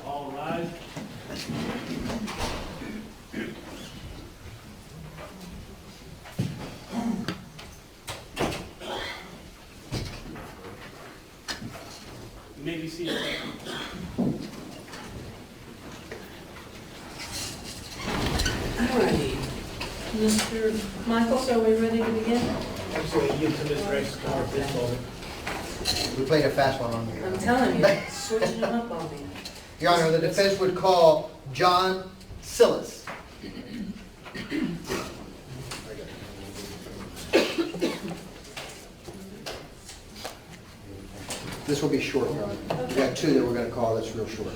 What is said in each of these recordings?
All rise. You may be seated. All righty. Mr. Michaels, are we ready to begin? Actually, you to Ms. Rex at this moment. We played a fast one on I'm you. telling you, switching them up on me. Your Honor, the defense would call John Sillis. This will be short, Your Honor. We got two that we're going to call. That's real short.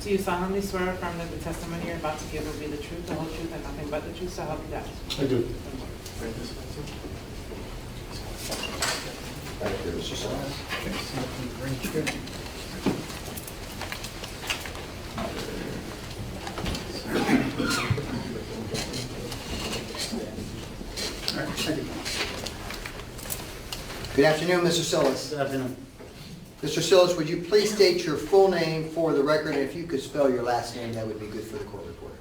Do you solemnly swear or affirm that the testimony you're about to give will be the truth, the whole truth, and nothing but the truth, so help you God? I do. Right there, Mr. Good afternoon, Mr. Sillis. Good afternoon. Mr. Sillis, would you please state your full name for the record, and if you could spell your last name, that would be good for the court reporter.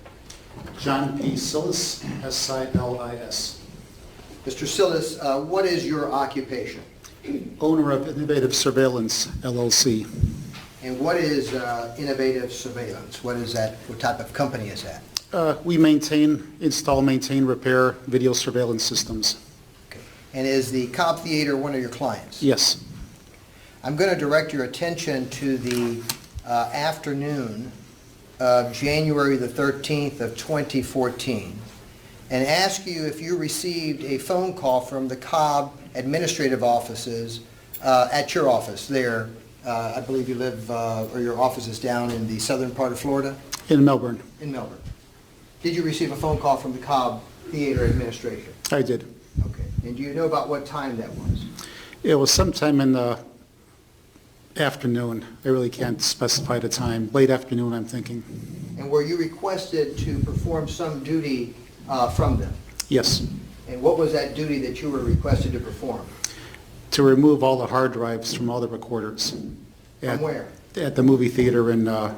John P. Sillis, S-I-L-I-S. Mr. Sillis, what is your occupation? Owner of Innovative Surveillance, LLC. And what is Innovative Surveillance? What is that? What type of company is that? We install, maintain, repair video surveillance systems. Okay. And is the Cobb Theater one of your clients? Yes. I'm going to direct your attention to the afternoon of January the 13th of 2014 and ask you if you received a phone call from the Cobb administrative offices at your office there. I believe you live, or your office is down in the southern part of Florida? In Melbourne. In Melbourne. Did you receive a phone call from the Cobb Theater administration? I did. Okay. And do you know about what time that was? It was sometime in the afternoon. I really can't specify the time. Late afternoon, I'm thinking. And were you requested to perform some duty from them? Yes. And what was that duty that you were requested to perform? To remove all the hard drives from all the recorders. From where? At the movie theater in the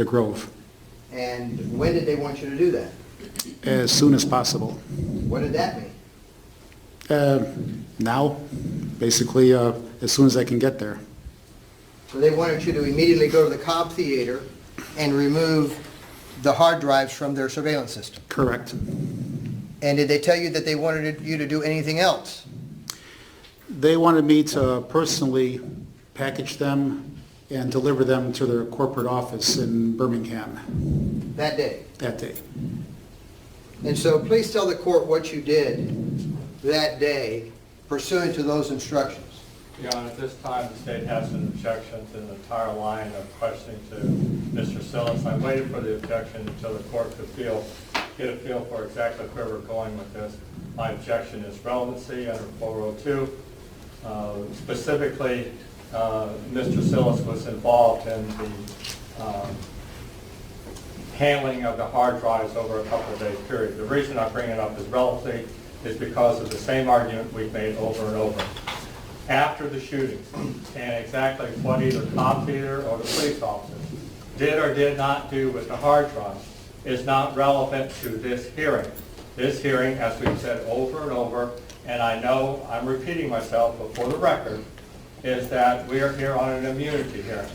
Grove. And when did they want you to do that? As soon as possible. What did that mean? Now, basically, as soon as I can get there. So they wanted you to immediately go to the Cobb Theater and remove the hard drives from their surveillance system? Correct. And did they tell you that they wanted you to do anything else? They wanted me to personally package them and deliver them to their corporate office in Birmingham That day? that day. And so please tell the court what you did that day pursuant to those instructions. Your Honor, at this time, the state has an objection to the entire line of questioning to Mr. Sillis. I waited for the objection until the court could get a feel for exactly where we're going with this. My objection is relevancy under 402. Specifically, Mr. Sillis was involved in the handling of the hard drives over a couple of days period. The reason I bring it up as relevancy is because of the same argument we've made over and over. After the shootings, and exactly what either Cobb Theater or the police officers did or did not do with the hard drives is not relevant to this hearing. This hearing, as we've said over and over, and I know I'm repeating myself, but for the record, is that we are here on an immunity hearing.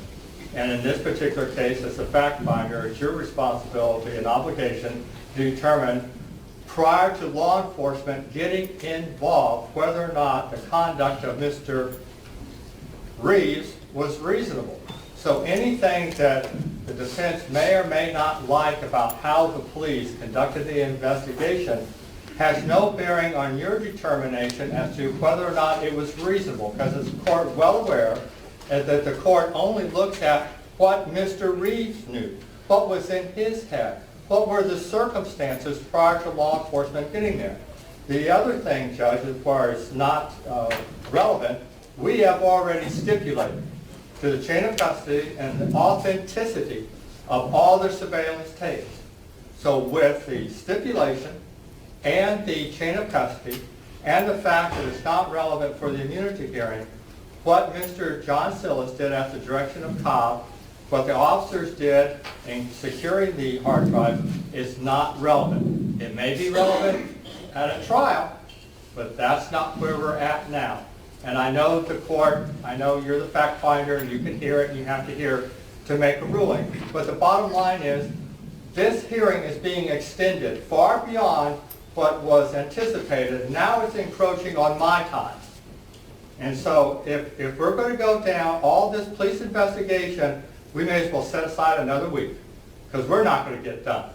And in this particular case, as a fact finder, it's your responsibility and obligation to determine prior to law enforcement getting involved whether or not the conduct of Mr. Reeves was reasonable. So anything that the defense may or may not like about how the police conducted the investigation has no bearing on your determination as to whether or not it was reasonable, because as the court well aware that the court only looks at what Mr. Reeves knew, what was in his head, what were the circumstances prior to law enforcement getting there. The other thing, Judge, as far as not relevant, we have already stipulated to the chain of custody and the authenticity of all the surveillance tapes. So with the stipulation and the chain of custody and the fact that it's not relevant for the immunity hearing, what Mr. John Sillis did at the direction of Cobb, what the officers did in securing the hard drive is not relevant. It may be relevant at a trial, but that's not where we're at now. And I know the court, I know you're the fact finder and you can hear it and you have to hear it to make a ruling. But the bottom line is this hearing is being extended far beyond what was anticipated. Now it's encroaching on my time. And so if we're going to go down all this police investigation, we may as well set aside another week because we're not going to get done.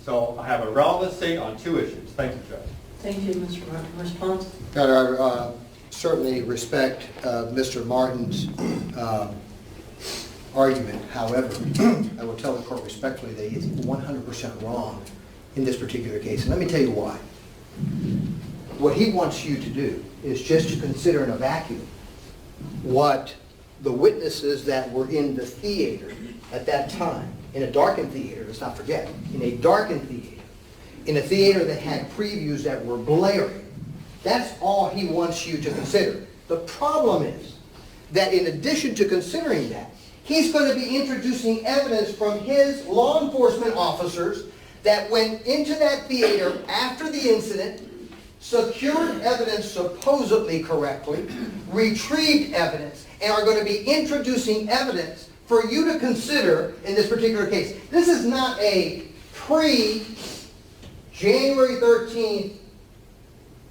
So I have a relevancy on two issues. Thank you, Judge. Thank you, Mr. Martin. Response? Your Honor, I certainly respect Mr. Martin's argument. However, I will tell the court respectfully that he is 100% wrong in this particular case. And let me tell you why. What he wants you to do is just to consider in a vacuum what the witnesses that were in the theater at that time, in a darkened theater, let's not forget, in a darkened theater, in a theater that had previews that were blaring. That's all he wants you to consider. The problem is that in addition to considering that, he's going to be introducing evidence from his law enforcement officers that went into that theater after the incident, secured evidence supposedly correctly, retrieved evidence, and are going to be introducing evidence for you to consider in this particular case. This is not a pre-January 13th,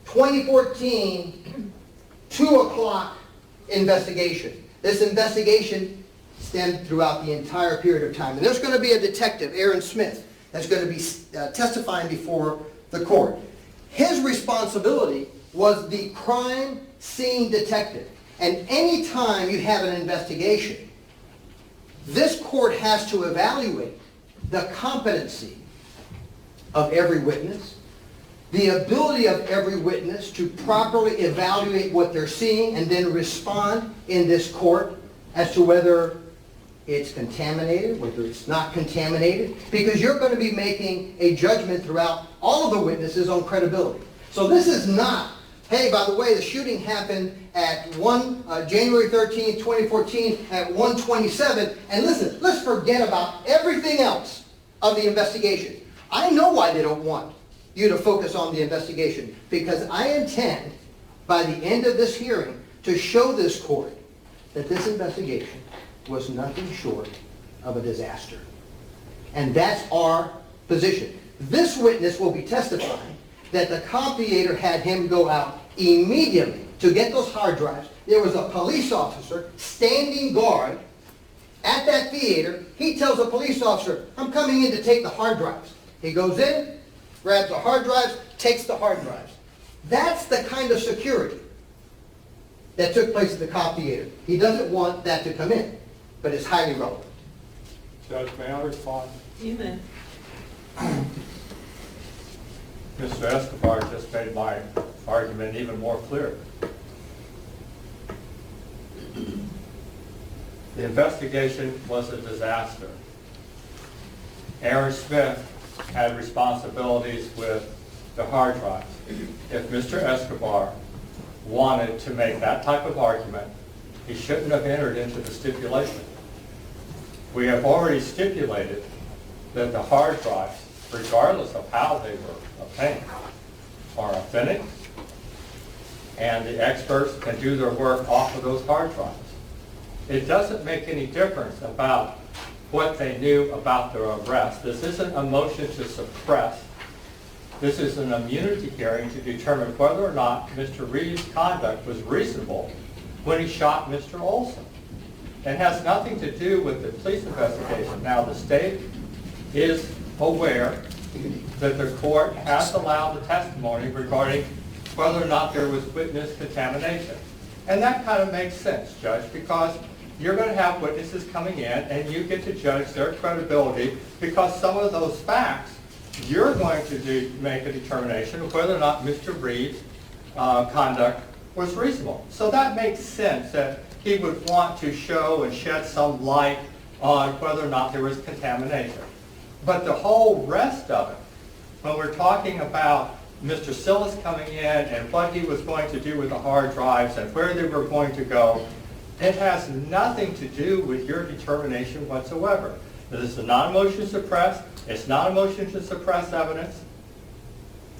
2014, 2 o'clock investigation. This investigation stemmed throughout the entire period of time. And there's going to be a detective, Aaron Smith, that's going to be testifying before the court. His responsibility was the crime scene detective. And any time you have an investigation, this court has to evaluate the competency of every witness, the ability of every witness to properly evaluate what they're seeing and then respond in this court as to whether it's contaminated, whether it's not contaminated, because you're going to be making a judgment throughout all of the witnesses on credibility. So this is not, hey, by the way, the shooting happened at January 13, 2014 at 1:27, and listen, let's forget about everything else of the investigation. I know why they don't want you to focus on the investigation, because I intend, by the end of this hearing, to show this court that this investigation was nothing short of a disaster. And that's our position. This witness will be testifying that the Cobb Theater had him go out immediately to get those hard drives. There was a police officer standing guard at that theater. He tells a police officer, I'm coming in to take the hard drives. He goes in, grabs the hard drives, takes the hard drives. That's the kind of security that took place at the Cobb Theater. He doesn't want that to come in, but it's highly relevant. Judge, may I respond? You may. Mr. Escobar just made my argument even more clear. The investigation was a disaster. Aaron Smith had responsibilities with the hard drives. If Mr. Escobar wanted to make that type of argument, he shouldn't have entered into the stipulation. We have already stipulated that the hard drives, regardless of how they were obtained, are authentic, and the experts can do their work off of those hard drives. It doesn't make any difference about what they knew about their arrest. This isn't a motion to suppress. This is an immunity hearing to determine whether or not Mr. Reeves' conduct was reasonable when he shot Mr. Olson. and has nothing to do with the police investigation. Now, the state is aware that the court has allowed the testimony regarding whether or not there was witness contamination. And that kind of makes sense, Judge, because you're going to have witnesses coming in and you get to judge their credibility because some of those facts, you're going to make a determination of whether or not Mr. Reeves' conduct was reasonable. So that makes sense that he would want to show and shed some light on whether or not there was contamination. But the whole rest of it, when we're talking about Mr. Silas coming in and what he was going to do with the hard drives and where they were going to go, it has nothing to do with your determination whatsoever. This is not a motion to suppress. It's not a motion to suppress evidence.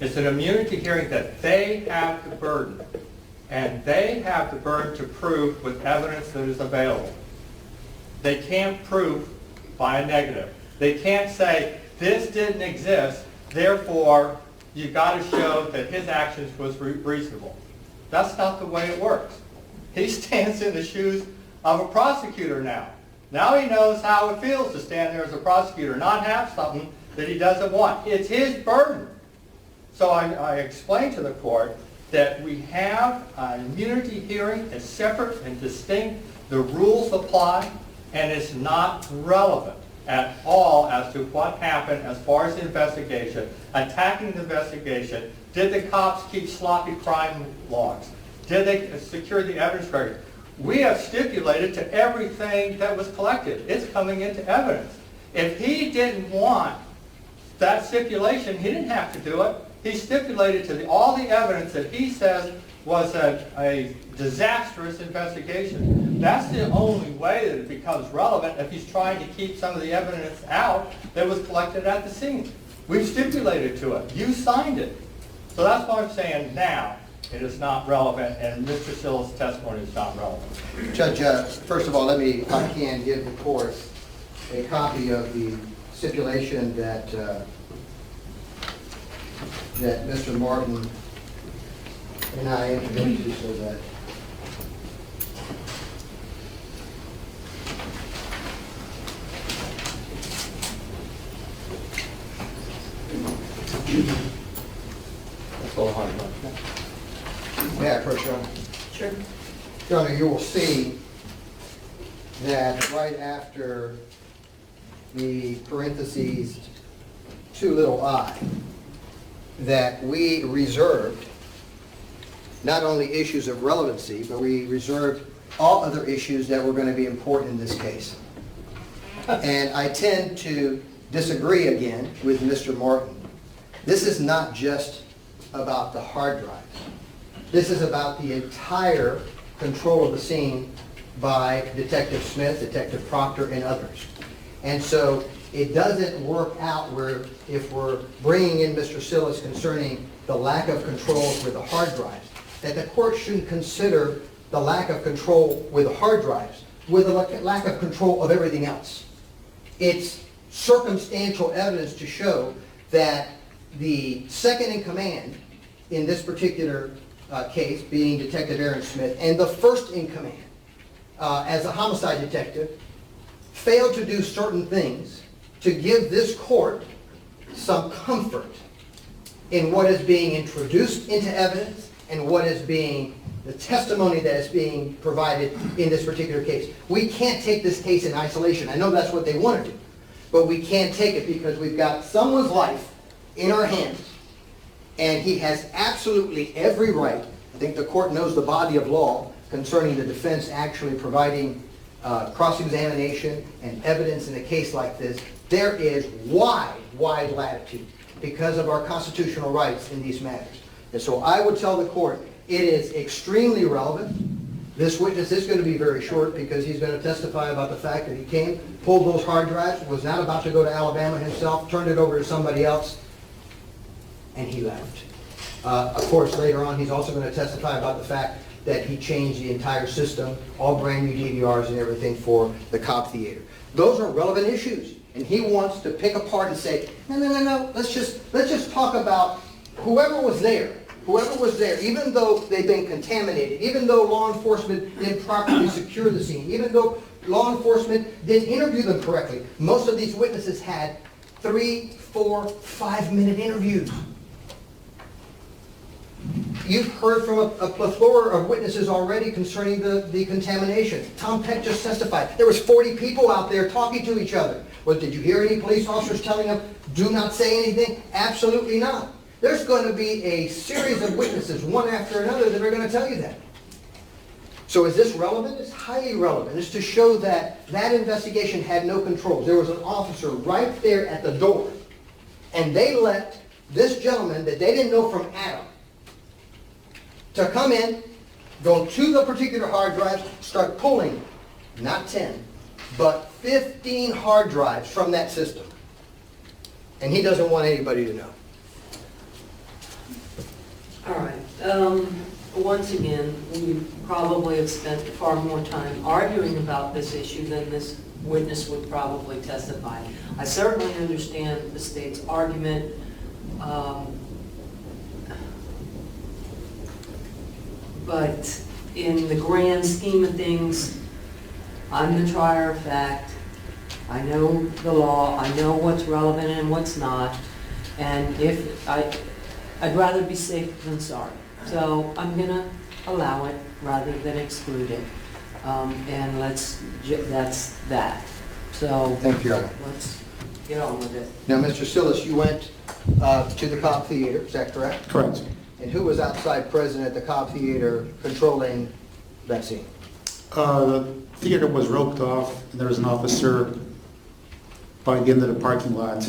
It's an immunity hearing that they have the burden. And they have the burden to prove with evidence that is available. They can't prove by a negative. They can't say, this didn't exist, therefore you've got to show that his actions was reasonable. That's not the way it works. He stands in the shoes of a prosecutor now. Now he knows how it feels to stand there as a prosecutor, not have something that he doesn't want. It's his burden. So I explained to the court that we have an immunity hearing. It's separate and distinct. The rules apply, and it's not relevant at all as to what happened as far as the investigation, attacking the investigation. Did the cops keep sloppy crime logs? Did they secure the evidence record? We have stipulated to everything that was collected. It's coming into evidence. If he didn't want that stipulation, he didn't have to do it. He stipulated to all the evidence that he says was a disastrous investigation. That's the only way that it becomes relevant if he's trying to keep some of the evidence out that was collected at the scene. We've stipulated to it. You signed it. So that's why I'm saying now it is not relevant, and Mr. Silla's testimony is not relevant. Judge, first of all, let me, if I can, give the court a copy of the stipulation that Mr. Martin and I entered into, so that That's all hard. may I approach, Your Honor? Sure. Your Honor, you will see that right after the parentheses 2 little I, that we reserved not only issues of relevancy, but we reserved all other issues that were going to be important in this case. And I tend to disagree again with Mr. Martin. This is not just about the hard drives. This is about the entire control of the scene by Detective Smith, Detective Proctor, and others. And so it doesn't work out where if we're bringing in Mr. Silas concerning the lack of control with the hard drives, that the court shouldn't consider the lack of control with the hard drives with the lack of control of everything else. It's circumstantial evidence to show that the second in command in this particular case, being Detective Aaron Smith, and the first in command as a homicide detective, failed to do certain things to give this court some comfort in what is being introduced into evidence and what is being, the testimony that is being provided in this particular case. We can't take this case in isolation. I know that's what they want to do, but we can't take it because we've got someone's life in our hands, and he has absolutely every right. I think the court knows the body of law concerning the defense actually providing cross-examination and evidence in a case like this. There is wide latitude because of our constitutional rights in these matters. And so I would tell the court it is extremely relevant. This witness is going to be very short because he's going to testify about the fact that he came, pulled those hard drives, was not about to go to Alabama himself, turned it over to somebody else, and he left. Of course, later on, he's also going to testify about the fact that he changed the entire system, all brand new DVRs and everything for the cop theater. Those are relevant issues. And he wants to pick apart and say, no, let's just talk about whoever was there, even though they've been contaminated, even though law enforcement didn't properly secure the scene, even though law enforcement didn't interview them correctly. Most of these witnesses had 3, 4, 5-minute interviews. You've heard from a plethora of witnesses already concerning the contamination. Tom Peck just testified. There was 40 people out there talking to each other. Well, did you hear any police officers telling them, do not say anything? Absolutely not. There's going to be a series of witnesses, one after another, that are going to tell you that. So is this relevant? It's highly relevant. It's to show that that investigation had no controls. There was an officer right there at the door, and they let this gentleman that they didn't know from Adam to come in, go to the particular hard drives, start pulling, not 10, but 15 hard drives from that system. And he doesn't want anybody to know. All right. Once again, we probably have spent far more time arguing about this issue than this witness would probably testify. I certainly understand the state's argument. But in the grand scheme of things, I'm the trier of fact. I know the law. I know what's relevant and what's not. And I'd rather be safe than sorry. So I'm going to allow it rather than exclude it. And that's that. So Thank you, Your Honor. let's get on with it. Now, Mr. Sillis, you went to the Cobb Theater, is that correct? Correct. And who was outside present at the Cobb Theater controlling that scene? The theater was roped off, and there was an officer by the end of the parking lot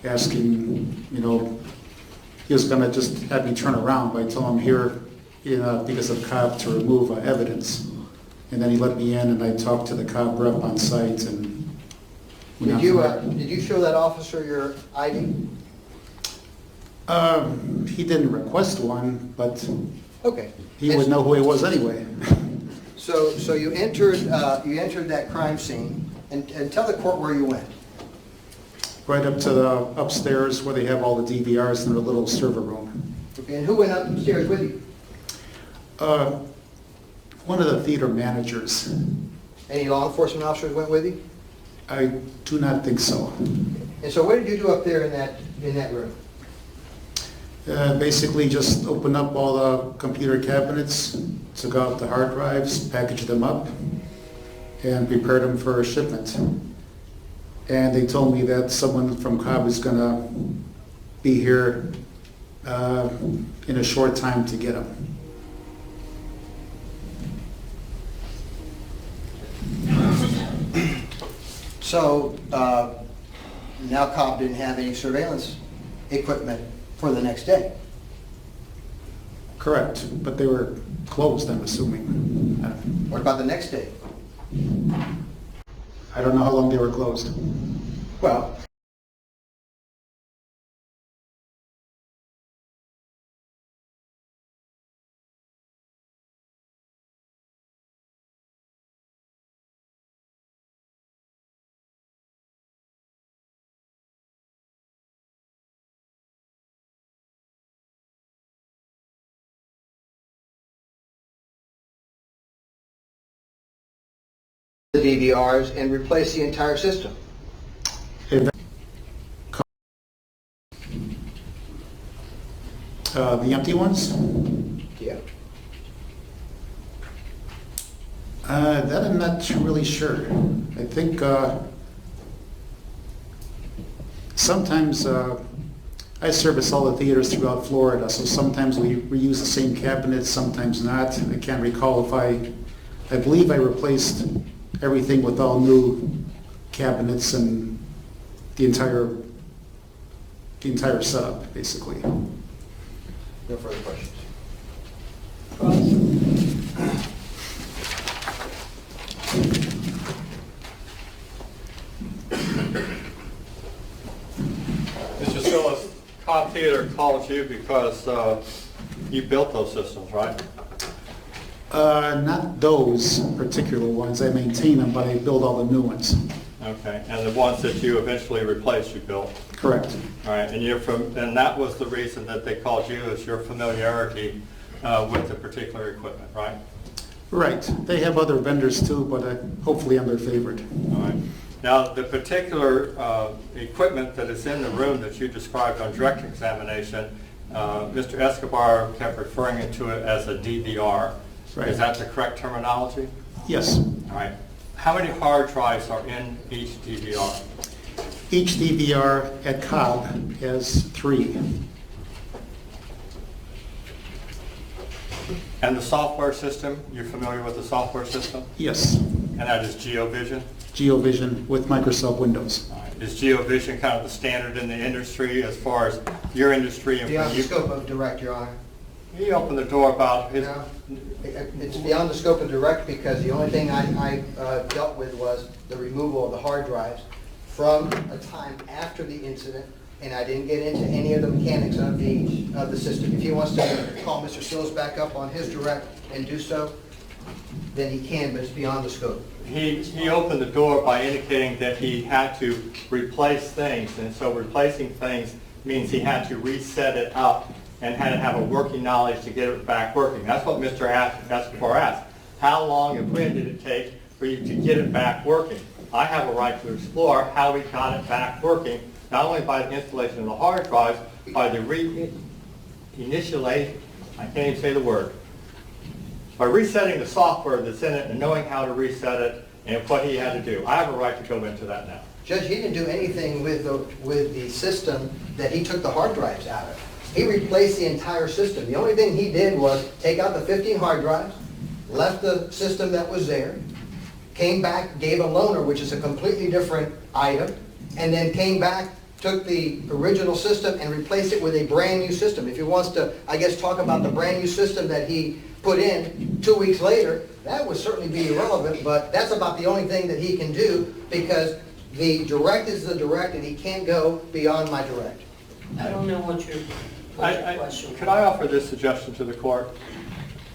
asking, he was going to just have me turn around, but I told him here, because of Cobb to remove evidence. And then he let me in, and I talked to the Cobb rep on site, and went out from there. Did you show that officer your ID? He didn't request one, but Okay. he would know who he was anyway. So you entered that crime scene, and tell the court where you went. Right up to the upstairs where they have all the DVRs in their little server room. Okay, and who went upstairs with you? One of the theater managers. Any law enforcement officers went with you? I do not think so. And so what did you do up there in that room? Basically just open up all the computer cabinets, took out the hard drives, packaged them up, and prepared them for shipment. And they told me that someone from Cobb is going to be here in a short time to get them. So now Cobb didn't have any surveillance equipment for the next day. Correct, but they were closed, I'm assuming. What about the next day? I don't know how long they were closed. Well, the DVRs and replace the entire system. The empty ones? Yeah. That I'm not really sure. I think sometimes I service all the theaters throughout Florida, so sometimes we reuse the same cabinets, sometimes not. I can't recall if I believe I replaced everything with all new cabinets and the entire setup, basically. No further questions. Mr. Sillis, Cobb Theater called you because you built those systems, right? Not those particular ones. I maintain them, but I build all the new ones. Okay, and the ones that you eventually replaced, you built? Correct. All right, and that was the reason that they called you, is your familiarity with the particular equipment, right? Right. They have other vendors too, but hopefully I'm their favorite. All right. Now, the particular equipment that is in the room that you described on direct examination, Mr. Escobar kept referring to it as a DVR. Right. Is that the correct terminology? Yes. All right. How many hard drives are in each DVR? Each DVR at Cobb has 3. And the software system, you're familiar with the software system? Yes. And that is GeoVision? GeoVision with Microsoft Windows. All right. Is GeoVision kind of the standard in the industry as far as your industry? And Beyond for the you? scope of direct, Your Honor. He opened the door about his... No, it's beyond the scope of direct because the only thing I dealt with was the removal of the hard drives from a time after the incident, and I didn't get into any of the mechanics of the system. If he wants to call Mr. Sills back up on his direct and do so, then he can, but it's beyond the scope. He opened the door by indicating that he had to replace things, and so replacing things means he had to reset it up and had to have a working knowledge to get it back working. That's what Mr. Escobar asked. How long and when did it take for you to get it back working? I have a right to explore how we got it back working, not only by the installation of the hard drives, by the initialization, I can't even say the word, by resetting the software that's in it and knowing how to reset it and what he had to do. I have a right to go into that now. Judge, he didn't do anything with the system that he took the hard drives out of. He replaced the entire system. The only thing he did was take out the 15 hard drives, left the system that was there, came back, gave a loaner, which is a completely different item, and then came back, took the original system and replaced it with a brand new system. If he wants to, I guess, talk about the brand new system that he put in 2 weeks later, that would certainly be irrelevant, but that's about the only thing that he can do because the direct is the direct and he can't go beyond my direct. I don't know what your question was. Could I offer this suggestion to the court?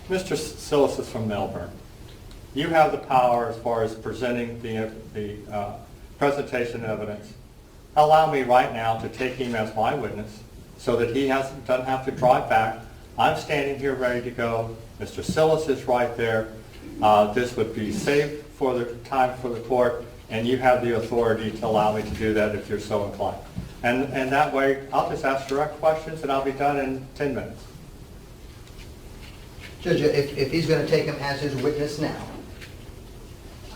Mr. Sillis is from Melbourne. You have the power as far as presenting the presentation evidence. Allow me right now to take him as my witness so that he doesn't have to drive back. I'm standing here ready to go. Mr. Sillis is right there. This would be safe for the time for the court, and you have the authority to allow me to do that if you're so inclined. And that way, I'll just ask direct questions and I'll be done in 10 minutes. Judge, if he's going to take him as his witness now,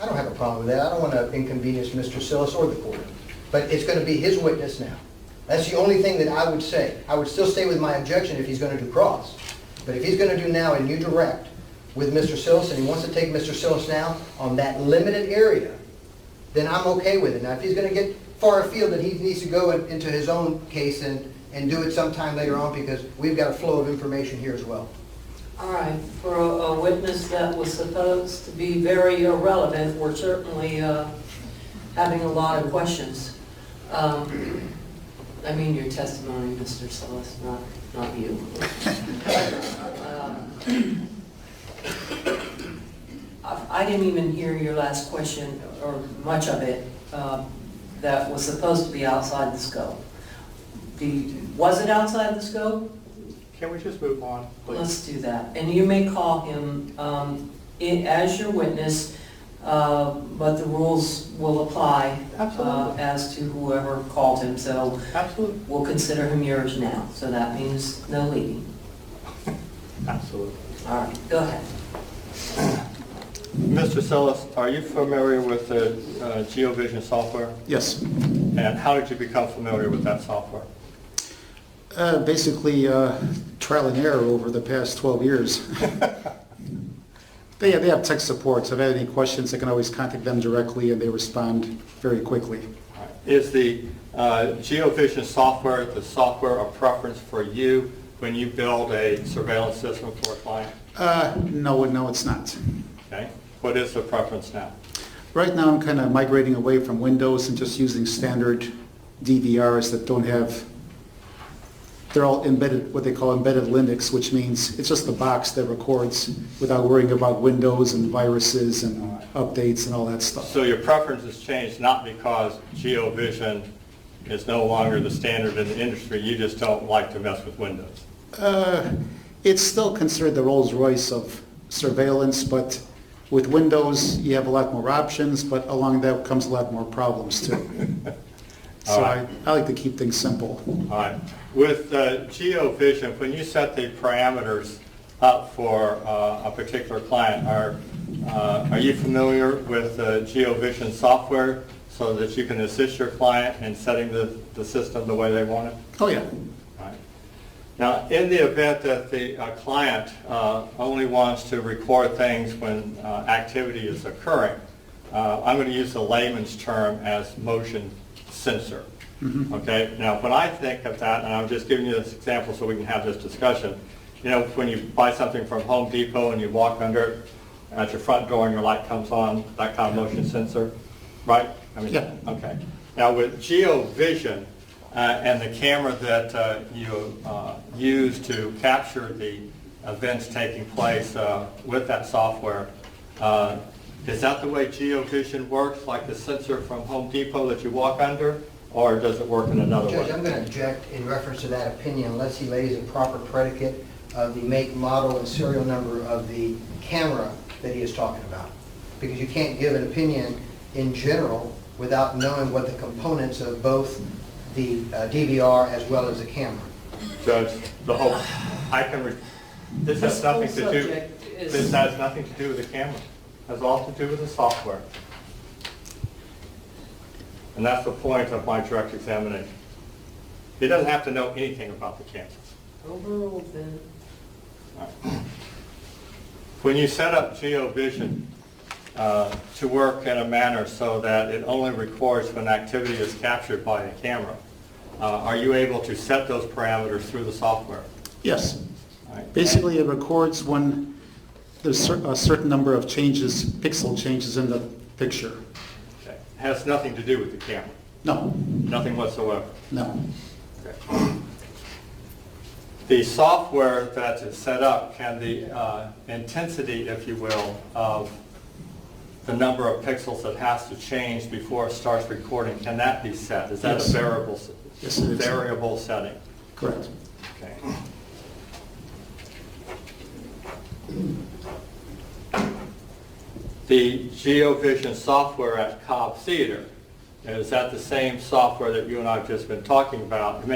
I don't have a problem with that. I don't want to inconvenience Mr. Sillis or the court. But it's going to be his witness now. That's the only thing that I would say. I would still stay with my objection if he's going to do cross. But if he's going to do now a new direct with Mr. Sillis and he wants to take Mr. Sillis now on that limited area, then I'm okay with it. Now, if he's going to get far afield, then he needs to go into his own case and do it sometime later on because we've got a flow of information here as well. All right, for a witness that was supposed to be very irrelevant, we're certainly having a lot of questions. I mean your testimony, Mr. Sillis, not you. I didn't even hear your last question, or much of it, that was supposed to be outside the scope. Was it outside the scope? Can we just move on, please? Let's do that. And you may call him as your witness, but the rules will apply Absolutely. as to whoever called him. So Absolutely. we'll consider him yours now. So that means no leaving. Absolutely. All right, go ahead. Mr. Sillis, are you familiar with the GeoVision software? Yes. And how did you become familiar with that software? Basically, trial and error over the past 12 years. They have tech support, so if I have any questions, I can always contact them directly, and they respond very quickly. Is the GeoVision software the software of preference for you when you build a surveillance system for a client? No, it's not. Okay. What is the preference now? Right now, I'm kind of migrating away from Windows and just using standard DVRs that don't have, they're all embedded, what they call embedded Linux, which means it's just the box that records without worrying about Windows and viruses and updates and all that stuff. So your preference has changed not because GeoVision is no longer the standard in the industry, you just don't like to mess with Windows. It's still considered the Rolls Royce of surveillance, but with Windows, you have a lot more options, but along that comes a lot more problems too. So All right. I like to keep things simple. All right. With GeoVision, when you set the parameters up for a particular client, are you familiar with GeoVision software so that you can assist your client in setting the system the way they want it? Oh, yeah. All right. Now, in the event that the client only wants to record things when activity is occurring, I'm going to use the layman's term as motion sensor. Okay, now when I think of that, and I'm just giving you this example so we can have this discussion, you know, when you buy something from Home Depot and you walk under it at your front door and your light comes on, that kind of motion sensor, right? I mean, Yeah. Okay. Now with GeoVision and the camera that you use to capture the events taking place with that software, is that the way GeoVision works, like the sensor from Home Depot that you walk under? Or does it work in another Judge, way? I'm going to object in reference to that opinion unless he lays a proper predicate of the make, model, and serial number of the camera that he is talking about. Because you can't give an opinion in general without knowing what the components of both the DVR as well as the camera. Judge, the whole, this has nothing to do, subject is- this has nothing to do with the camera. It has all to do with the software. And that's the point of my direct examination. He doesn't have to know anything about the camera. Overruled then. All right. When you set up GeoVision to work in a manner so that it only records when activity is captured by a camera, are you able to set those parameters through the software? Yes. All right. Basically, it records when there's a certain number of changes, pixel changes in the picture. Okay. Has nothing to do with the camera? No, Nothing whatsoever? no. Okay. The software that is set up, can the intensity, if you will, of the number of pixels that has to change before it starts recording, can that be set? Is that Yes. a variable, Yes, it is. variable setting? Correct. Okay. The GeoVision software at Cobb Theater, is that the same software that you and I have just been talking about?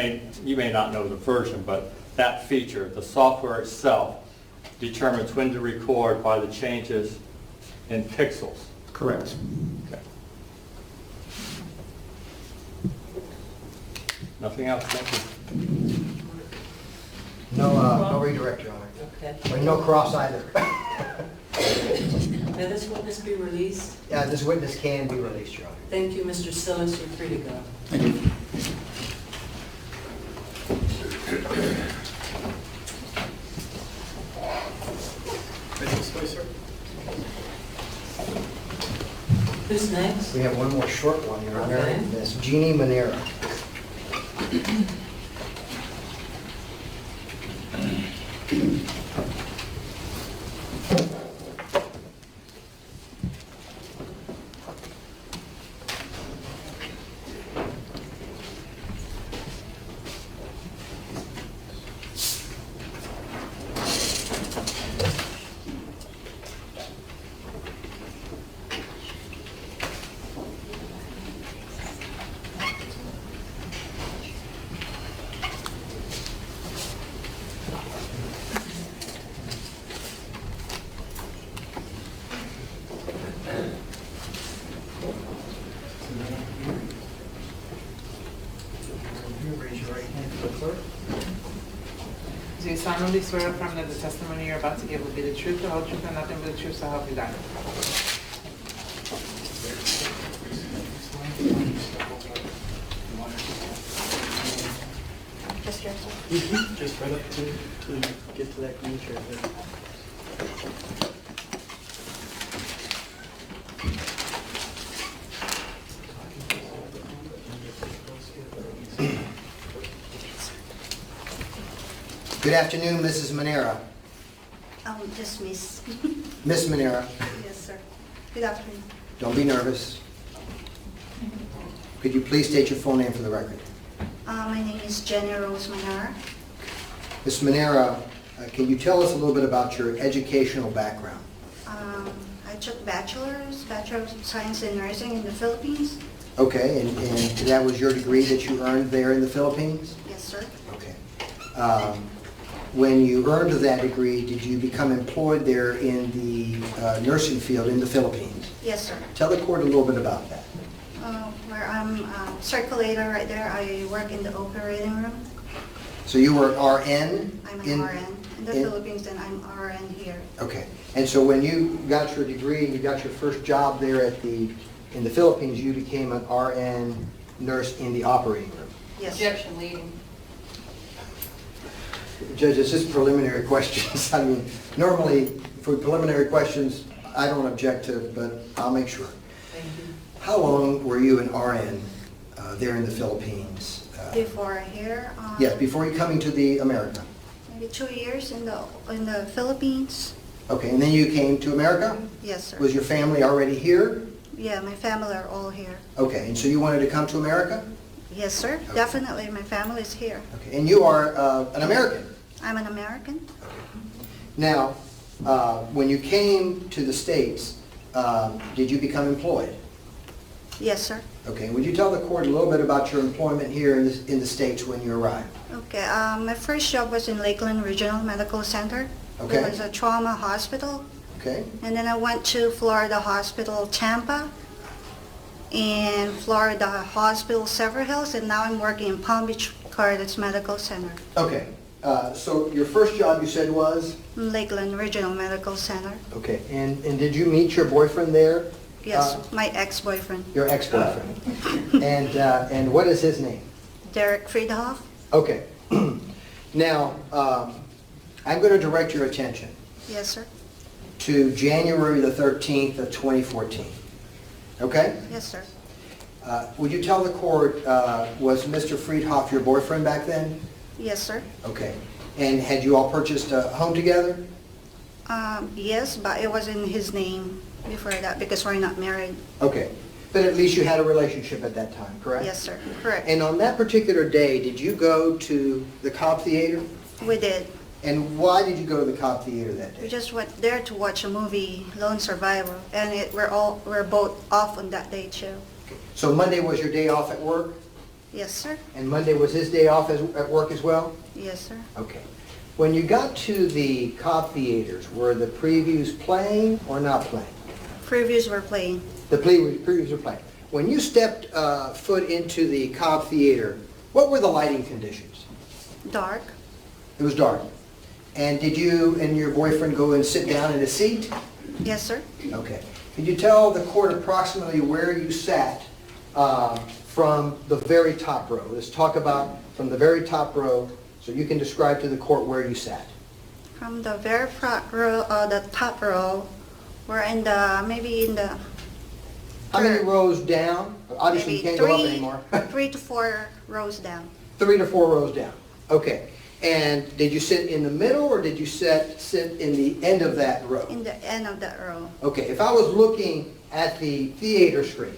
You may not know the version, but that feature, the software itself, determines when to record by the changes in pixels. Correct. Okay. Nothing else, thank you. No redirect, Your Honor. Okay. Or no cross either. Now this witness be released. Yeah, this witness can be released, Your Honor. Thank you, Mr. Sillis, you're free to go. Thank you. Who's next? We have one more short one, Your Honor. Okay. Miss Jeannie Manera. Raise your right hand for the clerk. Do you solemnly swear or affirm that the testimony you're about to give will be the truth, the whole truth, and nothing but the truth, so help you God? Just here, sir. Just right up to get to that green chair there. Good afternoon, Mrs. Manera. Just Miss. Miss Manera, Yes, sir. Good afternoon. don't be nervous. Could you please state your full name for the record? My name is Jenny Rose Manara. Ms. Manera, Can you tell us a little bit about your educational background? I took Bachelor of Science in Nursing in the Philippines. Okay, and that was your degree that you earned there in the Philippines? Yes, sir. Okay. When you earned that degree, did you become employed there in the nursing field in the Philippines? Yes, sir. Tell the court a little bit about that. Where I'm circulator right there. I work in the operating room. So you were RN? I'm an RN in the Philippines, and I'm RN here. Okay. And so when you got your degree and you got your first job there in the Philippines, you became an RN nurse in the operating room? Yes. Objection leading. Judge, it's just preliminary questions. I mean, normally for preliminary questions, I don't object to, but I'll make sure. Thank you. How long were you an RN there in the Philippines? Before here. Yes, before you coming to the America. Maybe 2 years in the Philippines. Okay, and then you came to America? Yes, sir. Was your family already here? Yeah, my family are all here. Okay, and so you wanted to come to America? Yes, sir. Okay. Definitely, my family is here. Okay, and you are an American? I'm an American. Now, when you came to the States, did you become employed? Yes, sir. Okay, would you tell the court a little bit about your employment here in the States when you arrived? Okay, my first job was in Lakeland Regional Medical Center. Okay. It was a trauma hospital. Okay, And then I went to Florida Hospital, Tampa, and Florida Hospital, Sever Hills, and now I'm working in Palm Beach Cardinals Medical Center, okay. So your first job you said was? Lakeland Regional Medical Center. Okay, and did you meet your boyfriend there? Yes, my ex-boyfriend, Your ex-boyfriend. And what is his name? Derek Friedhoff. Okay. Now, I'm going to direct your attention Yes, sir. to January the 13th of 2014. Okay? Yes, sir. Would you tell the court, was Mr. Friedhoff your boyfriend back then? Yes, sir. Okay. And had you all purchased a home together? Yes, but it was in his name before that because we're not married. Okay. But at least you had a relationship at that time, correct? Yes, sir. Correct. And on that particular day, did you go to the Cobb Theater? We did. And why did you go to the Cobb Theater that We day? just went there to watch a movie, Lone Survivor, and we're both off on that day too. So Monday was your day off at work? Yes, sir. And Monday was his day off at work as well? Yes, sir. Okay. When you got to the Cobb Theaters, were the previews playing or not playing? Previews were playing. The previews were playing. When you stepped foot into the Cobb Theater, what were the lighting conditions? Dark. It was dark. And did you and your boyfriend go and sit down in a seat? Yes, sir. Okay. Could you tell the court approximately where you sat from the very top row? Let's talk about from the very top row so you can describe to the court where you sat. From the very front row, the top row, we're in maybe in the How many third. rows down? Obviously you Maybe can't go up anymore. 3 to 4 rows down. 3 to 4 rows down. Okay. And did you sit in the middle or did you sit in the end of that row? In the end of that row. Okay, if I was looking at the theater screen,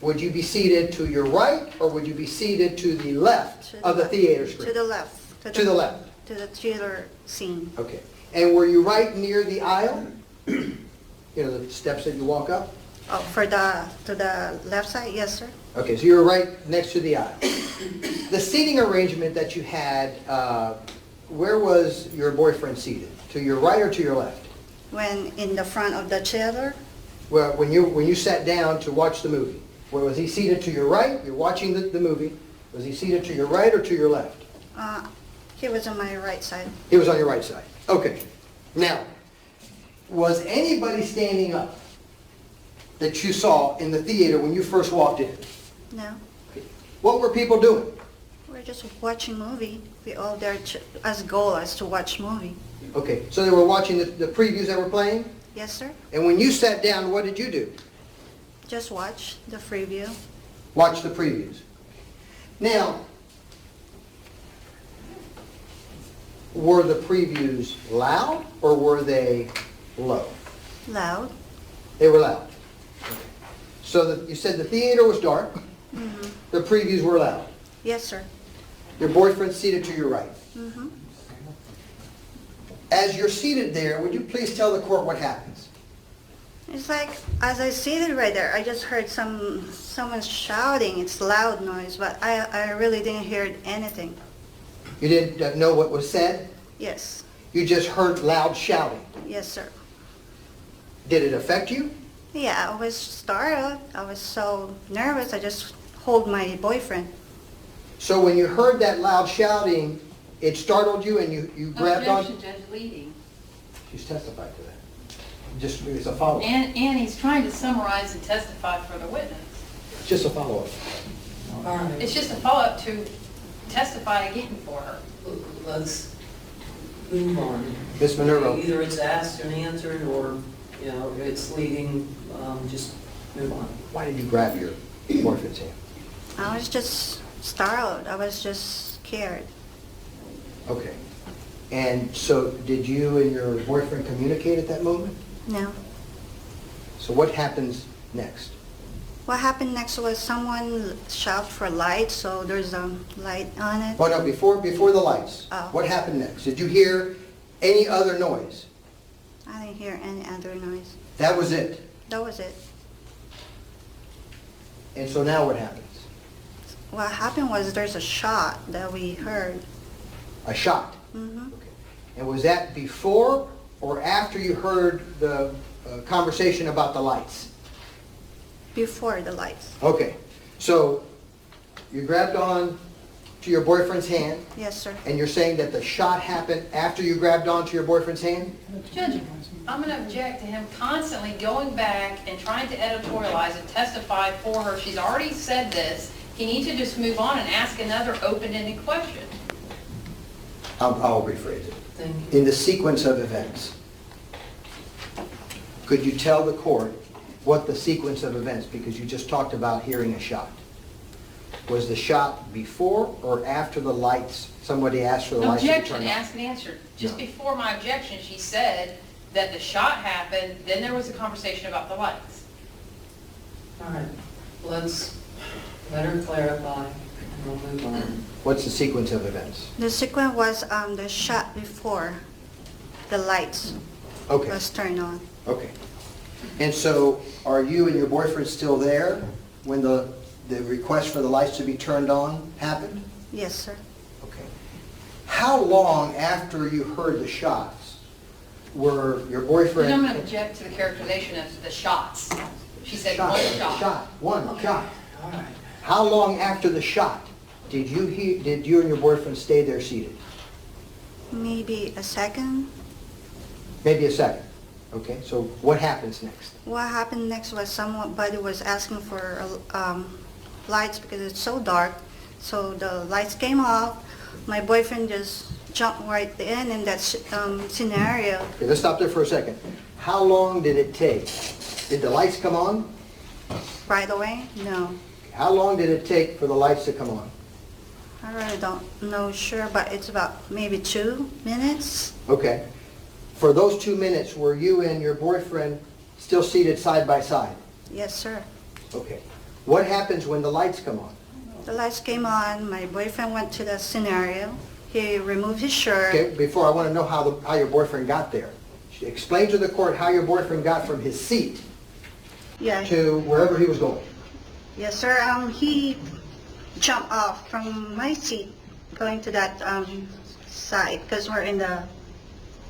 would you be seated to your right or would you be seated to the left To the of the left. theater To screen? the left. To the left. To the theater scene. Okay. And were you right near the aisle? You know, the steps that you walk up? Oh, to the left side, yes, sir. Okay, so you were right next to the aisle. The seating arrangement that you had, where was your boyfriend seated? To your right or to your left? When in the front of the theater, Well, when you sat down to watch the movie, where was he seated to your right? You're watching the movie. Was he seated to your right or to your left? he was on my right side. He was on your right side. Okay. Now, was anybody standing up that you saw in the theater when you first walked in? No, What were people doing? we're just watching movie. We all there as goal as to watch movie. Okay, so they were watching the previews that were playing? Yes, sir. And when you sat down, what did you do? Just watch the preview. Watch the previews. Now, were the previews loud or were they low? Loud. They were loud. Okay. So you said the theater was dark. Mm-hmm. The previews were loud. Yes, sir. Your boyfriend seated to your right. Mm-hmm. As you're seated there, would you please tell the court what happens? It's like, as I seated right there, I just heard someone shouting. It's loud noise, but I really didn't hear anything. You didn't know what was said? Yes. You just heard loud shouting. Yes, sir. Did it affect you? Yeah, I was startled. I was so nervous. I just hold my boyfriend. So when you heard that loud shouting, it startled you and you grabbed on? Objection, Judge Leading. She's testified to that. Just, it's a follow-up. And he's trying to summarize and testify for the witness. It's just a follow-up. All right, It's just a follow-up to testify again for her. let's move on. Ms. Minerva. Either it's asked and answered, or, you know, it's leading, just move on. Why did you grab your boyfriend's hand? I was just startled. I was just scared. Okay. And so did you and your boyfriend communicate at that moment? No. So what happens next? What happened next was someone shouted for light, so there's a light on it. Oh, no, before the lights. Oh. What happened next? Did you hear any other noise? I didn't hear any other noise. That was it. That was it. And so now what happens? What happened was there's a shot that we heard. A shot. Mm-hmm. Okay. And was that before or after you heard the conversation about the lights? Before the lights. Okay. So you grabbed on to your boyfriend's hand, Yes, sir. and you're saying that the shot happened after you grabbed on to your boyfriend's hand? Judge, I'm going to object to him constantly going back and trying to editorialize and testify for her. She's already said this. He needs to just move on and ask another open-ended question. I'll rephrase it. Thank you. In the sequence of events, could you tell the court what the sequence of events, because you just talked about hearing a shot. Was the shot before or after the lights, somebody asked for the lights to be Objection, turned on? asked and answered. Just No. before my objection, she said that the shot happened, then there was a conversation about the lights. All right, let's let her clarify, and we'll move on. What's the sequence of events? The sequence was the shot before the lights Okay, was turned on. okay. And so are you and your boyfriend still there when the request for the lights to be turned on happened? Yes, sir. Okay. How long after you heard the shots were your boyfriend... I'm going to object to the characterization of the shots. She said one shot. One shot. All right. How long after the shot did you and your boyfriend stay there seated? Maybe a second. Maybe a second. Okay, so what happens next? What happened next was somebody was asking for lights because it's so dark. So the lights came off. My boyfriend just jumped right in that scenario. Okay, let's stop there for a second. How long did it take? Did the lights come on? Right away? No. How long did it take for the lights to come on? I really don't know sure, but it's about maybe 2 minutes. Okay. For those 2 minutes, were you and your boyfriend still seated side by side? Yes, sir. Okay. What happens when the lights come on? The lights came on. My boyfriend went to the scenario. He removed his shirt. Okay, before I want to know how your boyfriend got there. Explain to the court how your boyfriend got from his seat Yeah. to wherever he was going. Yes, sir. He jumped off from my seat going to that side because we're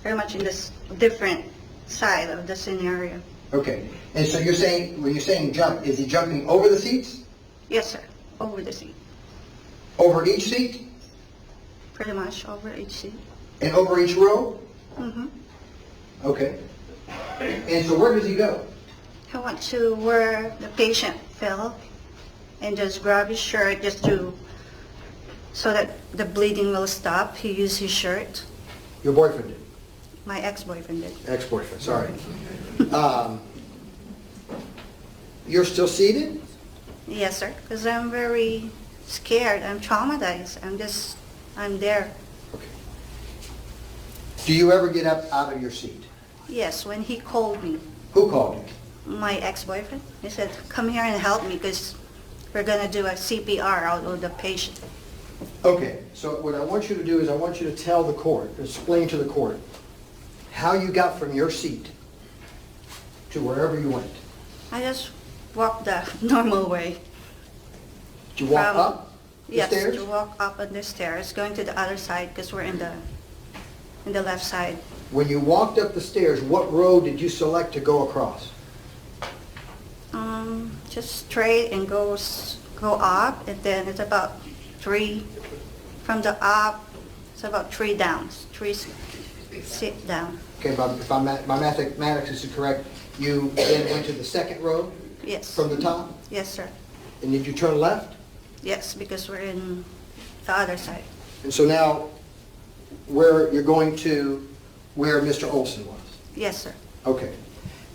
very much in this different side of the scenario. Okay. And so you're saying, when you're saying jump, is he jumping over the seats? Yes, sir. Over the seat. Over each seat? Pretty much over each seat. And over each row? Mm-hmm. Okay. And so where does he go? He went to where the patient fell and just grabbed his shirt so that the bleeding will stop. He used his shirt. Your boyfriend did. My ex-boyfriend did. Ex-boyfriend, sorry. You're still seated? Yes, sir. Because I'm very scared. I'm traumatized. I'm there. Okay. Do you ever get up out of your seat? Yes, when he called me, Who called you? my ex-boyfriend, he said, come here and help me because we're going to do a CPR out of the patient. Okay, so what I want you to do is I want you to tell the court, explain to the court, how you got from your seat to wherever you went. I just walked the normal way. Did you walk From- up the Yes, stairs? to walk up on the stairs, going to the other side because we're in the left side. When you walked up the stairs, what road did you select to go across? Just straight and go up, and then it's about 3 from the up. It's about 3 down, 3 sit down. Okay, but if my mathematics is correct, you then went to the second road Yes. from the top? Yes, sir. And did you turn left? Yes, because we're in the other side. And so now, where you're going to where Mr. Olson was? Yes, sir. Okay.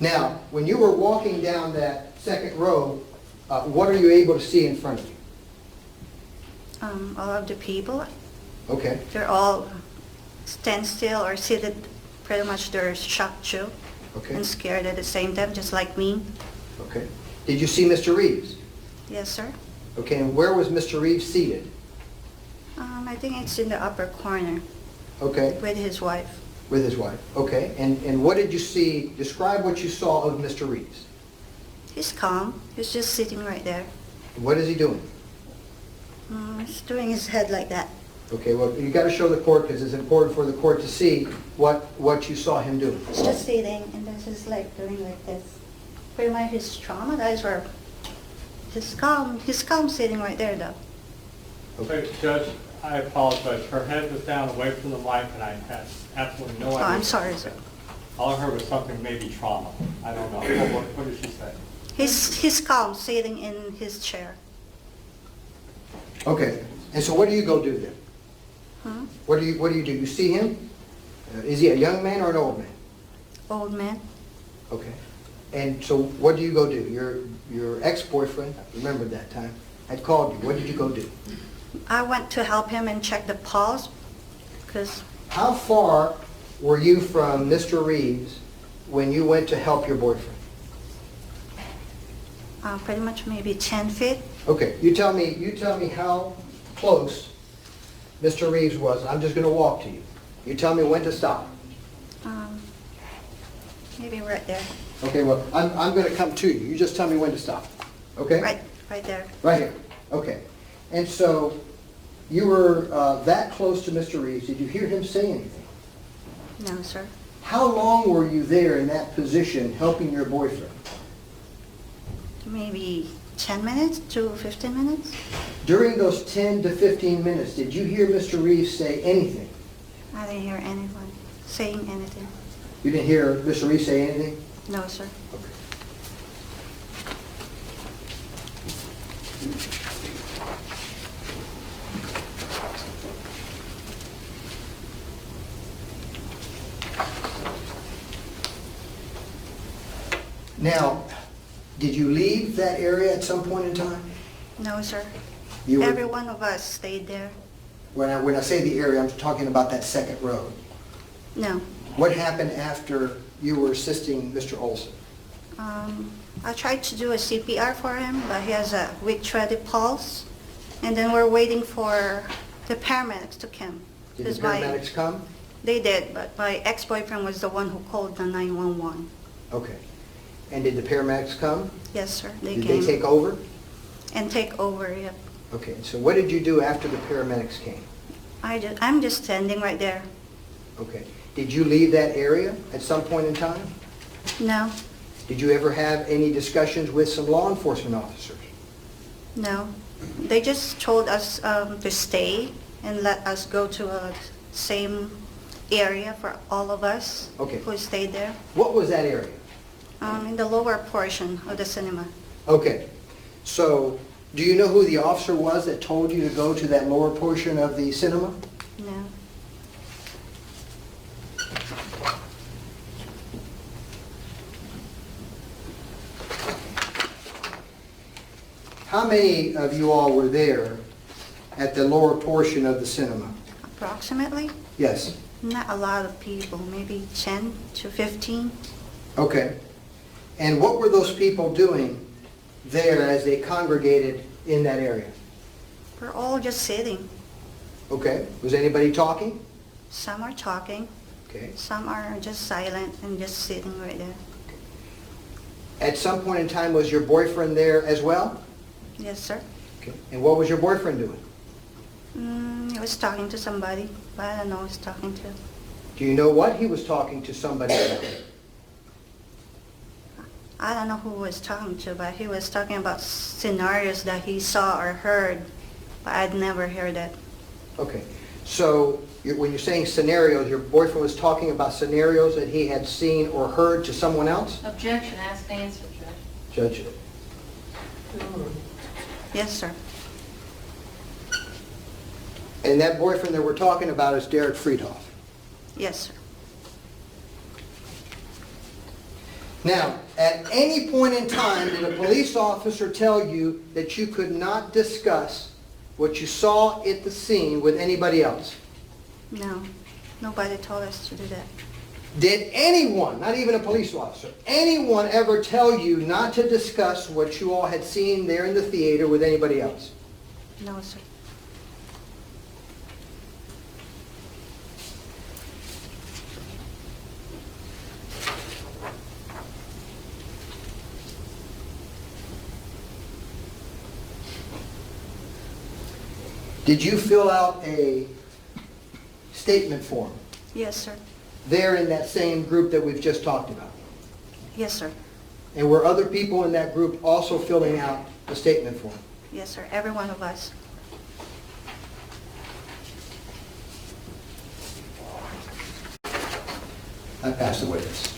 Now, when you were walking down that second row, what are you able to see in front of you? All of the people, Okay. they're all stand still or seated. Pretty much they're shocked too Okay. and scared at the same time, just like me. Okay. Did you see Mr. Reeves? Yes, sir. Okay, and where was Mr. Reeves seated? I think it's in the upper corner Okay, with his wife. with his wife. Okay, and what did you see? Describe what you saw of Mr. Reeves. He's calm. He's just sitting right there. What is he doing? He's doing his head like that. Okay, well, you got to show the court because it's important for the court to see what you saw him doing. He's just sitting and then he's like doing like this. Pretty much he's traumatized or he's calm. He's calm sitting right there though. So, Judge, I apologize. Her head was down away from the mic, and I had absolutely no idea. Oh, I'm sorry, sir. All I heard was something, maybe trauma. I don't know. What did she say? He's calm sitting in his chair. Okay, and so what do you go do then? Hmm? What do you do? You see him? Is he a young man or an old man? Old man. Okay. And so what do you go do? Your ex-boyfriend, I remember that time, had called you. What did you go do? I went to help him and check the pulse because How far were you from Mr. Reeves when you went to help your boyfriend? pretty much maybe 10 feet. Okay, you tell me how close Mr. Reeves was. I'm just going to walk to you. You tell me when to stop. Maybe right there. Okay, well, I'm going to come to you. You just tell me when to stop. Okay? Right there. Right here. Okay. And so you were that close to Mr. Reeves. Did you hear him say anything? No, sir. How long were you there in that position helping your boyfriend? Maybe 10 minutes to 15 minutes. During those 10 to 15 minutes, did you hear Mr. Reeves say anything? I didn't hear anyone saying anything. You didn't hear Mr. Reeves say anything? No, sir. Okay. Now, did you leave that area at some point in time? No, sir. You were- Every one of us stayed there. When I say the area, I'm talking about that second road. No. What happened after you were assisting Mr. Olson? I tried to do a CPR for him, but he has a weak threaded pulse. And then we're waiting for the paramedics to come. Did 'Cause the paramedics come? They did, but my ex-boyfriend was the one who called the 911. Okay. And did the paramedics come? Yes, sir. They Did came. they take over? And take over, yep. Okay, so what did you do after the paramedics came? I'm just standing right there. Okay. Did you leave that area at some point in time? No, Did you ever have any discussions with some law enforcement officers? no. They just told us to stay and let us go to a same area for all of us Okay. who stayed there, What was that area? in the lower portion of the cinema. Okay, so do you know who the officer was that told you to go to that lower portion of the cinema? No. How many of you all were there at the lower portion of the cinema? Approximately? Yes. Not a lot of people, maybe 10 to 15. Okay. And what were those people doing there as they congregated in that area? We're all just sitting. Okay. Was anybody talking? Some are talking. Okay. Some are just silent and just sitting right there. At some point in time, was your boyfriend there as well? Yes, sir. Okay. And what was your boyfriend doing? He was talking to somebody, but I don't know who he's talking to. Do you know what he was talking to somebody about? I don't know who he was talking to, but he was talking about scenarios that he saw or heard, but I'd never heard that. Okay. So when you're saying scenarios, your boyfriend was talking about scenarios that he had seen or heard to someone else? Objection, ask the answer, Judge. Judge. Yes, sir. And that boyfriend that we're talking about is Derek Friedhoff. Yes, sir. Now, at any point in time, did a police officer tell you that you could not discuss what you saw at the scene with anybody else? No, nobody told us to do that. Did anyone, not even a police officer, anyone ever tell you not to discuss what you all had seen there in the theater with anybody else? No, sir. Did you fill out a statement form Yes, sir. there in that same group that we've just talked about? Yes, sir. And were other people in that group also filling out the statement form? Yes, sir. Every one of us. I pass the witness.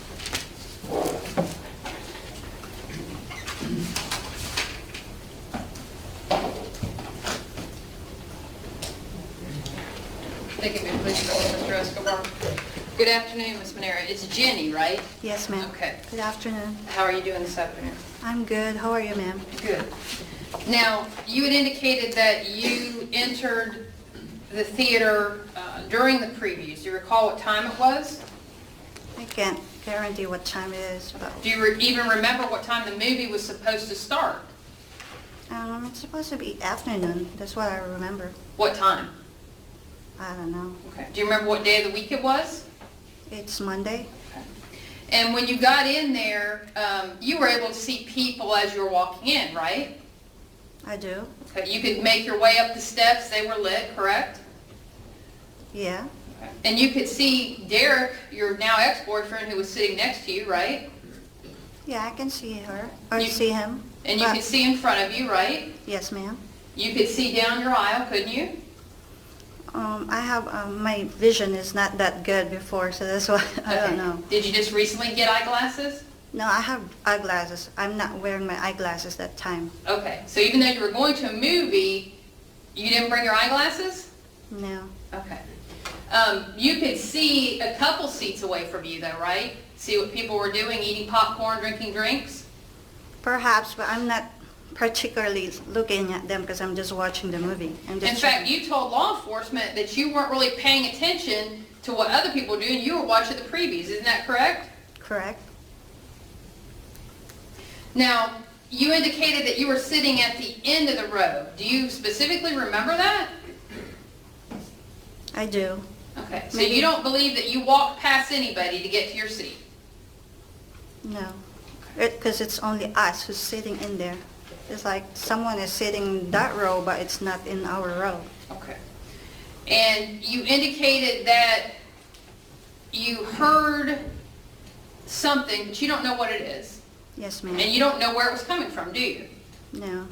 Thank you, please, Mr. Escobar. Good afternoon, Ms. Manera. It's Jenny, right? Yes, ma'am. Okay. Good afternoon. How are you doing this afternoon? I'm good. How are you, ma'am? Good. Now, you had indicated that you entered the theater during the previews. Do you recall what time it was? I can't guarantee what time it is, but Do you even remember what time the movie was supposed to start? it's supposed to be afternoon. That's what I remember. What time? I don't know. Okay. Do you remember what day of the week it was? It's Monday. And when you got in there, you were able to see people as you were walking in, right? I do. Okay. You could make your way up the steps. They were lit, correct? Yeah. And you could see Derek, your now ex-boyfriend, who was sitting next to you, right? Yeah, I can see her or You- see him. And you But- could see in front of you, right? Yes, ma'am. You could see down your aisle, couldn't you? I have my vision is not that good before, so that's why I don't Okay. know. Did you just recently get eyeglasses? No, I have eyeglasses. I'm not wearing my eyeglasses that time. Okay. So even though you were going to a movie, you didn't bring your eyeglasses? No. Okay. You could see a couple seats away from you though, right? See what people were doing, eating popcorn, drinking drinks? Perhaps, but I'm not particularly looking at them because I'm just watching the movie. I'm just In fact, checking. you told law enforcement that you weren't really paying attention to what other people were doing. You were watching the previews. Isn't that correct? Correct. Now, you indicated that you were sitting at the end of the row. Do you specifically remember that? I do. Okay, so Maybe. you don't believe that you walked past anybody to get to your seat? No. Because it's only us who's sitting in there. It's like someone is sitting in that row, but it's not in our row. Okay. And you indicated that you heard something, but you don't know what it is. Yes, And ma'am. you don't know where it was coming from, do you? No.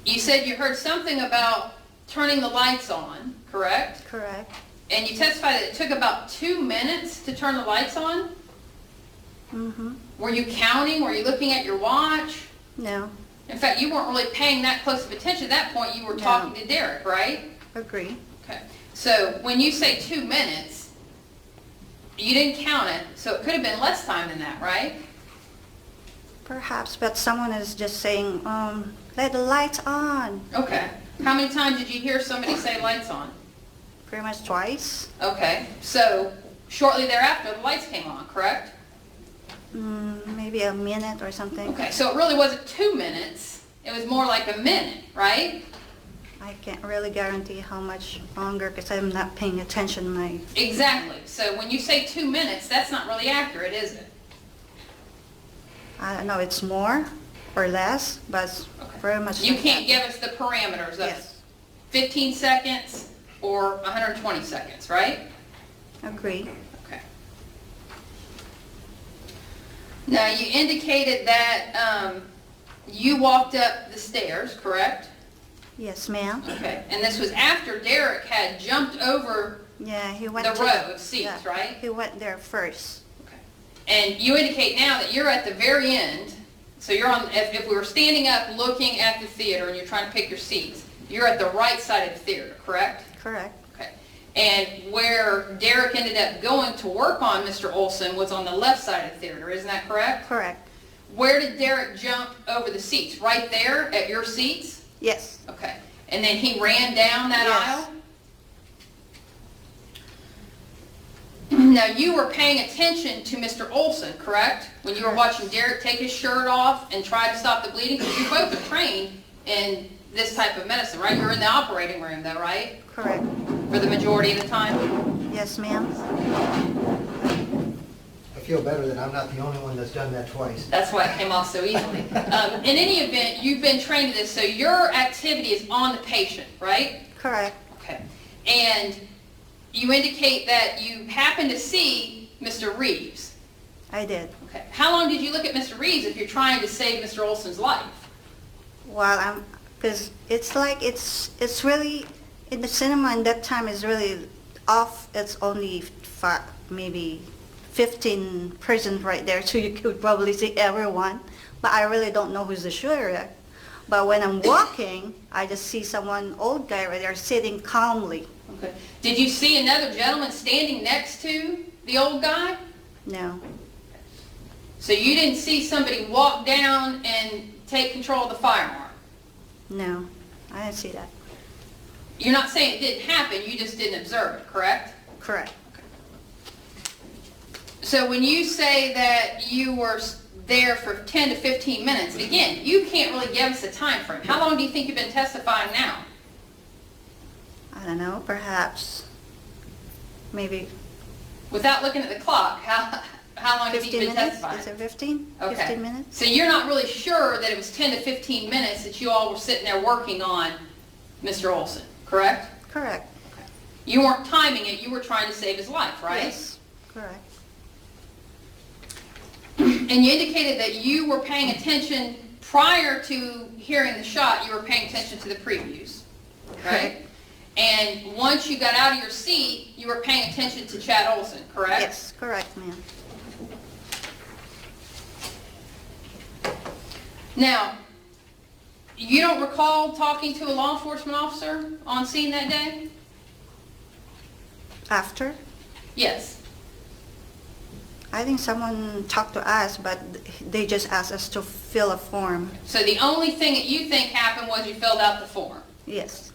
You said you heard something about turning the lights on, correct? Correct. And you testified that it took about 2 minutes to turn the lights on? Mm-hmm. Were you counting? Were you looking at your watch? No. In fact, you weren't really paying that close of attention. At that point, you were No. talking to Derek, right? Agree. Okay. So when you say 2 minutes, you didn't count it, so it could have been less time than that, right? Perhaps, but someone is just saying, let the lights on. Okay. How many times did you hear somebody say lights on? Pretty much twice. Okay. So shortly thereafter, the lights came on, correct? Maybe a minute or something. Okay. So it really wasn't 2 minutes. It was more like a minute, right? I can't really guarantee how much longer because I'm not paying attention my, Exactly. So when you say 2 minutes, that's not really accurate, is it? I don't know, it's more or less, but it's Okay. very much. You like can't that. give us the parameters of Yes, 15 seconds or 120 seconds, right? agree. Okay. Now, you indicated that you walked up the stairs, correct? Yes, ma'am. Okay. And this was after Derek had jumped over, Yeah, he went The to. row of seats, yeah, right? He went there first. and you indicate now that you're at the very end. So you're on, if we were standing up looking at the theater and you're trying to pick your seats, you're at the right side of the theater, correct? Correct. Okay. And where Derek ended up going to work on Mr. Olson was on the left side of the theater, isn't that correct? Correct. Where did Derek jump over the seats? Right there at your seats? Yes. Okay. And then he ran down that Yes. aisle? Now, you were paying attention to Mr. Olson, correct? When you were watching Derek take his shirt off and try to stop the bleeding? Because you both are trained in this type of medicine, right? You're in the operating room though, right? Correct. For the majority of the time? Yes, ma'am. I feel better that I'm not the only one that's done that twice. That's why it came off so easily. In any event, you've been trained to this, so your activity is on the patient, right? Correct. Okay. And you indicate that you happened to see Mr. Reeves. I did. Okay. How long did you look at Mr. Reeves if you're trying to save Mr. Olson's life? Well, because it's like, it's really, in the cinema in that time is really off, it's only maybe 15 persons right there, so you could probably see everyone, but I really don't know who's the shooter. But when I'm walking, I just see someone, old guy right there, sitting calmly. Okay. Did you see another gentleman standing next to the old guy? No, So you didn't see somebody walk down and take control of the firearm? no, I didn't see that. You're not saying it didn't happen, you just didn't observe it, correct? Correct. So when you say that you were there for 10 to 15 minutes, again, you can't really give us a time frame. How long do you think you've been testifying now? I don't know, perhaps, maybe Without looking at the clock, how long have you 15 been minutes? testifying? Is it 15? Okay. 15 minutes? So you're not really sure that it was 10 to 15 minutes that you all were sitting there working on Mr. Olson, correct? Correct. You weren't timing it, you were trying to save his life, right? Yes, correct. And you indicated that you were paying attention prior to hearing the shot, you were paying attention to the previews, right? And once you got out of your seat, you were paying attention to Chad Olson, correct? Yes, correct, ma'am. Now, you don't recall talking to a law enforcement officer on scene that day? After? Yes. I think someone talked to us, but they just asked us to fill a form. So the only thing that you think happened was you filled out the form? Yes,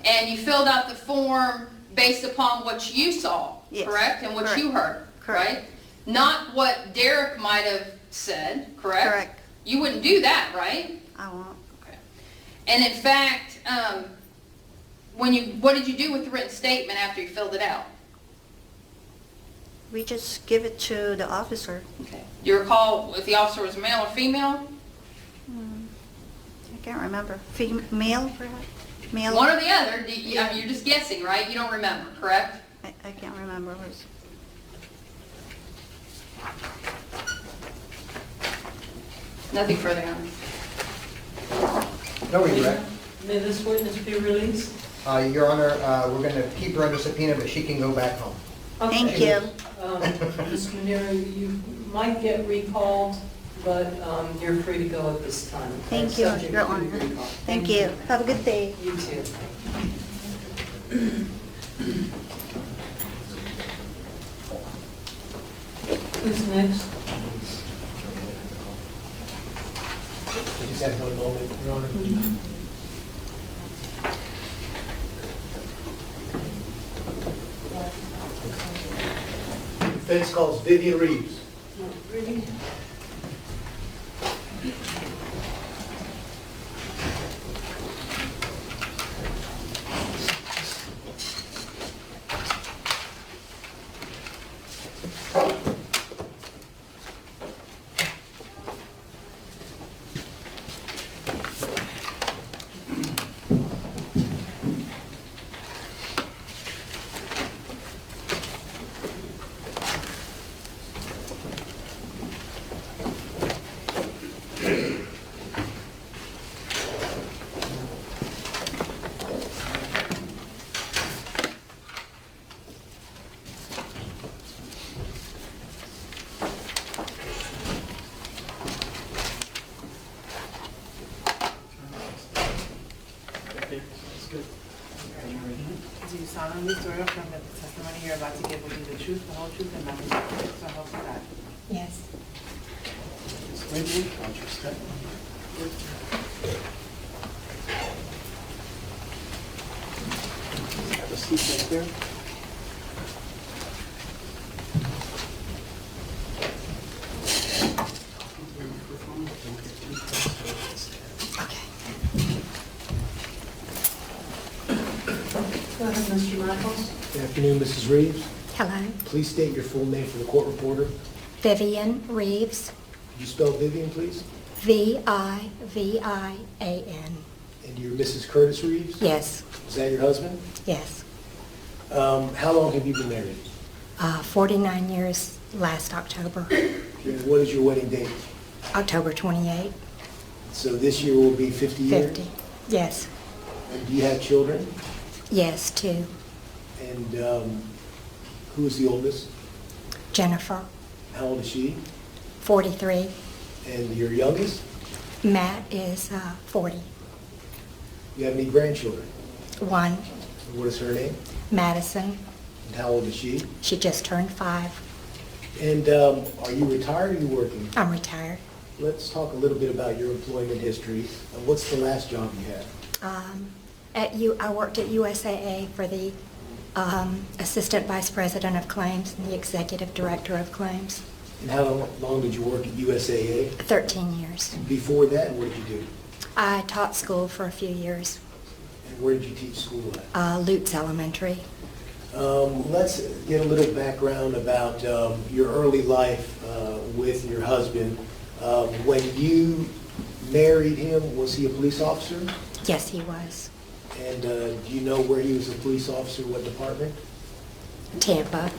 And you filled out the form based upon what you saw, Yes, correct? And what you heard, Correct. right? Not what Derek might have said, correct? Correct. You wouldn't do that, right? I won't. Okay. And in fact, what did you do with the written statement after you filled it out? We just give it to the officer. Okay. Do you recall if the officer was male or female? I can't remember. Male, perhaps? Male? One or the other. I mean, you're just guessing, right? You don't remember, correct? I can't remember who's. Nothing further on. No regret. May this witness be released? Your Honor, we're going to keep her under subpoena, but she can go back home. Thank Okay. you. Ms. Manera, you might get recalled, but you're free to go at this time. Thank you, Subject Your to Honor. recall. Thank you. Have a good day. You too. Who's next? You just have one moment, Your Honor. Defense calls Vivian Reeves. Ready? Do you solemnly swear or affirm that the testimony you're about to give will be the truth, the whole truth, and nothing but the truth, so help you God? Yes. Have a seat right there. Go ahead, Mr. Michaels. Good afternoon, Mrs. Reeves. Hello. Please state your full name for the court reporter. Vivian Reeves, Could you spell Vivian, please? Vivian. And you're Mrs. Curtis Reeves? Yes, Is that your husband? yes. How long have you been married? 49 years last October, And what is your wedding date? October 28, So this year will be 50 years? 50. Yes, And do you have children? yes, 2. And who is the oldest? Jennifer, How old is she? 43. And your youngest? Matt is 40. You have any grandchildren? 1, And what is her name? Madison, And how old is she? she just turned 5. And are you retired or are you working? I'm retired. Let's talk a little bit about your employment history. What's the last job you had? I worked at USAA for the Assistant Vice President of Claims and the Executive Director of Claims. And how long did you work at USAA? 13 years. Before that, what did you do? I taught school for a few years, And where did you teach school at? Lutz Elementary. Let's get a little background about your early life with your husband. When you married him, was he a police officer? Yes, he was. And do you know where he was a police officer, what department? Tampa.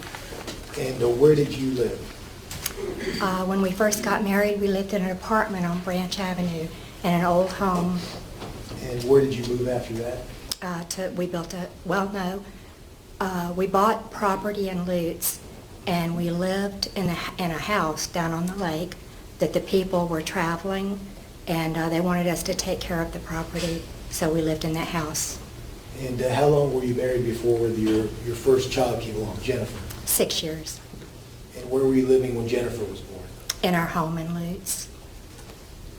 And where did you live? When we first got married, we lived in an apartment on Branch Avenue in an old home. And where did you move after that? We bought property in Lutz, and we lived in a house down on the lake that the people were traveling, and they wanted us to take care of the property, so we lived in that house. And how long were you married before your first child came along, Jennifer? 6 years. And where were you living when Jennifer was born? In our home in Lutz.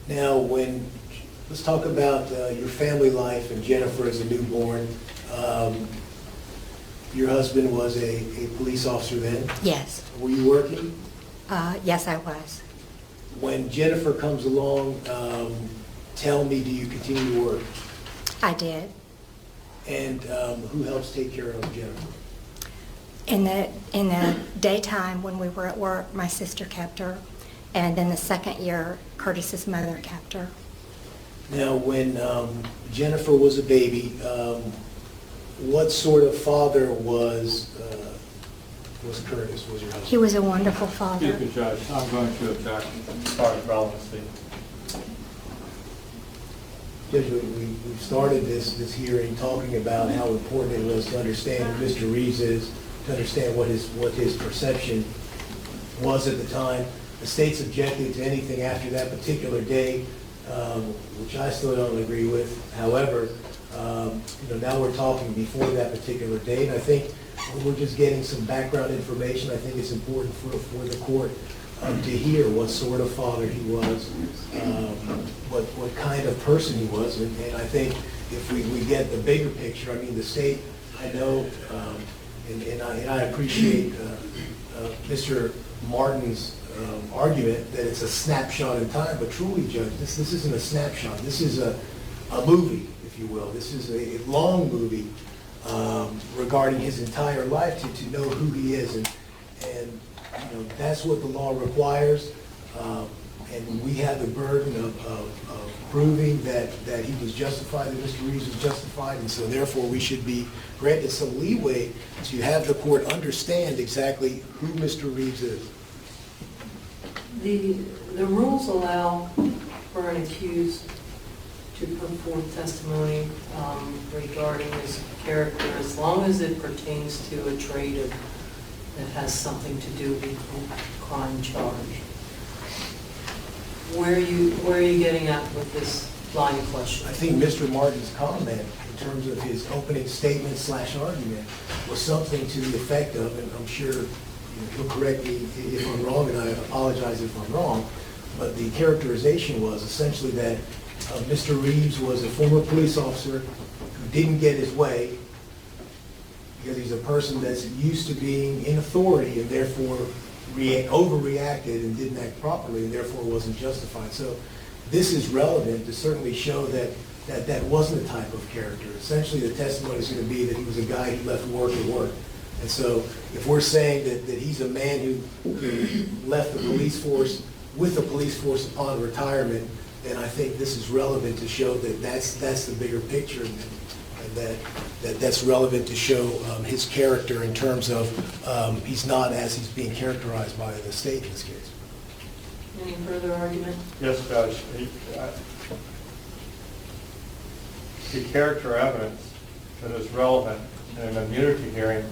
Now, let's talk about your family life and Jennifer as a newborn. Your husband was a police officer then. Yes. Were you working? Yes, I was. When Jennifer comes along, tell me, do you continue to work? I did. And who helps take care of Jennifer? In the daytime when we were at work, my sister kept her, and then the second year, Curtis's mother kept her. Now, when Jennifer was a baby, what sort of father was Curtis, was your husband? He was a wonderful father. Excuse me, Judge, I'm going to object as far as relevancy. Judge, we started this hearing talking about how important it was to understand who Mr. Reeves is, to understand what his perception was at the time. The state's objected to anything after that particular day, which I still don't agree with. However, now we're talking before that particular date, and I think we're just getting some background information. I think it's important for the court to hear what sort of father he was, what kind of person he was, and I think if we get the bigger picture, I mean, the state, I know, and I appreciate Mr. Martin's argument that it's a snapshot in time, but truly, Judge, this isn't a snapshot. This is a movie, if you will. This is a long movie regarding his entire life to know who he is, and that's what the law requires, and we have the burden of proving that he was justified, that Mr. Reeves was justified, and so therefore we should be granted some leeway to have the court understand exactly who Mr. Reeves is. The rules allow for an accused to put forth testimony regarding his character as long as it pertains to a trait that has something to do with the crime charge. where are you getting at with this line of question? I think Mr. Martin's comment, in terms of his opening statement / argument, was something to the effect of, and I'm sure he'll correct me if I'm wrong, and I apologize if I'm wrong, but the characterization was essentially that Mr. Reeves was a former police officer who didn't get his way because he's a person that's used to being in authority and therefore overreacted and didn't act properly and therefore wasn't justified. So this is relevant to certainly show that wasn't the type of character. Essentially, the testimony is going to be that he was a guy who left work at work. And so if we're saying that he's a man who left the police force with the police force upon retirement, then I think this is relevant to show that that's the bigger picture, and that's relevant to show his character in terms of he's not as he's being characterized by the state in this case. Any further argument? Yes, Judge. The character evidence that is relevant in an immunity hearing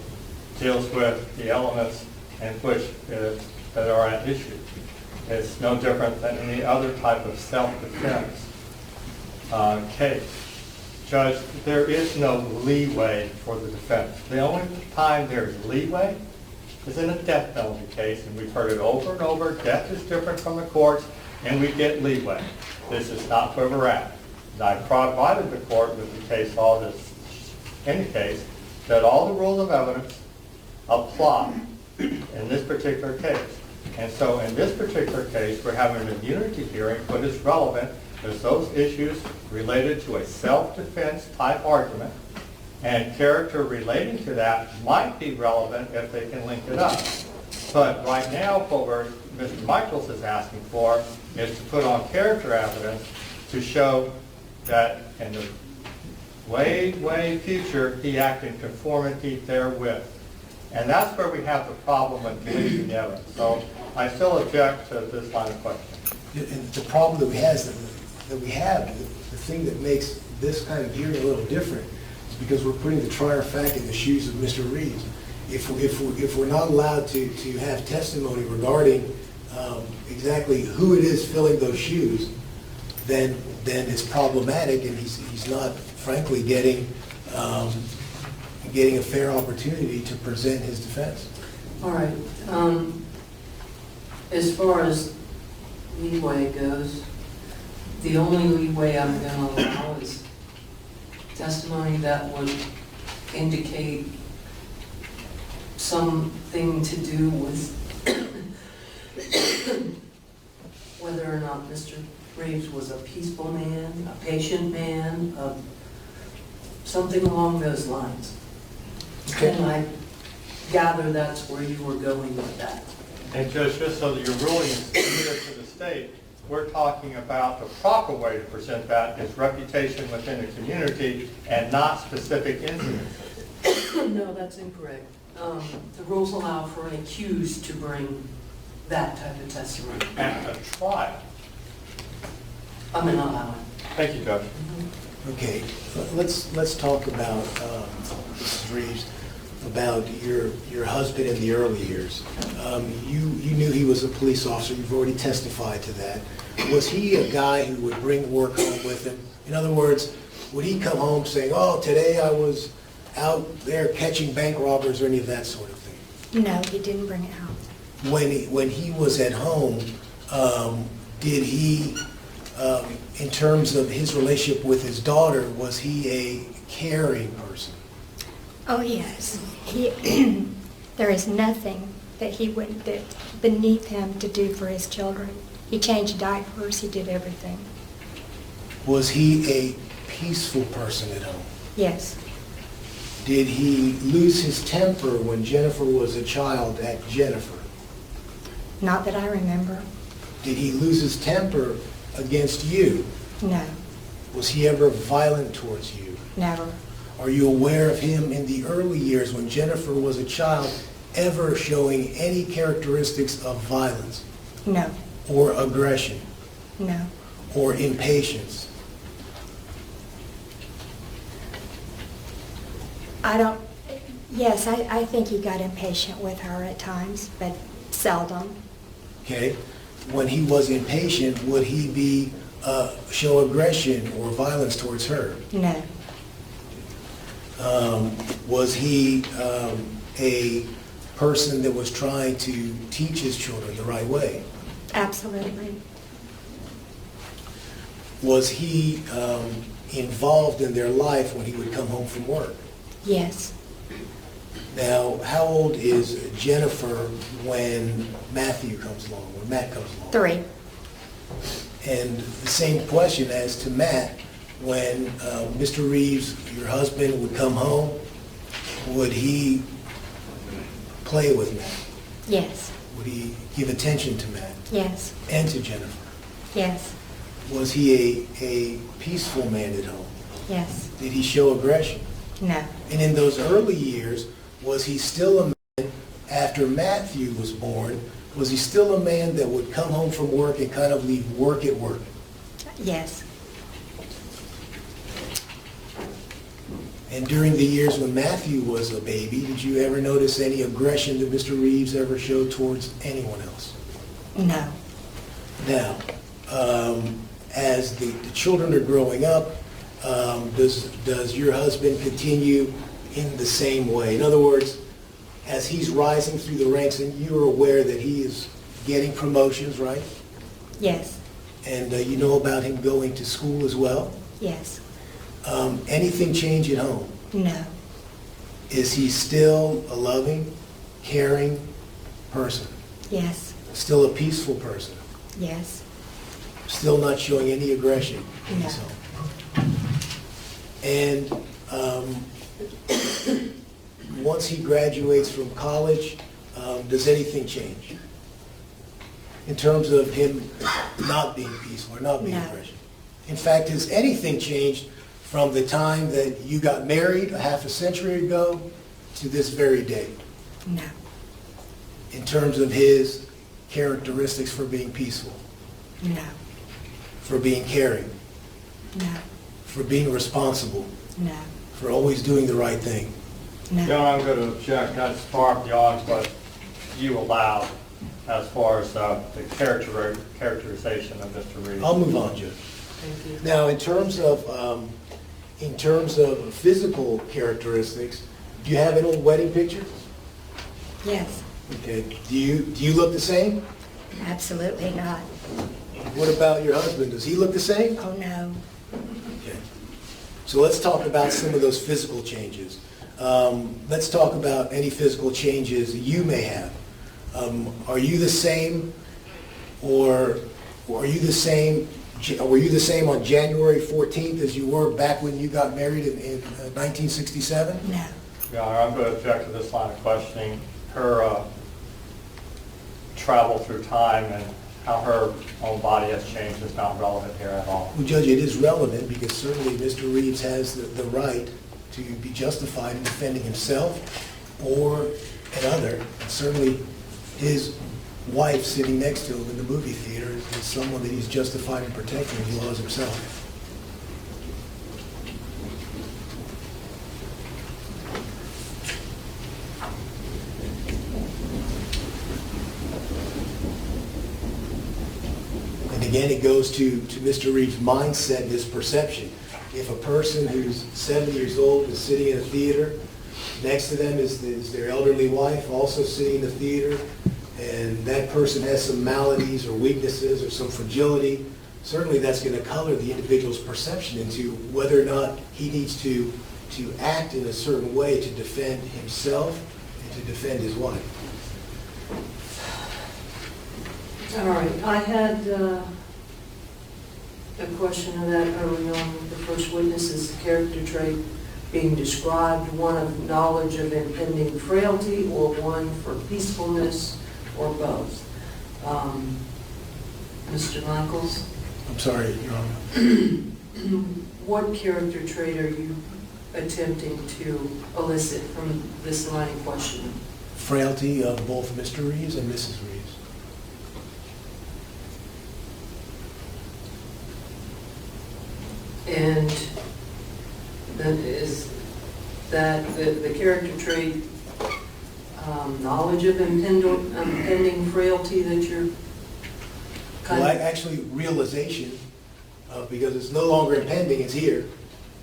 deals with the elements that are at issue. It's no different than any other type of self-defense case. Judge, there is no leeway for the defense. The only time there's leeway is in a death penalty case, and we've heard it over and over. Death is different from the courts, and we get leeway. This is not where we're at. And I provided the court with the case law that's indicates that all the rules of evidence apply in this particular case. And so in this particular case, we're having an immunity hearing. What is relevant is those issues related to a self-defense type argument, and character relating to that might be relevant if they can link it up. But right now, what Mr. Michaels is asking for is to put on character evidence to show that in the way future, he acted in conformity therewith. And that's where we have the problem with believing the evidence. So I still object to this line of questioning. And the problem that we have, the thing that makes this kind of hearing a little different is because we're putting the trier of fact in the shoes of Mr. Reeves. If we're not allowed to have testimony regarding exactly who it is filling those shoes, then it's problematic, and he's not, frankly, getting a fair opportunity to present his defense. All right. As far as leeway goes, the only leeway I'm going to allow is testimony that would indicate something to do with whether or not Mr. Reeves was a peaceful man, a patient man, something along those lines. Okay. And I gather that's where you were going with that. And Judge, just so that your ruling is clear to the state, we're talking about the proper way to present that is reputation within the community and not specific incidents. No, that's incorrect. The rules allow for an accused to bring that type of testimony. At a trial. I'm not allowing. Thank you, Judge. Okay, let's talk about, Mrs. Reeves, about your husband in the early years. You knew he was a police officer. You've already testified to that. Was he a guy who would bring work home with him? In other words, would he come home saying, "Oh, today I was out there catching bank robbers," or any of that sort of thing? No, he didn't bring it home. When he was at home, did he, in terms of his relationship with his daughter, was he a caring person? Oh, yes. There is nothing that he wouldn't do beneath him to do for his children. He changed diapers, he did everything. Was he a peaceful person at home? Yes. Did he lose his temper when Jennifer was a child at Jennifer? Not that I remember. Did he lose his temper against you? No, Was he ever violent towards you? never. Are you aware of him in the early years when Jennifer was a child ever showing any characteristics of violence No, or aggression no. or impatience? Yes, I think he got impatient with her at times, but seldom. Okay. when he was impatient, would he show aggression or violence towards her? No, Was he a person that was trying to teach his children the right way? absolutely. Was he involved in their life when he would come home from work? Yes, Now, how old is Jennifer when Matthew comes along, when Matt comes along? 3. And the same question as to Matt, when Mr. Reeves, your husband, would come home, would he play with Matt? yes, Would he give attention to Matt yes, and to Jennifer? yes, Was he a peaceful man at home? yes, Did he show aggression? no, And in those early years, was he still a man, after Matthew was born, was he still a man that would come home from work and kind of leave work at work? yes, And during the years when Matthew was a baby, did you ever notice any aggression that Mr. Reeves ever showed towards anyone else? no, Now, as the children are growing up, does your husband continue in the same way? In other words, as he's rising through the ranks, and you're aware that he is getting promotions, right? yes, And you know about him going to school as well? yes, Anything change at home? no, Is he still a loving, caring person? yes, Still a peaceful person? yes, Still not showing any aggression in No. his home? And once he graduates from college, does anything change? In terms of him not being peaceful or not being No. aggression? In fact, has anything changed from the time that you got married a half a century ago to this very day? no, In terms of his characteristics for being peaceful, no, for being caring, no, for being responsible, no, for always doing the right thing? no. John, I'm going to object, not as far beyond what you allowed as far as the characterization of Mr. Reeves. I'll move on, Judge. Thank you. Now, in terms of physical characteristics, do you have an old wedding picture? Yes, Okay. Do you look the same? absolutely not. What about your husband? Does he look the same? Oh, no. Okay. So let's talk about some of those physical changes. Let's talk about any physical changes you may have. Are you the same, or are you the same? Were you the same on January 14th as you were back when you got married in 1967? No, Your Honor, I'm going to object to this line of questioning. Her travel through time and how her own body has changed is not relevant here at all. Well, Judge, it is relevant because certainly Mr. Reeves has the right to be justified in defending himself or another. And certainly his wife sitting next to him in the movie theater is someone that he's justified in protecting as well as himself. And again, it goes to Mr. Reeves' mindset and his perception. If a person who's 70 years old is sitting in a theater, next to them is their elderly wife also sitting in the theater, and that person has some maladies or weaknesses or some fragility, certainly that's going to color the individual's perception into whether or not he needs to act in a certain way to defend himself and to defend his wife. All right, I had a question of that early on with the first witness's character trait being described, one of knowledge of impending frailty or one for peacefulness or both. Mr. Michaels, I'm sorry, Your Honor. what character trait are you attempting to elicit from this line of questioning? Frailty of both Mr. Reeves and Mrs. Reeves. And then is that the character trait, knowledge of impending frailty that you're Well, actually, realization, because it's no longer impending, it's here.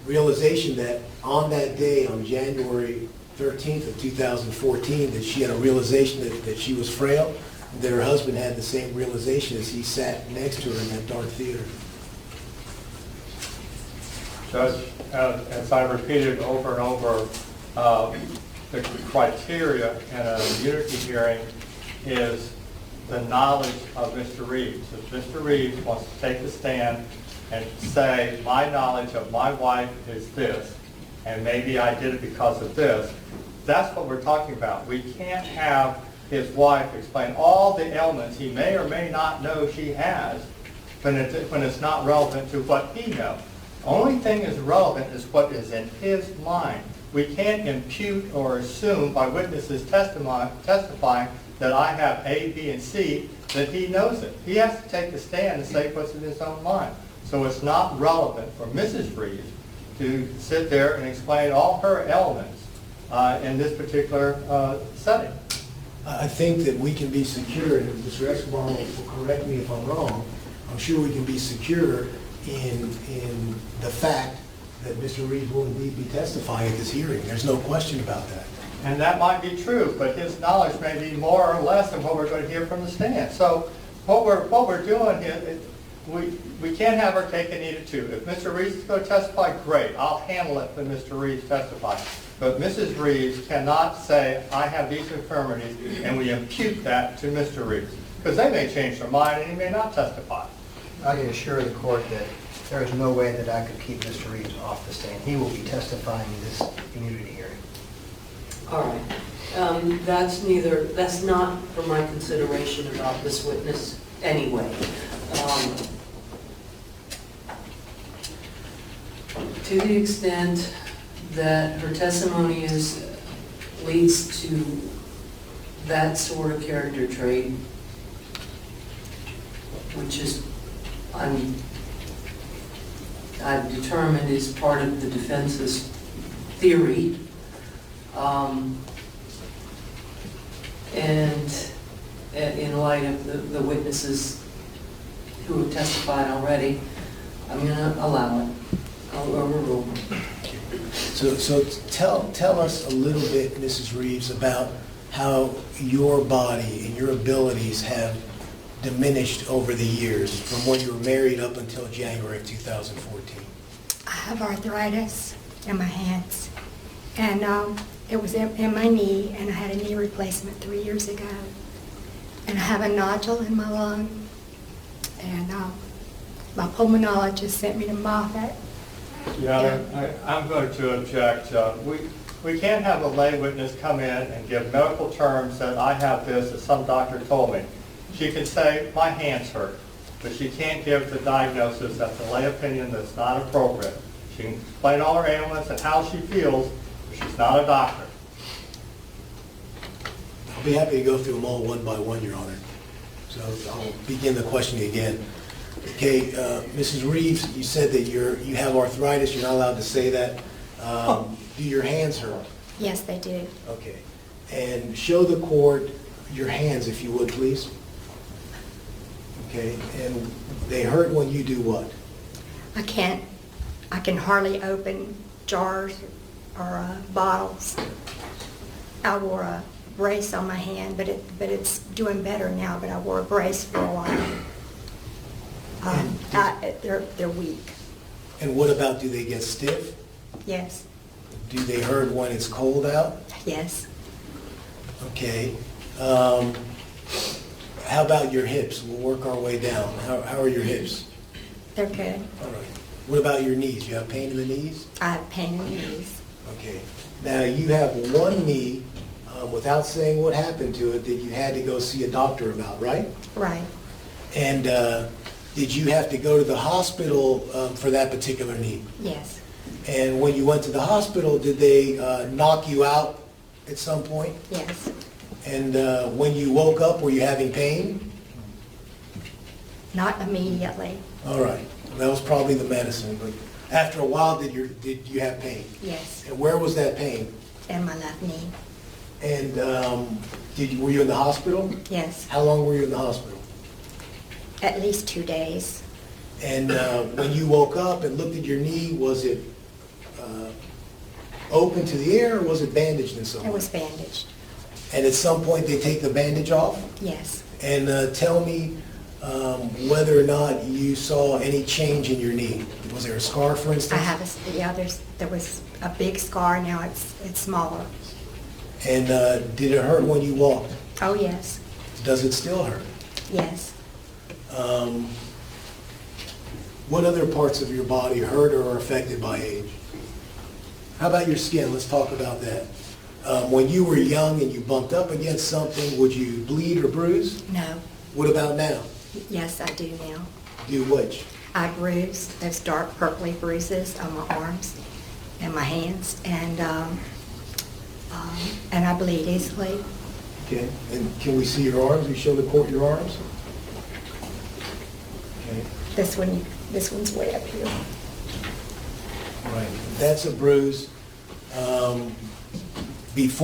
Realization that on that day, on January 13th of 2014, that she had a realization that she was frail, that her husband had the same realization as he sat next to her in that dark theater. Judge, as I repeated over and over, the criteria in a immunity hearing is the knowledge of Mr. Reeves. If Mr. Reeves wants to take the stand and say, my knowledge of my wife is this, and maybe I did it because of this, that's what we're talking about. We can't have his wife explain all the ailments he may or may not know she has when it's not relevant to what he knows. Only thing is relevant is what is in his mind. We can't impute or assume by witnesses testifying that I have A, B, and C that he knows it. He has to take the stand and say what's in his own mind. So it's not relevant for Mrs. Reeves to sit there and explain all her ailments in this particular setting. I think that we can be secure, and Mr. Escobar will correct me if I'm wrong, I'm sure we can be secure in the fact that Mr. Reeves will indeed be testifying at this hearing. There's no question about that. And that might be true, but his knowledge may be more or less than what we're going to hear from the stand. So what we're doing here, we can't have our cake and eat it too. If Mr. Reeves is going to testify, great. I'll handle it when Mr. Reeves testifies. But Mrs. Reeves cannot say, I have these infirmities, and we impute that to Mr. Reeves. Because they may change their mind and he may not testify. I can assure the court that there is no way that I could keep Mr. Reeves off the stand. He will be testifying in this immunity hearing. All right. That's not for my consideration about this witness anyway. To the extent that her testimony leads to that sort of character trait, which is, I've determined is part of the defense's theory, and in light of the witnesses who have testified already, I'm going to allow it. I'll overrule them. So tell us a little bit, Mrs. Reeves, about how your body and your abilities have diminished over the years from when you were married up until January of 2014. I have arthritis in my hands, and it was in my knee, and I had a knee replacement 3 years ago. And I have a nodule in my lung, and my pulmonologist sent me to Moffitt. Yeah, I'm going to object. We can't have a lay witness come in and give medical terms that I have this, as some doctor told me. She can say, my hands hurt, but she can't give the diagnosis that's a lay opinion that's not appropriate. She can explain all her ailments and how she feels, but she's not a doctor. I'll be happy to go through them all one by one, Your Honor. So I'll begin the questioning again. Okay, Mrs. Reeves, you said that you have arthritis. You're not allowed to say that. Do your hands hurt? Yes, they do. Okay. And show the court your hands, if you would, please. Okay. And they hurt when you do what? I can hardly open jars or bottles. I wore a brace on my hand, but it's doing better now, but I wore a brace for a while. They're weak. And what about, do they get stiff? Yes. Do they hurt when it's cold out? Yes. Okay. How about your hips? We'll work our way down. How are your hips? They're good. All right. What about your knees? You have pain in the knees? I have pain in the knees. Okay. Now, you have one knee, without saying what happened to it, that you had to go see a doctor about, right? Right. And did you have to go to the hospital for that particular knee? Yes. And when you went to the hospital, did they knock you out at some point? Yes. And when you woke up, were you having pain? Not immediately. All right. That was probably the medicine. But after a while, did you have pain? Yes. And where was that pain? In my left knee. And were you in the hospital? Yes. How long were you in the hospital? At least 2 days. And when you woke up and looked at your knee, was it open to the air, or was it bandaged in some way? It was bandaged. And at some point, they take the bandage off? Yes. And tell me whether or not you saw any change in your knee. Was there a scar, for instance? I have there was a big scar, now it's smaller. And did it hurt when you walked? Oh, yes. Does it still hurt? Yes. What other parts of your body hurt or are affected by age? How about your skin? Let's talk about that. When you were young and you bumped up against something, would you bleed or bruise? No. What about now? Yes, I do now. Do which? I bruise, those dark purpley bruises on my arms and my hands, and I bleed easily. Okay. And can we see your arms? You show the court your arms? Okay. This one's way up here. Right. That's a bruise.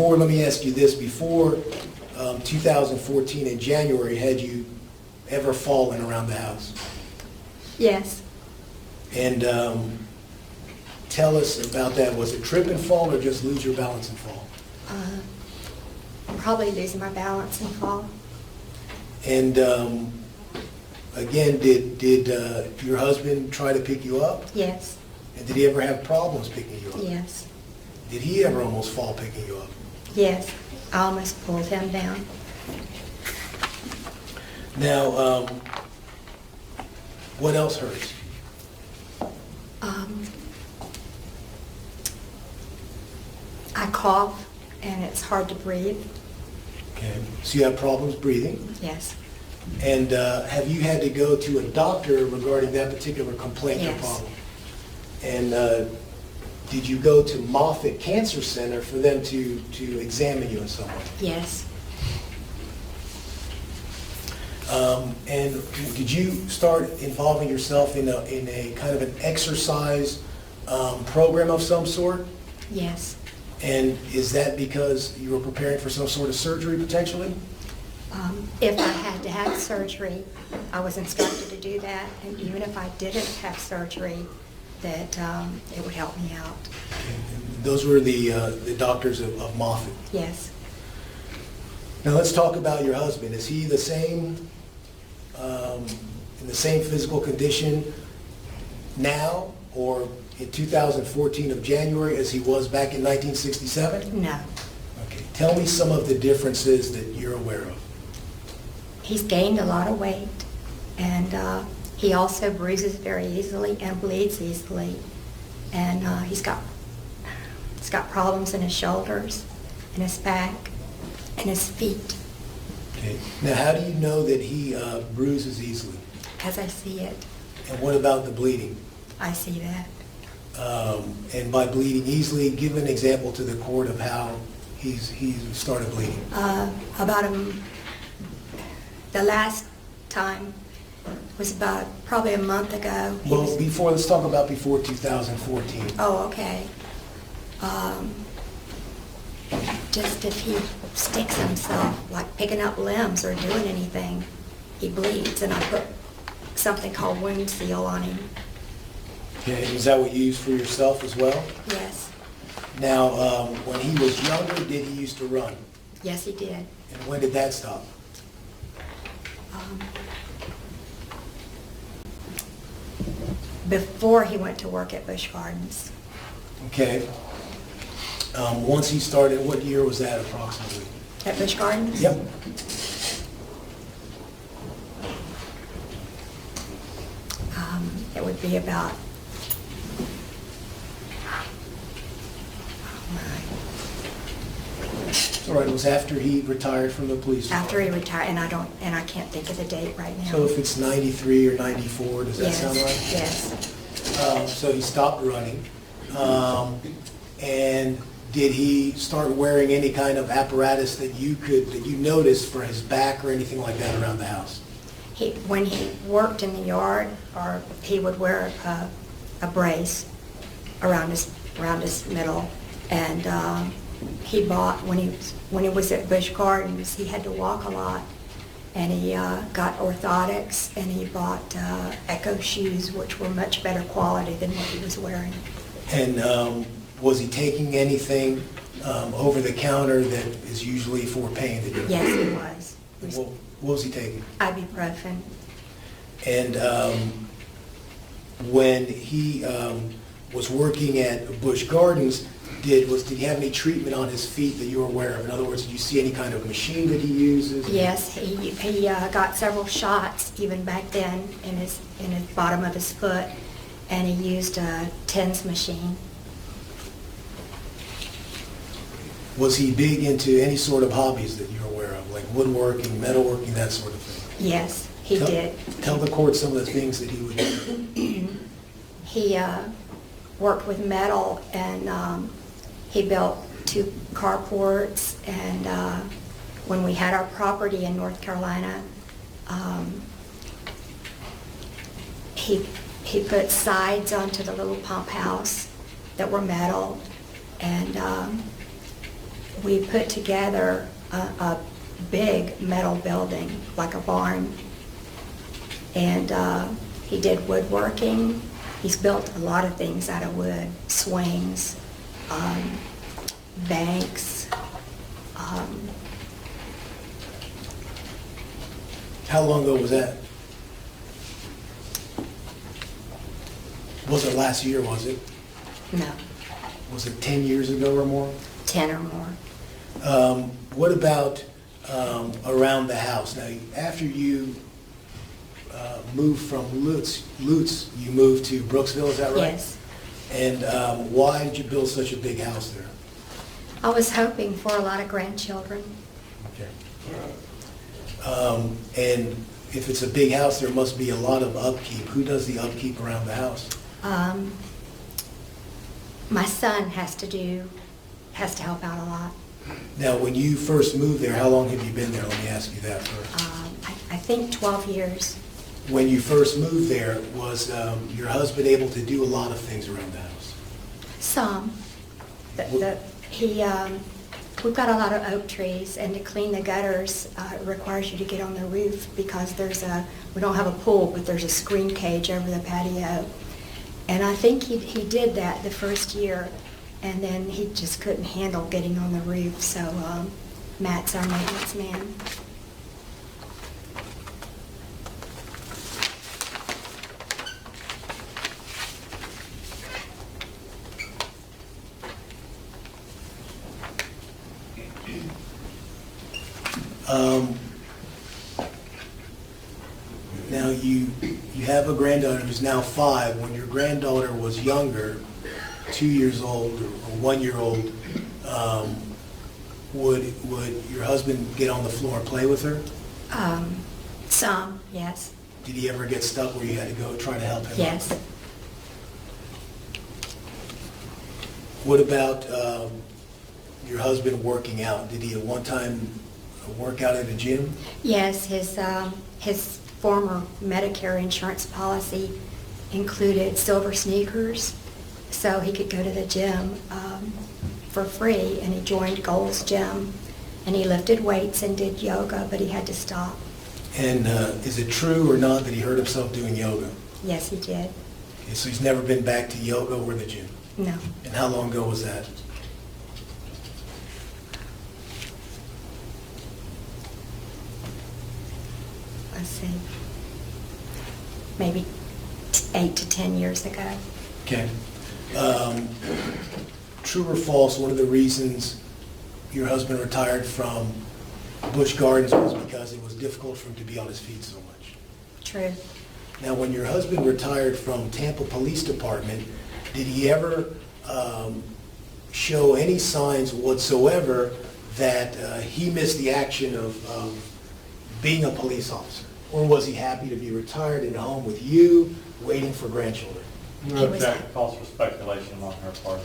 Let me ask you this, before 2014 in January, had you ever fallen around the house? Yes. And tell us about that. Was it trip and fall or just lose your balance and fall? Probably losing my balance and fall. And again, did your husband try to pick you up? Yes. And did he ever have problems picking you up? Yes. Did he ever almost fall picking you up? Yes. I almost pulled him down. Now, what else hurts? I cough and it's hard to breathe. Okay. So you have problems breathing? Yes. And have you had to go to a doctor regarding that particular complaint or Yes. problem? And did you go to Moffitt Cancer Center for them to examine you in some way? Yes. And did you start involving yourself in a kind of an exercise program of some sort? Yes. And is that because you were preparing for some sort of surgery potentially? If I had to have surgery, I was instructed to do that, and even if I didn't have surgery, that it would help me out. Those were the doctors of Moffitt. Yes. Now let's talk about your husband. Is he the same, in the same physical condition now or in 2014 of January as he was back in 1967? No. Okay. Tell me some of the differences that you're aware of. He's gained a lot of weight, and he also bruises very easily and bleeds easily. And he's got problems in his shoulders, and his back, and his feet. Okay. Now, how do you know that he bruises easily? Because I see it. And what about the bleeding? I see that. And by bleeding easily, give an example to the court of how he's started bleeding. The last time was about probably a month ago. Let's talk about before 2014. Oh, okay. Just if he sticks himself, like picking up limbs or doing anything, he bleeds, and I put something called wound seal on him. Okay, is that what you use for yourself as well? Yes. Now, when he was younger, did he used to run? Yes, he did. And when did that stop? Before he went to work at Busch Gardens. Okay. Once he started, what year was that approximately? At Busch Gardens? Yep. It would be about, All right, it was after he retired from the police department. after he retired, and I can't think of the date right now. So if it's 93 or 94, does that Yes, sound right? yes. So he stopped running. And did he start wearing any kind of apparatus that you noticed for his back or anything like that around the house? When he worked in the yard, or he would wear a brace around his middle, and he bought, when he was at Busch Gardens, he had to walk a lot, and he got orthotics, and he bought Echo shoes, which were much better quality than what he was wearing. And was he taking anything over the counter that is usually for pain? Yes, he was. What was he taking? Ibuprofen. And when he was working at Busch Gardens, did he have any treatment on his feet that you were aware of? In other words, did you see any kind of machine that he uses? Yes, he got several shots even back then in his bottom of his foot, and he used a TENS machine. Was he big into any sort of hobbies that you're aware of, like woodworking, metalworking, that sort of thing? Yes, he did. Tell the court some of the things that he would do. He worked with metal, and he built 2 carports, and when we had our property in North Carolina, he put sides onto the little pump house that were metal, and we put together a big metal building, like a barn. And he did woodworking. He's built a lot of things out of wood, swings, banks. How long ago was that? Was it last year, was it? No, Was it 10 years ago or more? 10 or more. What about around the house? Now, after you moved from Lutz, you moved to Brooksville, is that right? Yes. And why did you build such a big house there? I was hoping for a lot of grandchildren. Okay. And if it's a big house, there must be a lot of upkeep. Who does the upkeep around the house? My son has to help out a lot. Now, when you first moved there, how long have you been there? Let me ask you that first. I think 12 years. When you first moved there, was your husband able to do a lot of things around the house? Some. We've got a lot of oak trees, and to clean the gutters, it requires you to get on the roof because we don't have a pool, but there's a screen cage over the patio. And I think he did that the first year, and then he just couldn't handle getting on the roof, so Matt's our maintenance man. Now, you have a granddaughter who's now 5. When your granddaughter was younger, 2 years old or 1 year old, would your husband get on the floor and play with her? Some, yes. Did he ever get stuck where you had to go try to help him? Yes. What about your husband working out? Did he at one time work out at a gym? Yes, his former Medicare insurance policy included silver sneakers, so he could go to the gym for free, and he joined Gold's Gym, and he lifted weights and did yoga, but he had to stop. And is it true or not that he hurt himself doing yoga? Yes, he did. Okay, so he's never been back to yoga or the gym? No. And how long ago was that? Let's see, maybe 8 to 10 years ago. Okay. True or false, one of the reasons your husband retired from Busch Gardens was because it was difficult for him to be on his feet so much? True. Now, when your husband retired from Tampa Police Department, did he ever show any signs whatsoever that he missed the action of being a police officer? Or was he happy to be retired and home with you, waiting for grandchildren? No object calls for speculation on her part.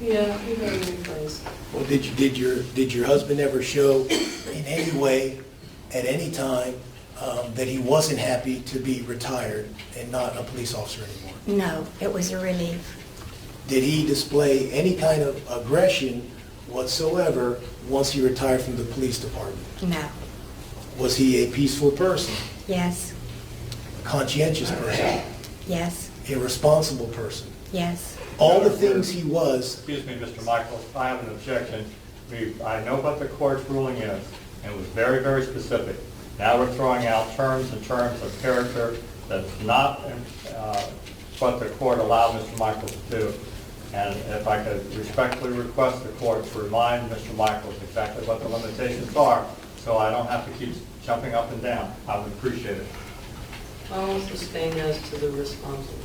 Yeah, he may rephrase. Well, did your husband ever show in any way, at any time, that he wasn't happy to be retired and not a police officer anymore? No, it was a relief. Did he display any kind of aggression whatsoever once he retired from the police department? No. Was he a peaceful person? Yes, A conscientious person? yes, A responsible person? yes. All the things he was, Excuse me, Mr. Michaels, I have an objection. I know what the court's ruling is, and it was very, very specific. Now we're throwing out terms and terms of character that's not what the court allowed Mr. Michaels to do. And if I could respectfully request the court to remind Mr. Michaels exactly what the limitations are, so I don't have to keep jumping up and down, I would appreciate it. I was sustained as to the responsible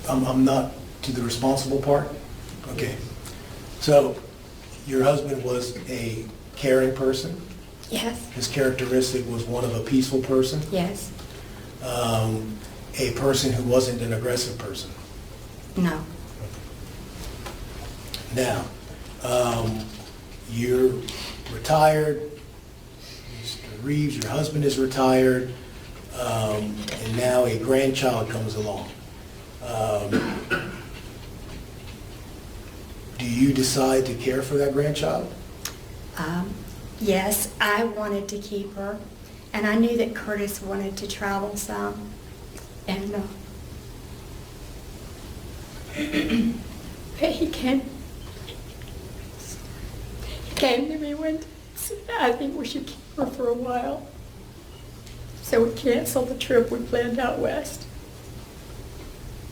part. I'm not to the responsible part? Okay. So, your husband was a caring person? Yes, His characteristic was one of a peaceful person? yes, A person who wasn't an aggressive person? no, Now, you're retired, Mr. Reeves, your husband is retired, and now a grandchild comes along. Do you decide to care for that grandchild? yes, I wanted to keep her, and I knew that Curtis wanted to travel some, and he came to me one day and said, I think we should keep her for a while. So we canceled the trip we planned out west.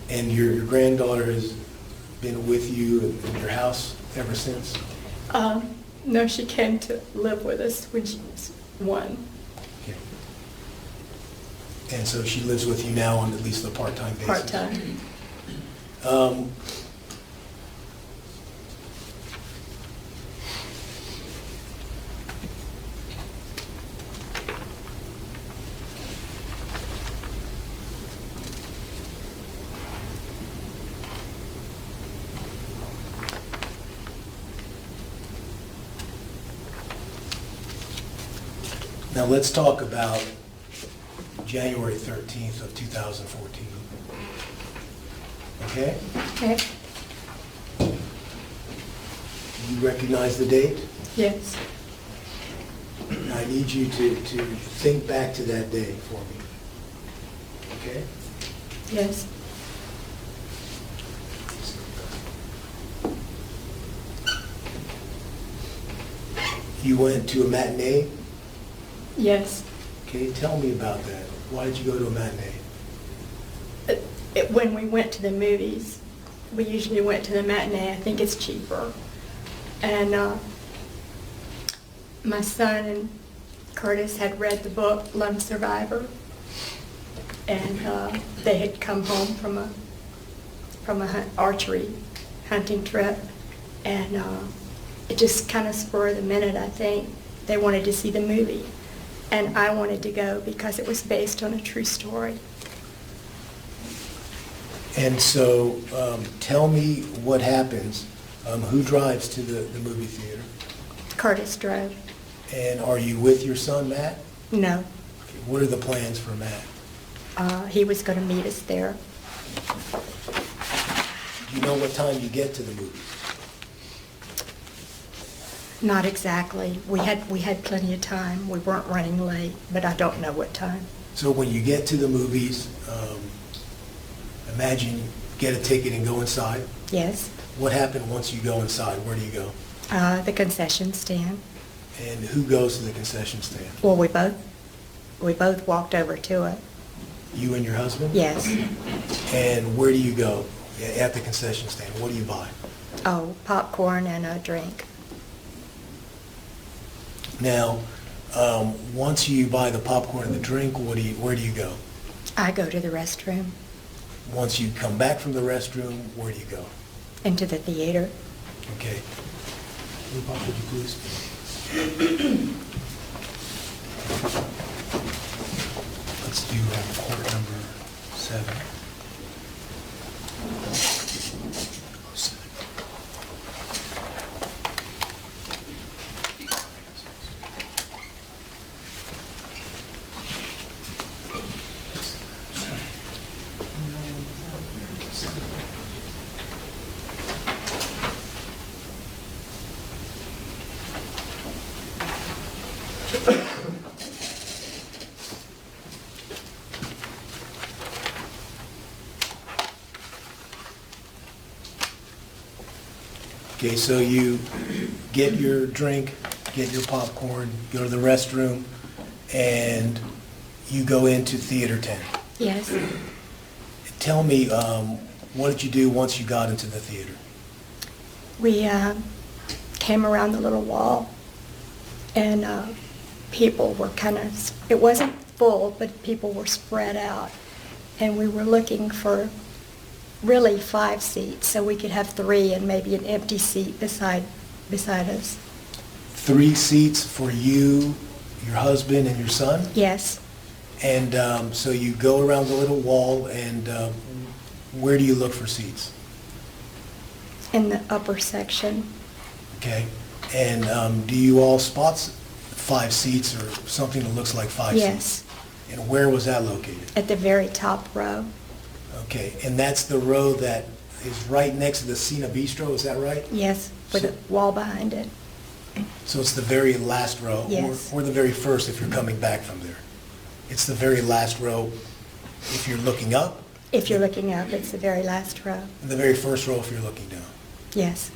And your granddaughter has been with you in your house ever since? No, she came to live with us when she was 1. Okay. And so she lives with you now on at least a part-time basis? Part-time. Now let's talk about January 13th of 2014. Okay? Okay, You recognize the date? yes. I need you to think back to that day for me. Okay? Yes, You went to a matinee? yes. Okay, tell me about that. Why did you go to a matinee? When we went to the movies, we usually went to the matinee. I think it's cheaper. And my son and Curtis had read the book Lone Survivor, and they had come home from a archery hunting trip, and it just kind of spurred the minute. I think they wanted to see the movie, and I wanted to go because it was based on a true story. And so, tell me what happens. Who drives to the movie theater? Curtis drove. And are you with your son, Matt? No. Okay, what are the plans for Matt? He was going to meet us there. Do you know what time you get to the movies? Not exactly. We had plenty of time. We weren't running late, but I don't know what time. So when you get to the movies, imagine you get a ticket and go inside. Yes. What happened once you go inside? Where do you go? The concession stand. And who goes to the concession stand? Well, we both walked over to it. You and your husband? Yes. And where do you go at the concession stand? What do you buy? Oh, popcorn and a drink. Now, once you buy the popcorn and the drink, where do you go? I go to the restroom. Once you come back from the restroom, where do you go? Into the theater. Okay. Bob, would you please? Let's do court number 7. Okay, so you get your drink, get your popcorn, go to the restroom, and you go into Theater 10. Yes. Tell me, what did you do once you got into the theater? We came around the little wall, and people were kind of, it wasn't full, but people were spread out. And we were looking for really 5 seats, so we could have 3 and maybe an empty seat beside us. 3 seats for you, your husband, and your son? Yes. And so you go around the little wall, and where do you look for seats? In the upper section. Okay. And do you all spot 5 seats or something that looks like 5 seats? Yes. And where was that located? At the very top row. Okay. And that's the row that is right next to the Cena Bistro, is that right? Yes, with a wall behind it. So it's the very last row? Yes. Or the very first if you're coming back from there? It's the very last row if you're looking up? If you're looking up, it's the very last row. The very first row if you're looking down? Yes.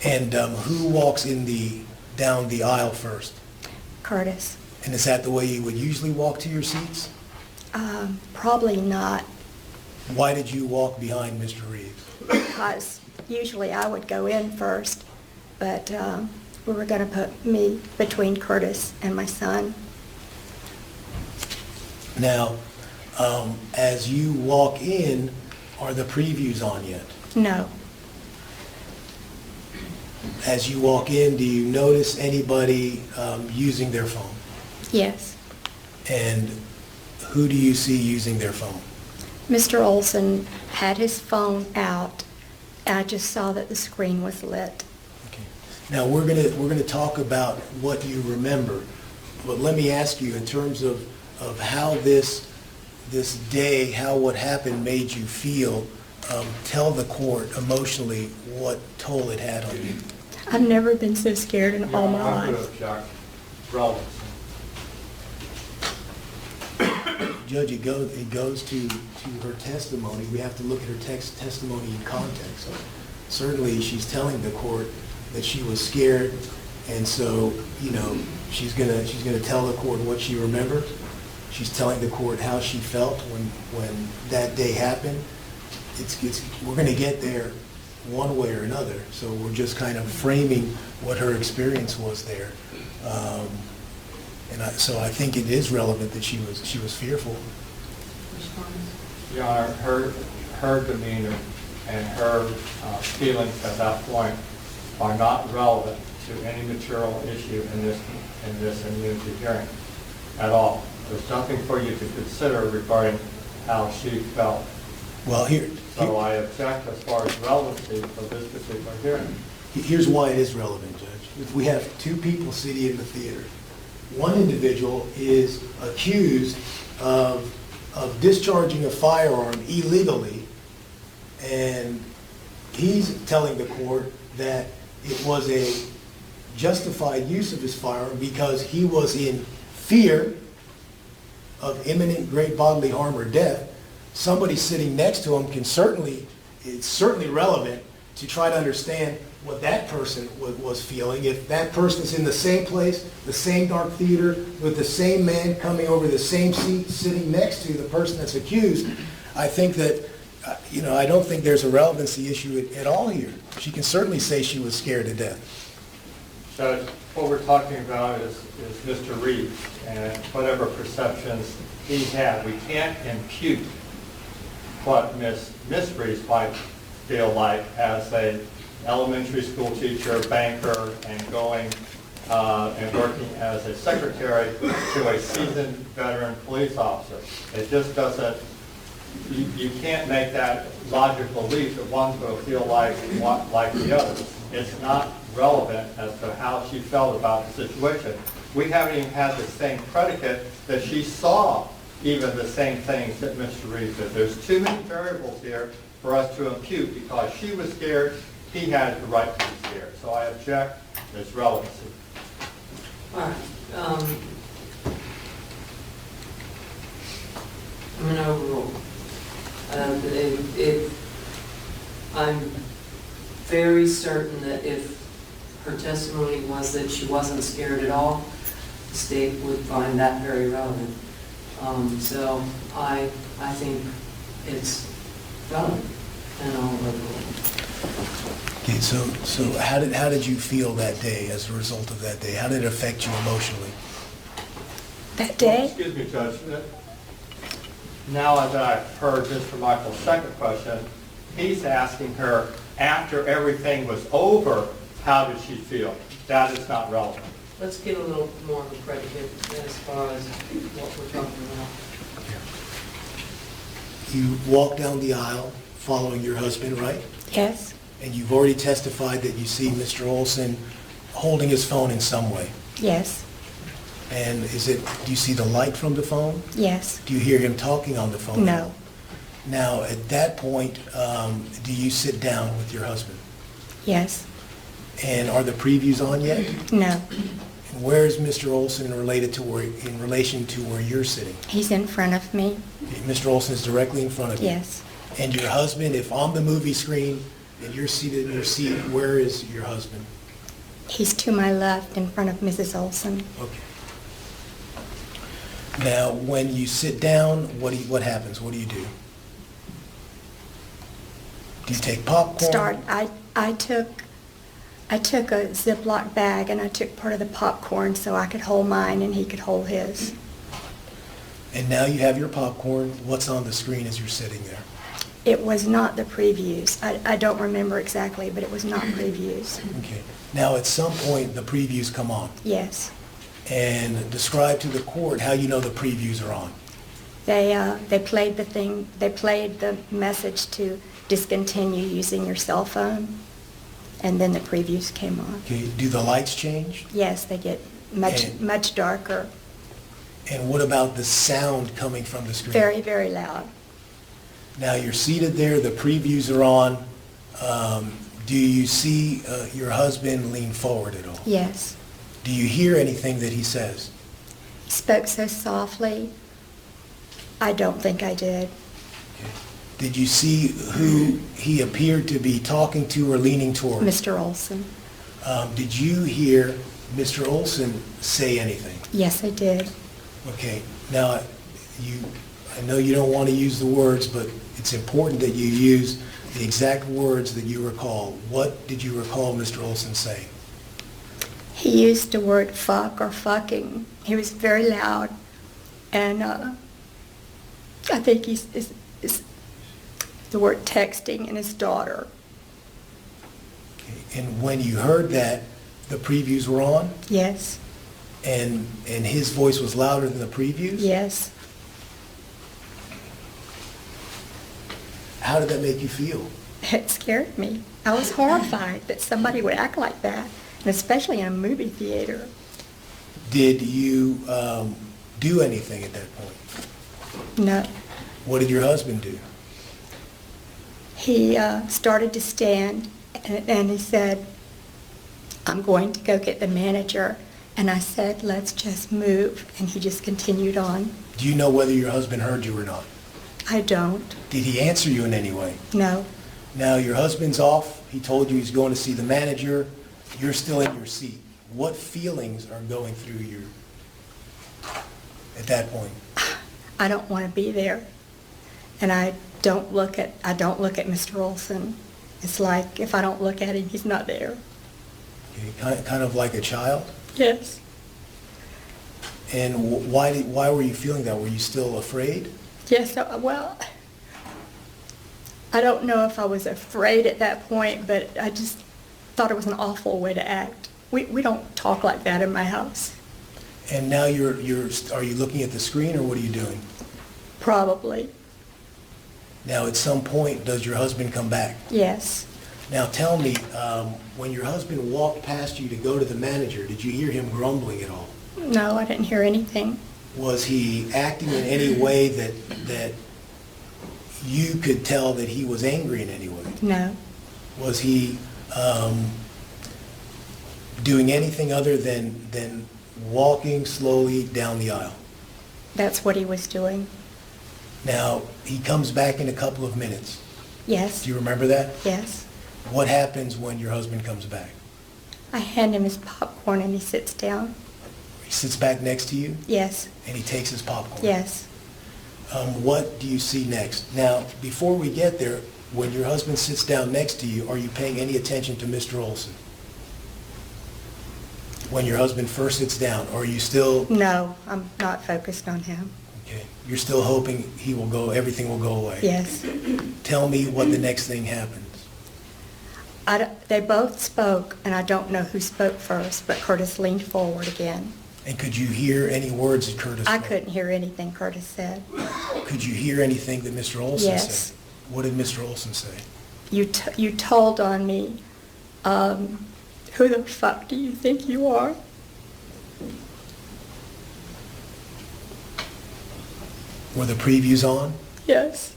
And who walks down the aisle first? Curtis. And is that the way you would usually walk to your seats? Probably not, Why did you walk behind Mr. Reeves? because usually I would go in first, but we were going to put me between Curtis and my son. Now, as you walk in, are the previews on yet? No. As you walk in, do you notice anybody using their phone? Yes. And who do you see using their phone? Mr. Olson had his phone out, and I just saw that the screen was lit. Okay. Now, we're gonna talk about what you remember, but let me ask you, in terms of how this day, how what happened made you feel, tell the court emotionally what toll it had on you. I've never been so scared in all my I'm going to life. object. Relevance. Judge, it goes to her testimony. We have to look at her testimony in context. Certainly, she's telling the court that she was scared, and so, she's gonna tell the court what she remembered. She's telling the court how she felt when that day happened. We're gonna get there one way or another, so we're just kind of framing what her experience was there. So I think it is relevant that she was fearful. Your Honor, her demeanor and her feelings at that point are not relevant to any material issue in this immunity hearing at all. There's nothing for you to consider regarding how she felt. Well, So I object as far as relevancy for this particular hearing. Here's why it is relevant, Judge. If we have 2 people sitting in the theater, one individual is accused of discharging a firearm illegally, and he's telling the court that it was a justified use of his firearm because he was in fear of imminent great bodily harm or death. Somebody sitting next to him it's certainly relevant to try to understand what that person was feeling. If that person's in the same place, the same dark theater, with the same man coming over the same seat, sitting next to the person that's accused, I think that, I don't think there's a relevancy issue at all here. She can certainly say she was scared to death. Judge, what we're talking about is Mr. Reeves and whatever perceptions he had. We can't impute what Miss Reeves might feel like as a elementary school teacher, banker, and going and working as a secretary to a seasoned veteran police officer. It just doesn't, you can't make that logical leap that one's going to feel like the other. It's not relevant as to how she felt about the situation. We haven't even had the same predicate that she saw even the same things that Mr. Reeves did. There's too many variables here for us to impute. Because she was scared, he had the right to be scared. So I object. There's relevancy. All right. I'm going to overrule. I'm very certain that if her testimony was that she wasn't scared at all, the state would find that very relevant. So I think it's relevant and all over the world. Okay, so how did you feel that day as a result of that day? How did it affect you emotionally? That day? Excuse me, Judge. Now that I've heard Mr. Michael's second question, he's asking her, after everything was over, how did she feel? That is not relevant. Let's get a little more of a predicate as far as what we're talking about. You walk down the aisle following your husband, right? Yes, And you've already testified that you see Mr. Olson holding his phone in some way. yes, And do you see the light from the phone? yes. Do you hear him talking on the phone? No, Now, at that point, do you sit down with your husband? yes, And are the previews on yet? no. And where is Mr. Olson in relation to where you're sitting? He's in front of me. Mr. Olson is directly in front of you? Yes, And your husband, if on the movie screen and you're seated in your seat, where is your husband? he's to my left in front of Mrs. Olson. Okay. Now, when you sit down, what happens? What do you do? Do you take popcorn? I took a Ziploc bag and I took part of the popcorn so I could hold mine and he could hold his. And now you have your popcorn. What's on the screen as you're sitting there? It was not the previews. I don't remember exactly, but it was not previews. Okay. Now, at some point, the previews come on. Yes. And describe to the court how you know the previews are on. They played the message to discontinue using your cell phone, and then the previews came on. Okay. Do the lights change? Yes, they get And- much darker, And what about the sound coming from the screen? very, very loud. Now, you're seated there, the previews are on. Do you see your husband lean forward at all? Yes. Do you hear anything that he says? He spoke so softly, I don't think I did. Did you see who he appeared to be talking to or leaning toward? Mr. Olson. Did you hear Mr. Olson say anything? Yes, I did. Okay, now, I know you don't want to use the words, but it's important that you use the exact words that you recall. What did you recall Mr. Olson saying? He used the word fuck or fucking. He was very loud, and I think he's the word texting and his daughter. Okay. And when you heard that, the previews were on? Yes, And his voice was louder than the previews? yes. How did that make you feel? It scared me. I was horrified that somebody would act like that, and especially in a movie theater. Did you do anything at that point? No. What did your husband do? He started to stand, and he said, I'm going to go get the manager. And I said, let's just move. And he just continued on. Do you know whether your husband heard you or not? I don't. Did he answer you in any way? No. Now, your husband's off. He told you he's going to see the manager. You're still in your seat. What feelings are going through you at that point? I don't want to be there. And I don't look at Mr. Olson. It's like if I don't look at him, he's not there. Okay, kind of like a child? Yes. And why were you feeling that? Were you still afraid? Yes, well, I don't know if I was afraid at that point, but I just thought it was an awful way to act. We don't talk like that in my house. And now are you looking at the screen or what are you doing? Probably. Now, at some point, does your husband come back? Yes. Now, tell me, when your husband walked past you to go to the manager, did you hear him grumbling at all? No, I didn't hear anything. Was he acting in any way that you could tell that he was angry in any way? No. Was he doing anything other than walking slowly down the aisle? That's what he was doing. Now, he comes back in a couple of minutes. Yes. Do you remember that? Yes. What happens when your husband comes back? I hand him his popcorn and he sits down. He sits back next to you Yes, and he takes his popcorn? yes. What do you see next? Now, before we get there, when your husband sits down next to you, are you paying any attention to Mr. Olson? When your husband first sits down, are you still, No, I'm not focused on him. okay, you're still hoping he will go, everything will go away? Yes. Tell me what the next thing happens. They both spoke, and I don't know who spoke first, but Curtis leaned forward again. And could you hear any words that Curtis I spoke? couldn't hear anything Curtis said. Could you hear anything that Mr. Olson Yes. said? What did Mr. Olson say? You told on me, who the fuck do you think you are? Were the previews on? Yes.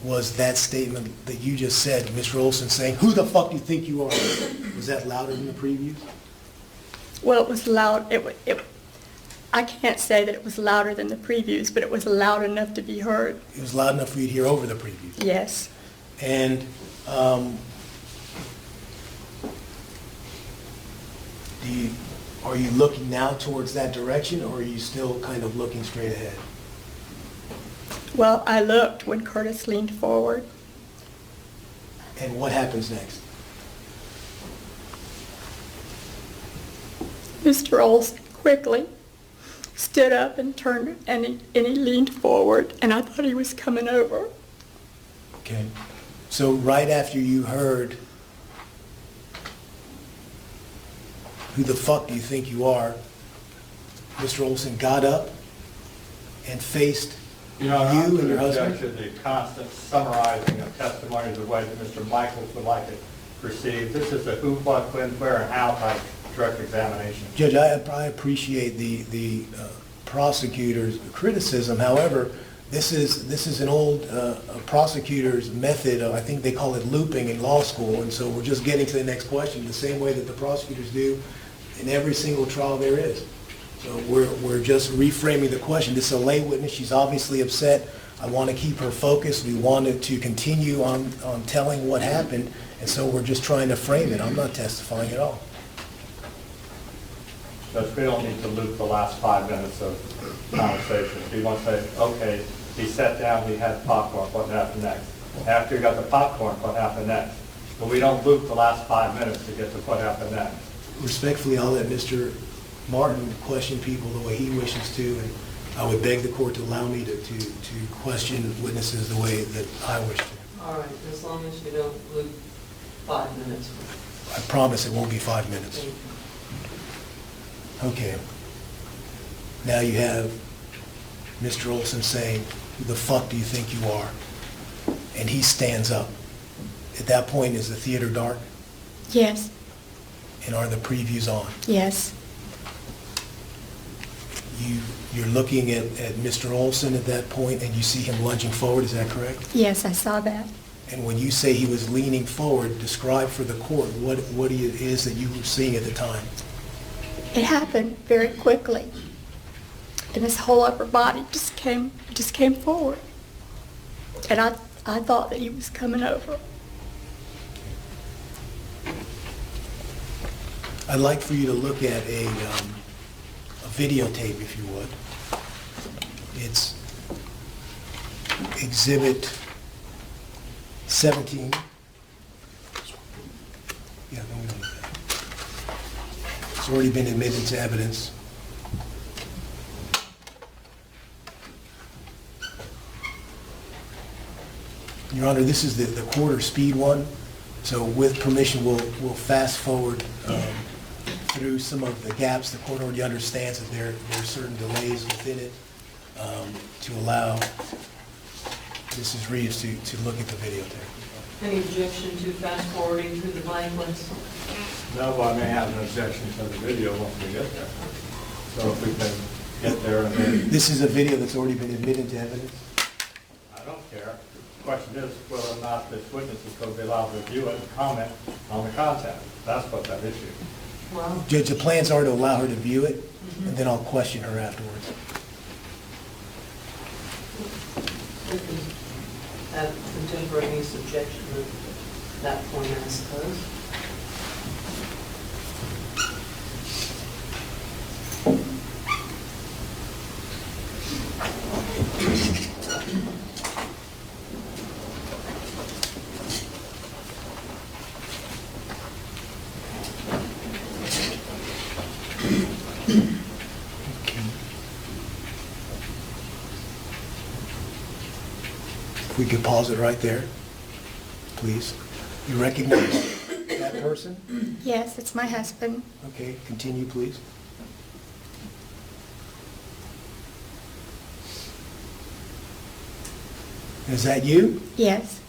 Was that statement that you just said, Mr. Olson saying, "Who the fuck do you think you are?" Was that louder than the previews? Well, it was loud. I can't say that it was louder than the previews, but it was loud enough to be heard. It was loud enough for you to hear over the previews. Yes. And are you looking now towards that direction, or are you still kind of looking straight ahead? Well, I looked when Curtis leaned forward. And what happens next? Mr. Olson quickly stood up and turned, and he leaned forward, and I thought he was coming over. Okay. So right after you heard, "Who the fuck do you think you are?" Mr. Olson got up and faced You know, you I'm and your to husband? object to the constant summarizing of testimony the way that Mr. Michaels would like it received. This is a who, what, when, where, and how type direct examination. Judge, I appreciate the prosecutor's criticism. However, this is an old prosecutor's method. I think they call it looping in law school. And so we're just getting to the next question the same way that the prosecutors do in every single trial there is. So we're just reframing the question. This is a lay witness. She's obviously upset. I want to keep her focused. We wanted to continue on telling what happened. And so we're just trying to frame it. I'm not testifying at all. Judge, we don't need to loop the last 5 minutes of conversation. If you want to say, okay, he sat down, he had popcorn, what happened next? After he got the popcorn, what happened next? But we don't loop the last 5 minutes to get to what happened next. Respectfully, I'll let Mr. Martin question people the way he wishes to, and I would beg the court to allow me to question witnesses the way that I wish to. All right, as long as you don't loop 5 minutes. I promise it won't be 5 minutes. Thank you. Okay. Now you have Mr. Olson saying, "Who the fuck do you think you are?" And he stands up. At that point, is the theater dark? Yes, And are the previews on? yes, You're looking at Mr. Olson at that point, and you see him lunging forward, is that correct? yes, I saw that. And when you say he was leaning forward, describe for the court what it is that you were seeing at the time. It happened very quickly, and his whole upper body just came forward, and I thought that he was coming over. I'd like for you to look at a videotape, if you would. It's Exhibit 17. Yeah, no, we don't need that. It's already been admitted to evidence. Your Honor, this is the quarter speed one, so with permission, we'll fast forward through some of the gaps. The court already understands that there are certain delays within it to allow Mrs. Reeves to look at the videotape. Any objection to fast forwarding through the blank ones? No, but I may have an objection to the video once we get there. So if we can get there and then, This is a video that's already been admitted to evidence? I don't care. The question is whether or not this witness is going to be allowed to review it and comment on the content. That's what that issue is. Well, Judge, the plans are to allow her to view it, and then I'll question her afterwards. we can have contemporaneous objection. that point, I suppose. If we could pause it right there, please. You recognize that person? Yes, it's my husband. Okay, continue, please. Is that you? Yes.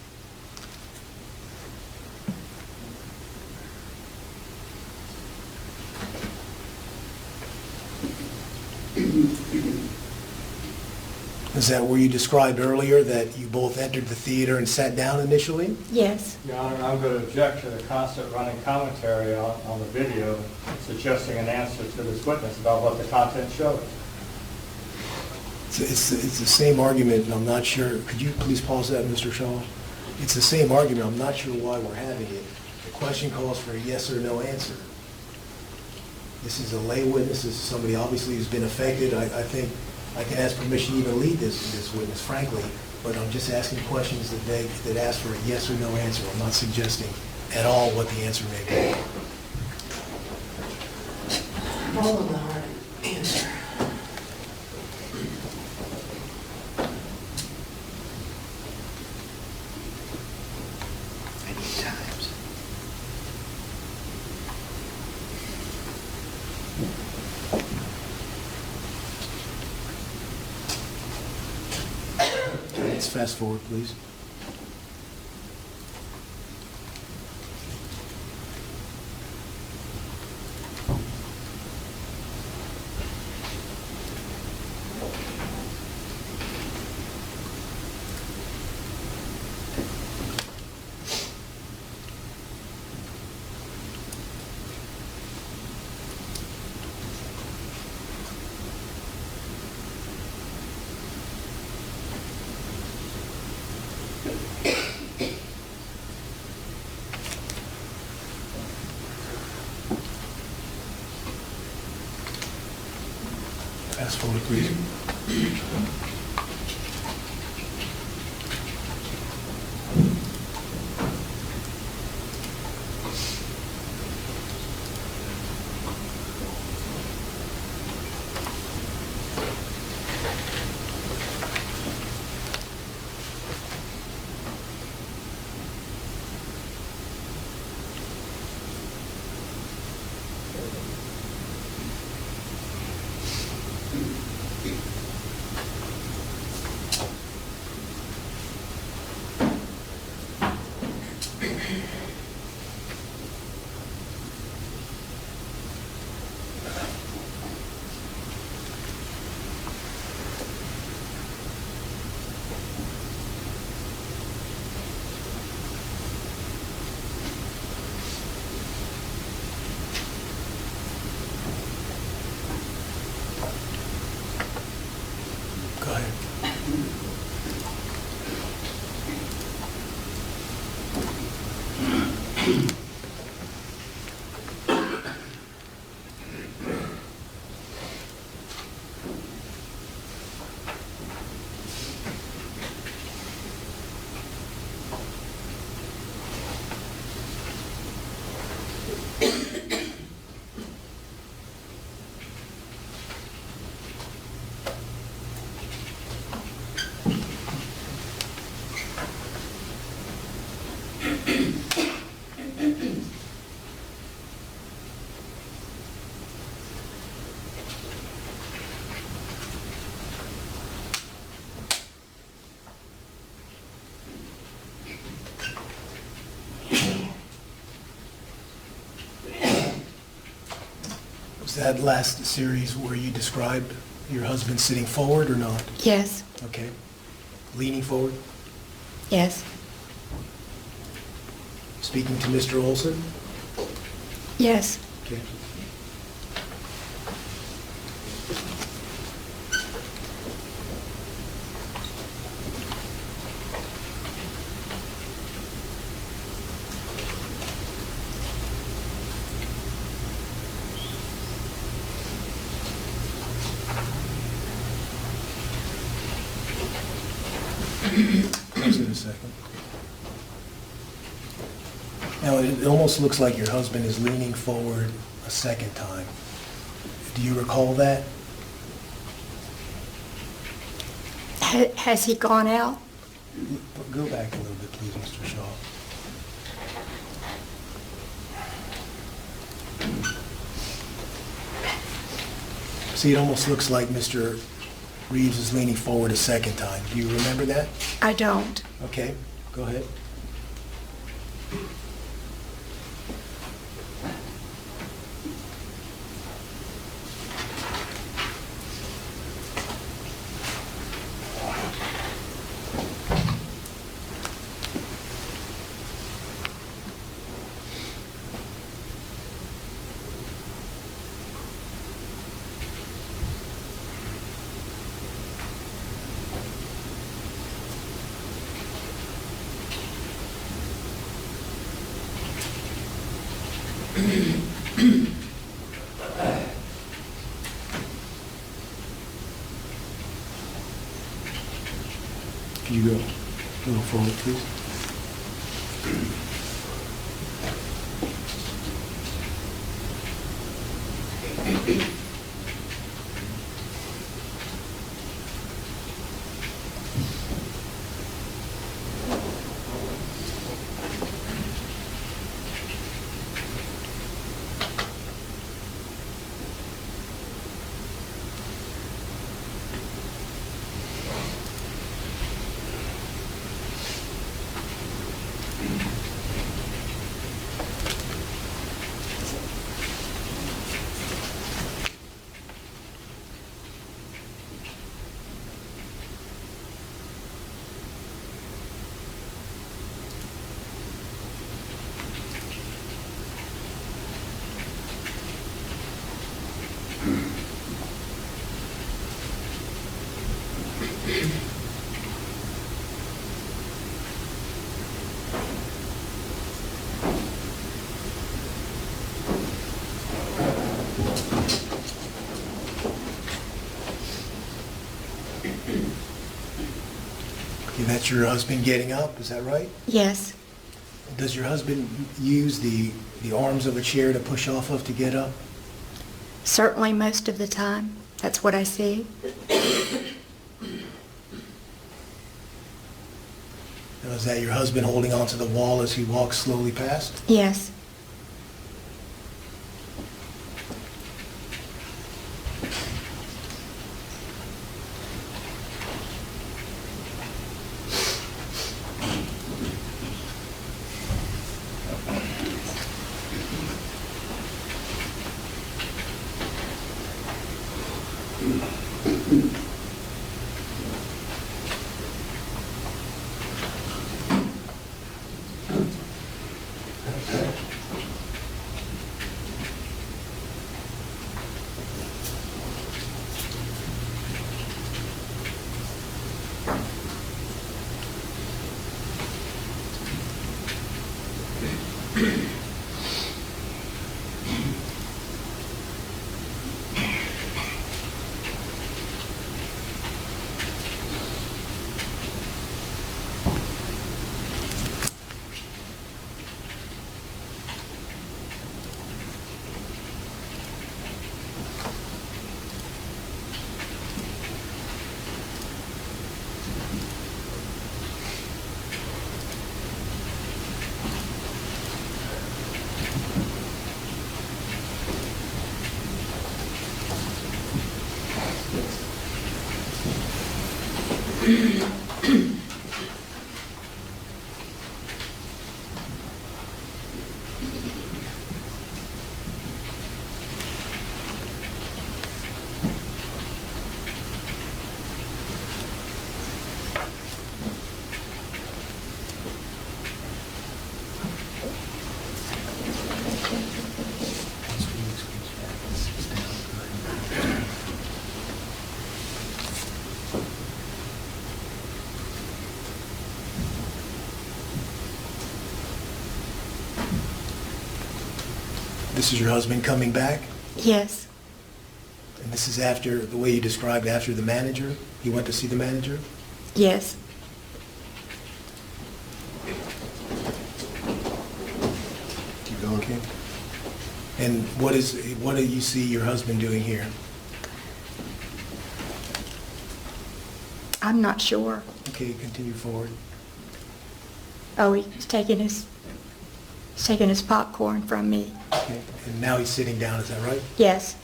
Is that where you described earlier that you both entered the theater and sat down initially? Yes. Your Honor, I'm going to object to the constant running commentary on the video suggesting an answer to this witness about what the content showed. It's the same argument, and I'm not sure, could you please pause that, Mr. Shaw? It's the same argument, I'm not sure why we're having it. The question calls for a yes or no answer. This is a lay witness, this is somebody obviously who's been affected. I think I can ask permission to even lead this witness, frankly, but I'm just asking questions that ask for a yes or no answer. I'm not suggesting at all what the answer may be. Follow the hard answer. Let's fast forward, please. Fast forward, please. Go ahead. Was that last series where you described your husband sitting forward or not? Yes. Okay. Leaning forward? Yes. Speaking to Mr. Olson? Yes. Okay. Close it a second. Now, it almost looks like your husband is leaning forward a second time. Do you recall that? Has he gone out? Go back a little bit, please, Mr. Shaw. See, it almost looks like Mr. Reeves is leaning forward a second time. Do you remember that? I don't. Okay, go ahead. Can you go a little forward, please? Okay, that's your husband getting up, is that right? Yes. Does your husband use the arms of a chair to push off of to get up? Certainly most of the time. That's what I see. Now, is that your husband holding onto the wall as he walks slowly past? Yes. This is your husband coming back? Yes. And this is after, the way you described, after the manager? He went to see the manager? Yes. Okay. And what do you see your husband doing here? I'm not sure. Okay, continue forward. Oh, he's taking his popcorn from me. Okay. And now he's sitting down, is that right? Yes.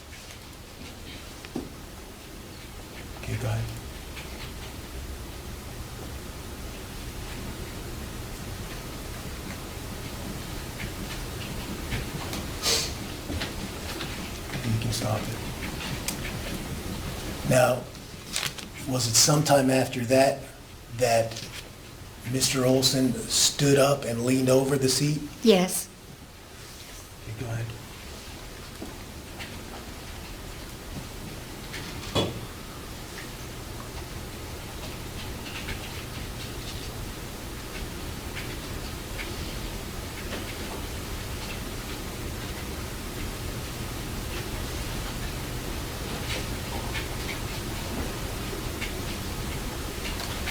Okay, go ahead. You can stop it. Now, was it sometime after that that Mr. Olson stood up and leaned over the seat? Yes. Okay, go ahead.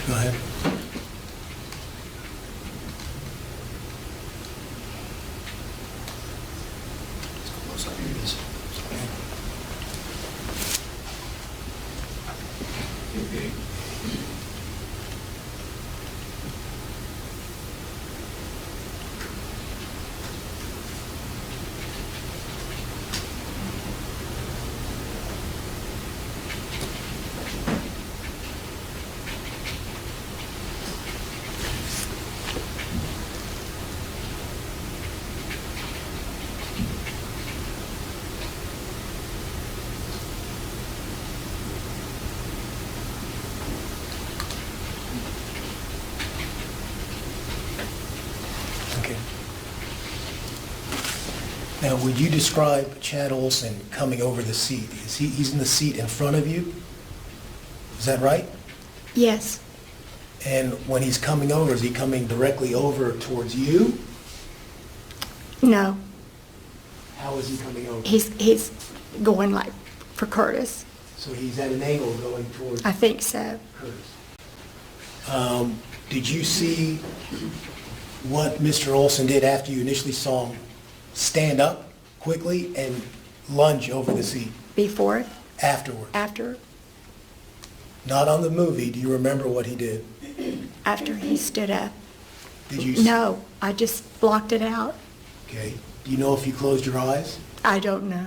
Go ahead. Okay. Now, would you describe Chad Olson coming over the seat? He's in the seat in front of you? Is that right? Yes. And when he's coming over, is he coming directly over towards you? No. How is he coming over? He's going like for Curtis. So he's at an angle going towards I think so. Curtis. Did you see what Mr. Olson did after you initially saw him stand up quickly and lunge over the seat? Before, Afterward? after Not on the movie. Do you remember what he did? he stood up. Did you? No, I just blocked it out. Okay. Do you know if you closed your eyes? I don't know.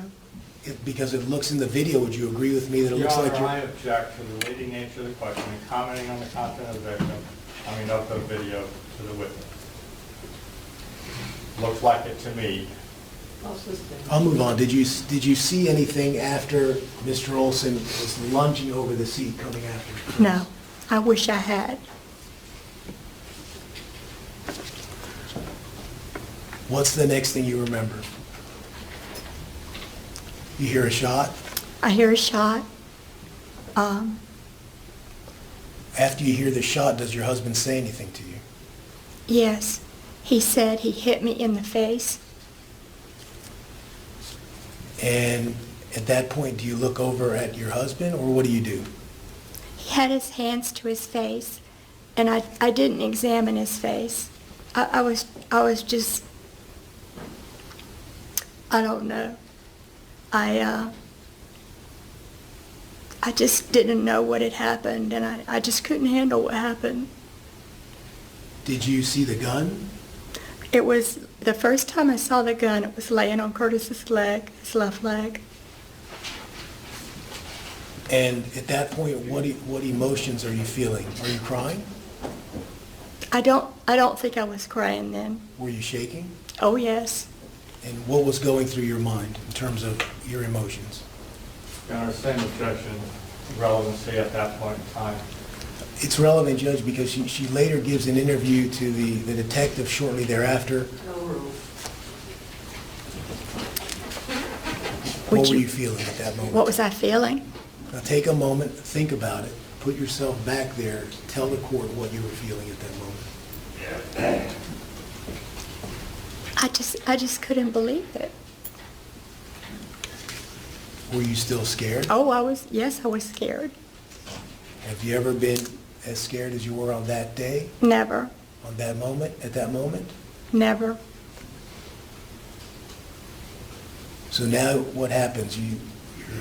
Because it looks in the video, would you agree with me that it Your looks Honor, like you're... I object to the leading nature of the question and commenting on the content of the of the video to the witness. Looks like it to me. I'll move on. Did you see anything after Mr. Olson was lunging over the seat coming after you? No, I wish I had. What's the next thing you remember? You hear a shot? I hear a shot. After you hear the shot, does your husband say anything to you? Yes, he said he hit me in the face. And at that point, do you look over at your husband, or what do you do? He had his hands to his face, and I didn't examine his face. I was just, I don't know. I just didn't know what had happened, and I just couldn't handle what happened. Did you see the gun? It was, the first time I saw the gun, it was laying on Curtis's leg, his left leg. And at that point, what emotions are you feeling? Are you crying? I don't think I was crying then. Were you shaking? Oh, yes. And what was going through your mind in terms of your emotions? Your Honor, same objection, relevancy at that point in time. It's relevant, Judge, because she later gives an interview to the detective shortly thereafter. What were you feeling at that moment? What was I feeling? Now take a moment, think about it, put yourself back there, tell the court what you were feeling at that moment. I just couldn't believe it. Were you still scared? Oh, yes, I was scared. Have you ever been as scared as you were on that day? Never, On that moment, at that moment? never. So now what happens? Your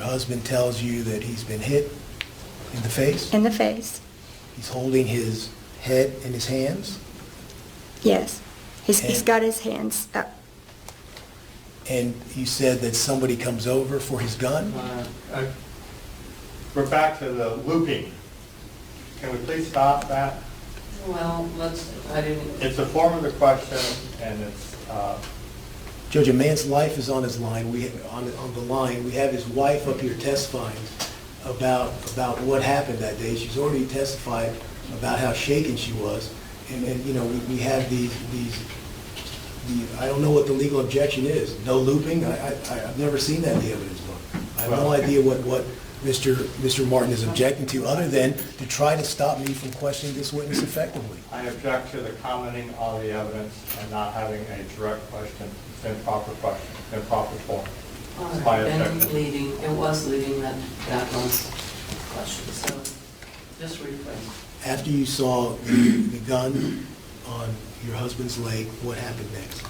husband tells you that he's been hit in the face? In the face, He's holding his head in his hands? yes. He's And- got his hands up. And you said that somebody comes over for his gun? We're back to the looping. Can we please stop that? Well, I didn't, It's a form of the question, and it's, Judge, a man's life is on his line. On the line. We have his wife up here testifying about what happened that day. She's already testified about how shaken she was. And you know, we have I don't know what the legal objection is. No looping? I've never seen that in the evidence book. I have no idea what Mr. Martin is objecting to, other than to try to stop me from questioning this witness effectively. I object to the commenting on the evidence and not having a direct question. It's an improper question, improper form. It's my objection. it was leading that last question, so just rephrase. After you saw the gun on your husband's leg, what happened next?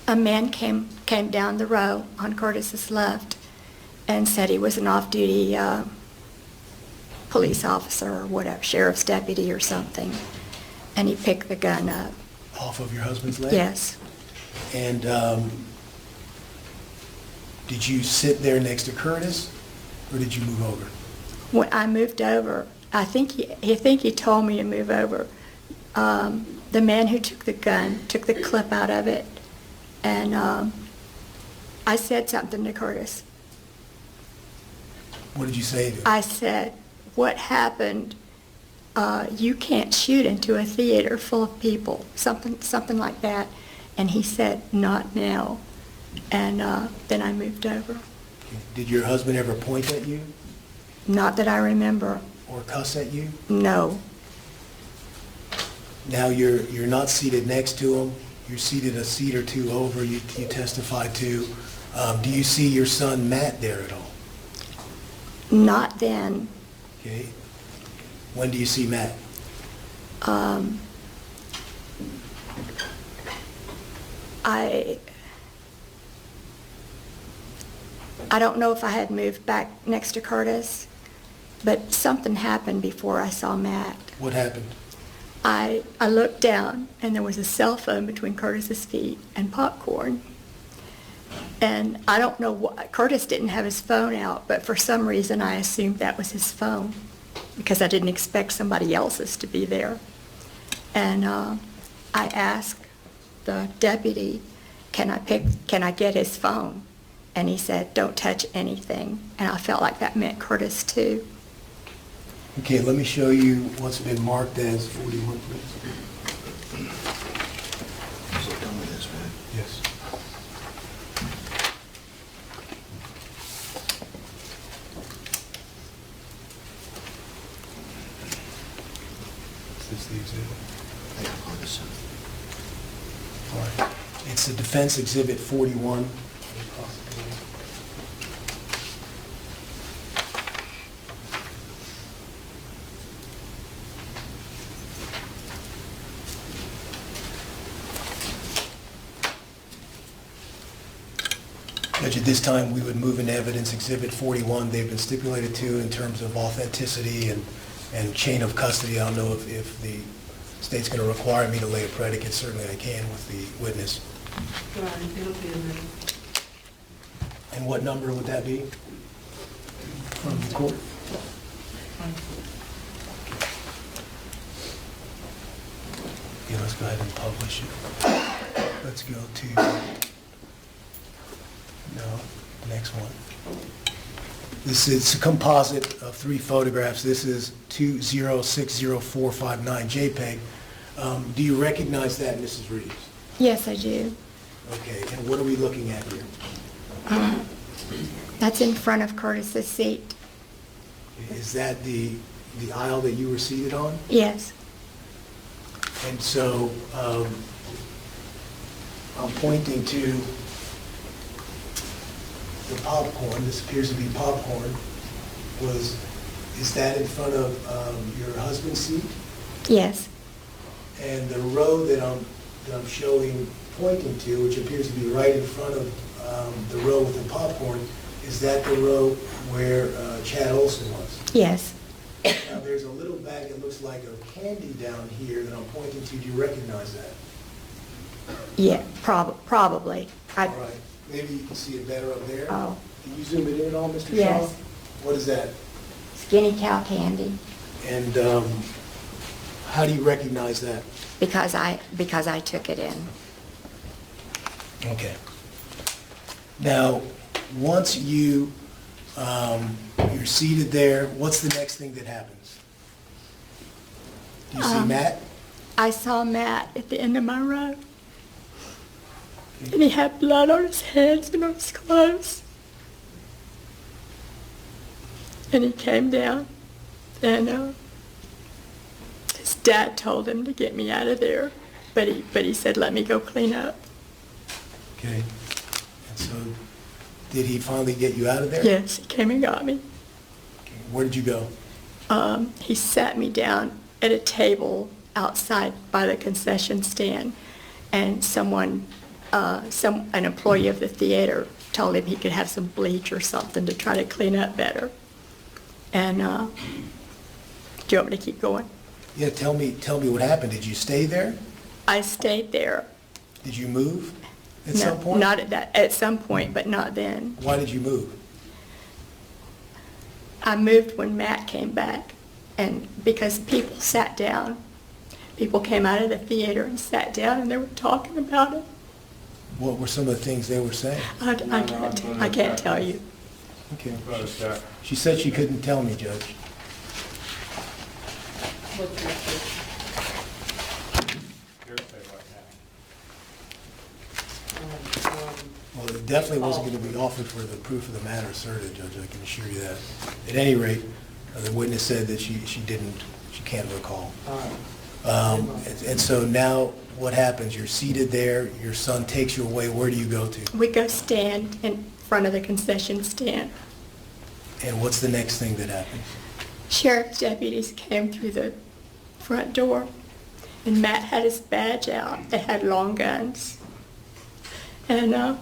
A man came down the row on Curtis's left and said he was an off-duty police officer or whatever, sheriff's deputy or something. And he picked the gun up. Off of your husband's leg? Yes. And did you sit there next to Curtis, or did you move over? When I moved over, I think he told me to move over. The man who took the gun took the clip out of it, and I said something to Curtis. What did you say to him? I said, "What happened? You can't shoot into a theater full of people," something like that. And he said, "Not now." And then I moved over. Did your husband ever point at you Not that I remember. or cuss at you? No. Now you're not seated next to him. You're seated a seat or two over. You testified to. Do you see your son Matt there at all? Not then. Okay. When do you see Matt? I don't know if I had moved back next to Curtis, but something happened before I saw Matt. What happened? I looked down, and there was a cell phone between Curtis's feet and popcorn. And I don't know what, Curtis didn't have his phone out, but for some reason I assumed that was his phone because I didn't expect somebody else's to be there. And I asked the deputy, can I get his phone? And he said, "Don't touch anything." And I felt like that meant Curtis too. Okay, let me show you what's been marked as 41, please. Yes. Is this the exhibit? All right. It's the Defense Exhibit 41. Judge, at this time, we would move into evidence Exhibit 41. They've been stipulated to in terms of authenticity and chain of custody. I don't know if the state's going to require me to lay a predicate. Certainly I can with the witness. It'll be a minute. And what number would that be from the court? Yeah, let's go ahead and publish it. Let's go to, no, next one. This is a composite of 3 photographs. This is 2060459 JPEG. Do you recognize that, Mrs. Reeves? Yes, I do. Okay, and what are we looking at here? That's in front of Curtis's seat. Is that the aisle that you were seated on? Yes. And so I'm pointing to the popcorn. This appears to be popcorn. Is that in front of your husband's seat? Yes. And the row that I'm showing pointing to, which appears to be right in front of the row with the popcorn, is that the row where Chad Olson was? Yes. Now, there's a little bag that looks like a candy down here that I'm pointing to. Do you recognize that? Yeah, probably. All right, maybe you can see it better up there. Oh. Can you zoom it in on, Mr. Shaw? Yes. What is that? Skinny cow candy, And how do you recognize that? because I took it in. Okay. Now, once you're seated there, what's the next thing that happens? Do you see Matt? I saw Matt at the end of my row, and he had blood on his hands and on his clothes. And he came down, and his dad told him to get me out of there, but he said, let me go clean up. Okay. And so, did he finally get you out of there? Yes, he came and got me. Okay. Where did you go? He sat me down at a table outside by the concession stand, and an employee of the theater told him he could have some bleach or something to try to clean up better. And do you want me to keep going? Yeah, tell me what happened. Did you stay there? I stayed there. Did you move at No, some point? Not at some point, but not then. Why did you move? I moved when Matt came back, and because people sat down. People came out of the theater and sat down, and they were talking about it. What were some of the things they were saying? I can't tell you. Okay. Go to Jack. She said she couldn't tell me, Judge. What's your choice? Hearsay right Well, it definitely wasn't going to be offered for the proof of the matter asserted, Judge, I can assure you that. At any rate, the witness said that she can't recall. And so now what happens? You're seated there, your son takes you away, where do you go to? We go stand in front of the concession stand. And what's the next thing that happens? Sheriff's deputies came through the front door, and Matt had his badge out. They had long guns. And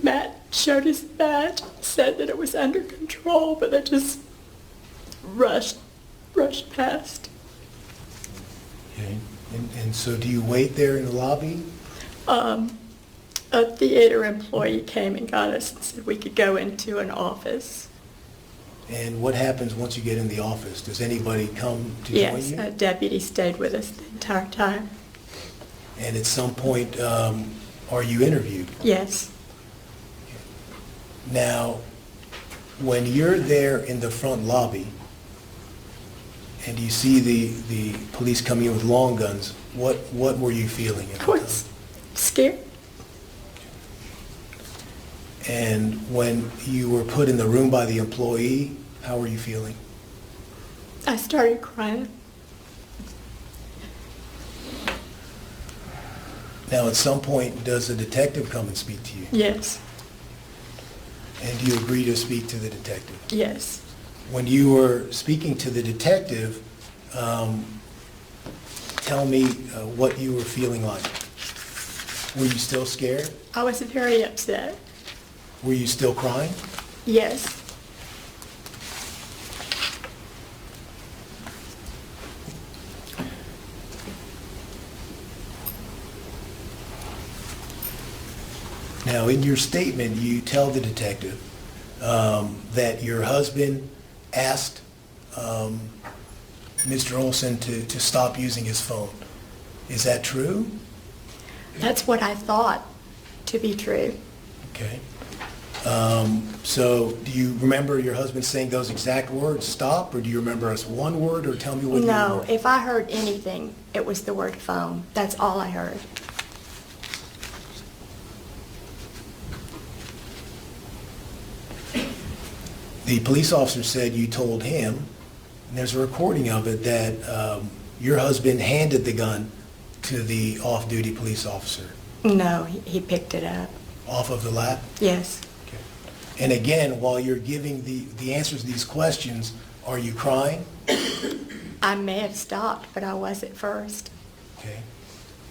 Matt showed his badge, said that it was under control, but they just rushed past. Okay. And so do you wait there in the lobby? A theater employee came and got us and said we could go into an office. And what happens once you get in the office? Does anybody come to join Yes, you? a deputy stayed with us the entire time. And at some point, are you interviewed? Yes. Now, when you're there in the front lobby and you see the police coming in with long guns, what were you feeling at the I time? was scared. And when you were put in the room by the employee, how were you feeling? I started crying. Now, at some point, does a detective come and speak to you? Yes, And do you agree to speak to the detective? yes. When you were speaking to the detective, tell me what you were feeling like. Were you still scared? I was very upset. Were you still crying? Yes. Now, in your statement, you tell the detective that your husband asked Mr. Olson to stop using his phone. Is that true? That's what I thought to be true. Okay. So do you remember your husband saying those exact words, stop, or do you remember us one word, or tell me what you No, remember? if I heard anything, it was the word phone. That's all I heard. The police officer said you told him, and there's a recording of it, that your husband handed the gun to the off-duty police officer. No, he picked it up. Off of the lap? Yes. Okay. And again, while you're giving the answers to these questions, are you crying? I may have stopped, but I was at first. Okay.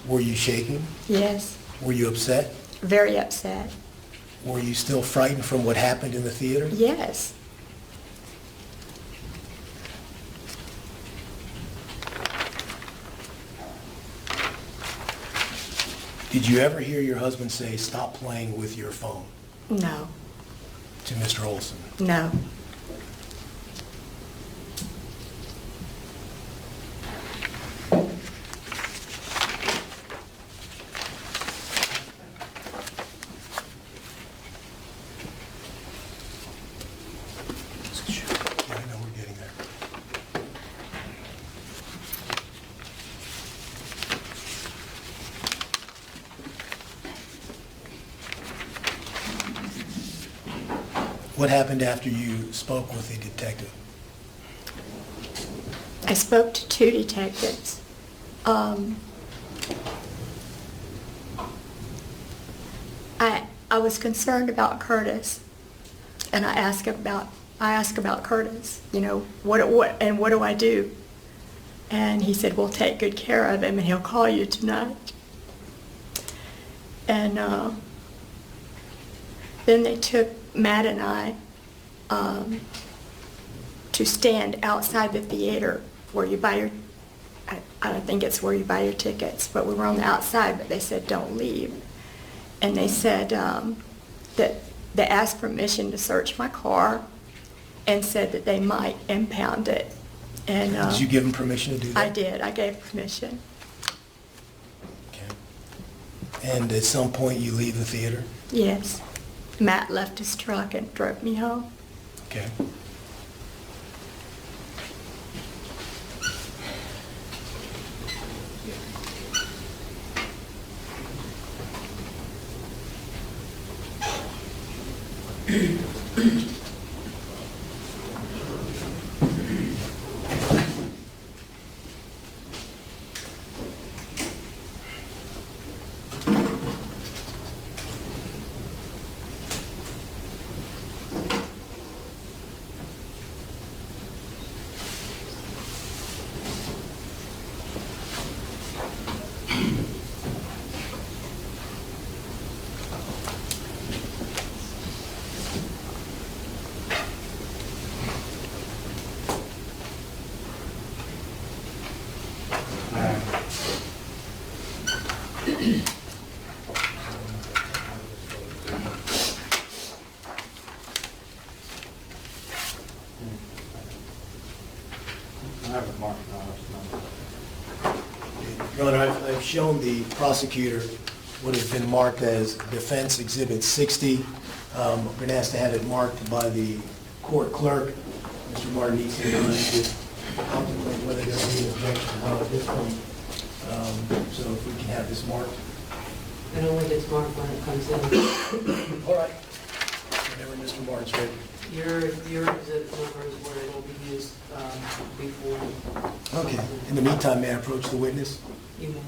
Were you shaking? Yes. Okay. Were you upset? Very upset. Were you still frightened from what happened in the theater? Yes. Did you ever hear your husband say, "Stop playing with your phone," No. to Mr. Olson? No. Yeah, I know we're getting there. What happened after you spoke with the detective? I spoke to 2 detectives. I was concerned about Curtis, and I asked about Curtis. You know, what do I do? And he said, "We'll take good care of him, and he'll call you tonight." And then they took Matt and I to stand outside the theater where you buy your, I don't think it's where you buy your tickets, but we were on the outside, but they said, "Don't leave." And they said that they asked permission to search my car and said that they might impound it. And Did you give him permission to do that? I did. I gave permission. Okay. And at some point you leave the theater? Yes. Matt left his truck and drove me home. Okay. I have it marked now, Your Honor, I've shown the prosecutor what has been marked as Defense Exhibit 60. We're going to ask to have it marked by the court clerk. Mr. Martin needs to contemplate whether there will be an objection or not at this point. So if we can have this marked. It only gets marked when it comes in. All right. Whenever Mr. Martin's ready. Your exhibit number is where it'll be used before. Okay. In the meantime, may I approach the witness? You may.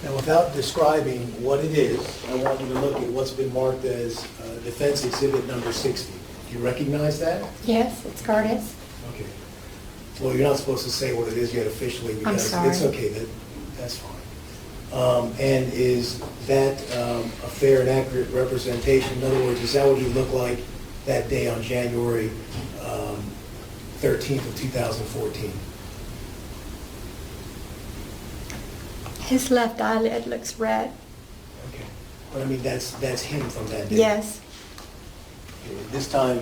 Now, without describing what it is, I want you to look at what's been marked as Defense Exhibit number 60. Do you recognize that? Yes, it's Curtis. Okay. Well, you're not supposed to say what it is yet officially because sorry. it's okay. That's fine. And is that a fair and accurate representation? In other words, is that what he looked like that day on January 13th of 2014? His left eyelid looks red. Okay. But I mean, that's him from that day? Yes. Okay. At this time,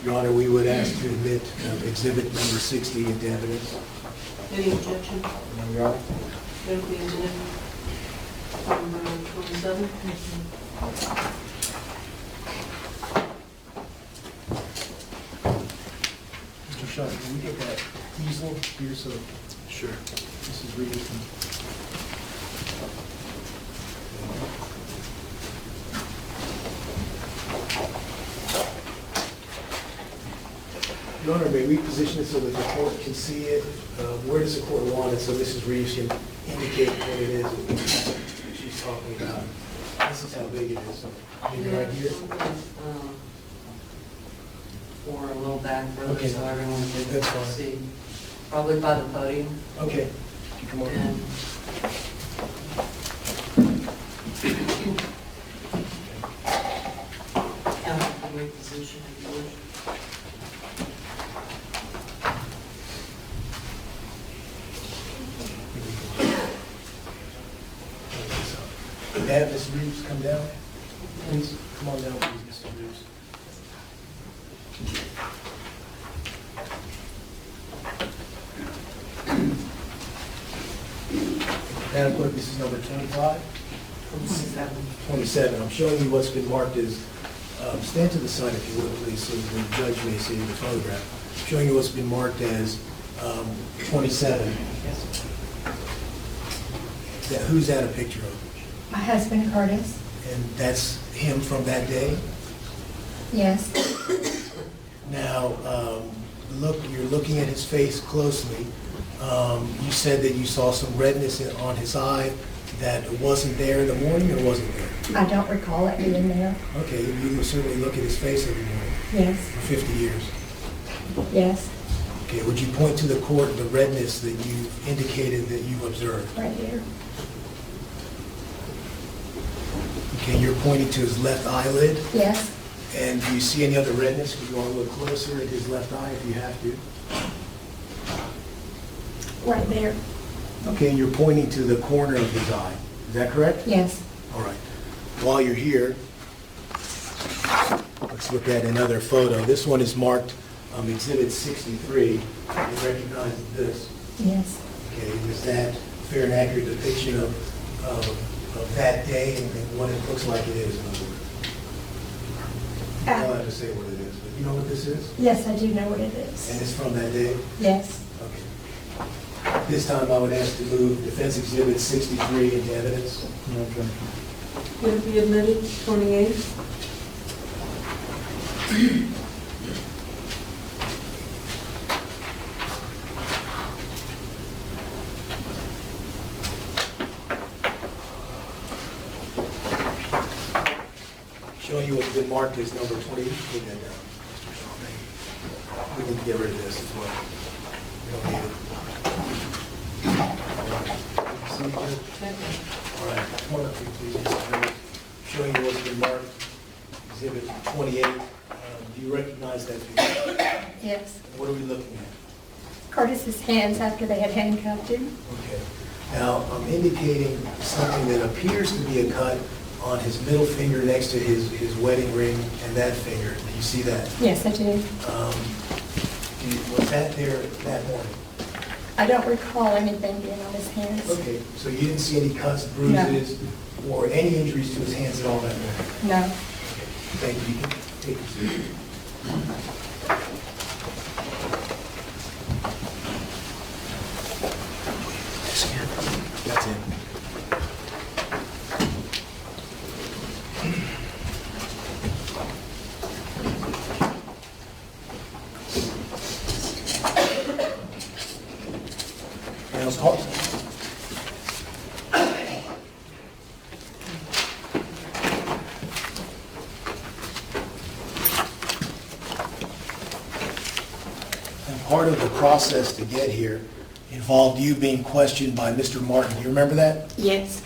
Your Honor, we would ask to admit Exhibit number 60 into evidence. Any objection? No, Your Honor. Go to the exhibit. Number 27. Mr. Shaw, can we get that easel here so... Sure. Mrs. Reeves can... Your Honor, may we position it so that the court can see it? Where does the court want it so Mrs. Reeves can indicate what it is she's talking about? This is how big it is. Maybe right here? Or a little back further Okay. so everyone That's can fine. see. Probably by the podium. Okay. You come over. And Can I have Ms. Reeves come down? Please, come on down, please, Mr. Reeves. Madam Clerk, this is number 25? 27. I'm showing you what's been marked as, stand to the side if you will, please, so the judge may see the photograph. I'm showing you what's been marked as 27. Who's that a picture of? My husband Curtis, And that's him from that day? yes. Now, you're looking at his face closely. You said that you saw some redness on his eye that wasn't there in the morning or wasn't there? I don't recall it being there. Okay, you certainly look at his face every morning Yes, for 50 years. yes, Okay, would you point to the court the redness that you indicated that you observed? right here. Okay, you're pointing to his left eyelid, Yes, and do you see any other redness? Could you want to look closer at his left eye if you have to? right there. Okay, and you're pointing to the corner of his eye. Is that correct? Yes, All right. While you're here, let's look at another photo. This one is marked Exhibit 63. You recognize this? yes, Okay, is that fair and accurate depiction of that day and what it looks like it is, in other words? You don't have to say what it is, but you know what this is? yes, I do know what it And is. it's from that day? Yes, Okay. This time I would ask to move Defense Exhibit 63 into evidence. Will it be admitted, 28? Showing you what's been marked as number 20. Put that down. We need to get rid of this as well. We don't need it. See it good? All right, come on up here, please. Showing you what's been marked, Exhibit 28. Do you recognize that picture? yes. What are we looking at? Curtis's hands after they had handcuffed him. Okay. Now, I'm indicating something that appears to be a cut on his middle finger next to his wedding ring and that finger. Do you see that? Yes, I do. Was that there that morning? I don't recall anything being on his hands. Okay, so you didn't see any cuts, bruises, or any injuries to his hands at all that morning? No. Thank you. You can take your seat. That's it. Now, part of the process to get here involved you being questioned by Mr. Martin. Do you remember that? Yes,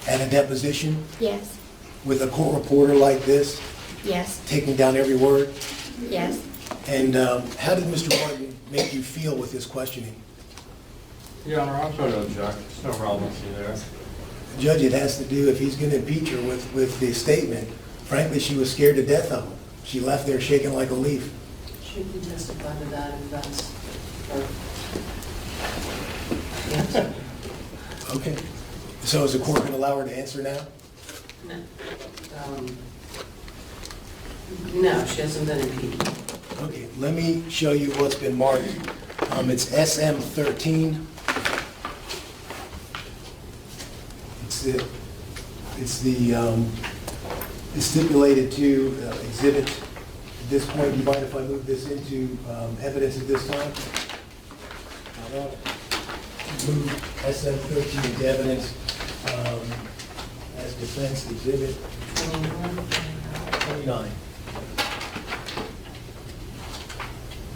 At a deposition yes, with a court reporter like this, yes, taking down every word? yes. And how did Mr. Martin make you feel with his questioning? Your Honor, I'm going to object. There's no relevancy there. Judge, it has to do, if he's going to impeach her with the statement, frankly, she was scared to death of him. She left there shaking like a leaf. She can testify to that if that's her. Okay. So is the court going to allow her to answer now? No, she hasn't been impeached. Okay, let me show you what's been marked. It's SM-13. It's stipulated to exhibit at this point. Do you mind if I move this into evidence at this time? Move SM-13 into evidence as defense exhibit 29.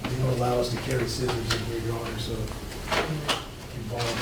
They don't allow us to carry scissors in here, Your Honor, so you borrow.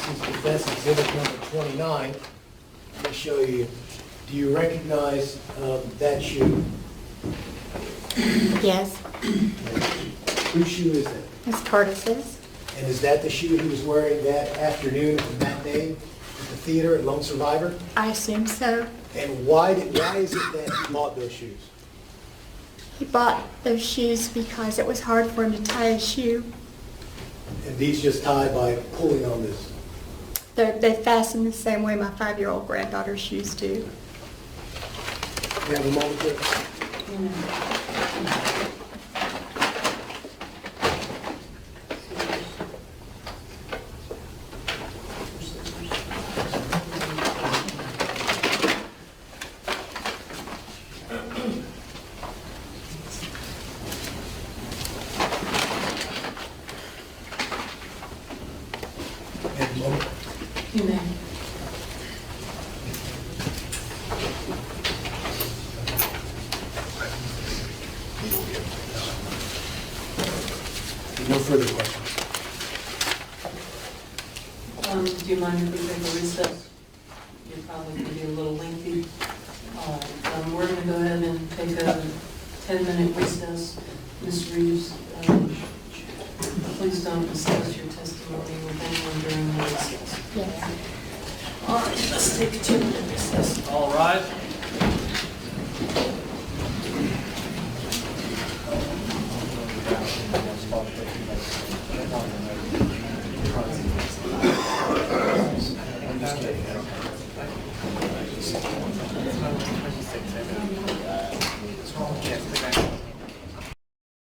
is defense exhibit number 29. Let me show you. Do you recognize that shoe? Yes, Whose shoe is that? Miss Curtis's. And is that the shoe he was wearing that afternoon of that day at the theater at Lone Survivor? I assume so. And why is it that he bought those shoes? He bought those shoes because it was hard for him to tie a shoe. And these just tie by pulling on this. They fasten the same way my 5-year-old granddaughter's shoes do. We have a moment there. Have a moment. You may. No further questions. Do you mind if we take a recess? You're probably going to be a little lengthy. We're going to go ahead and take a 10-minute recess. Ms. Reeves, please don't discuss your testimony with anyone during the recess. Yes. All right, let's take a 2-minute recess. All rise. I'm just kidding.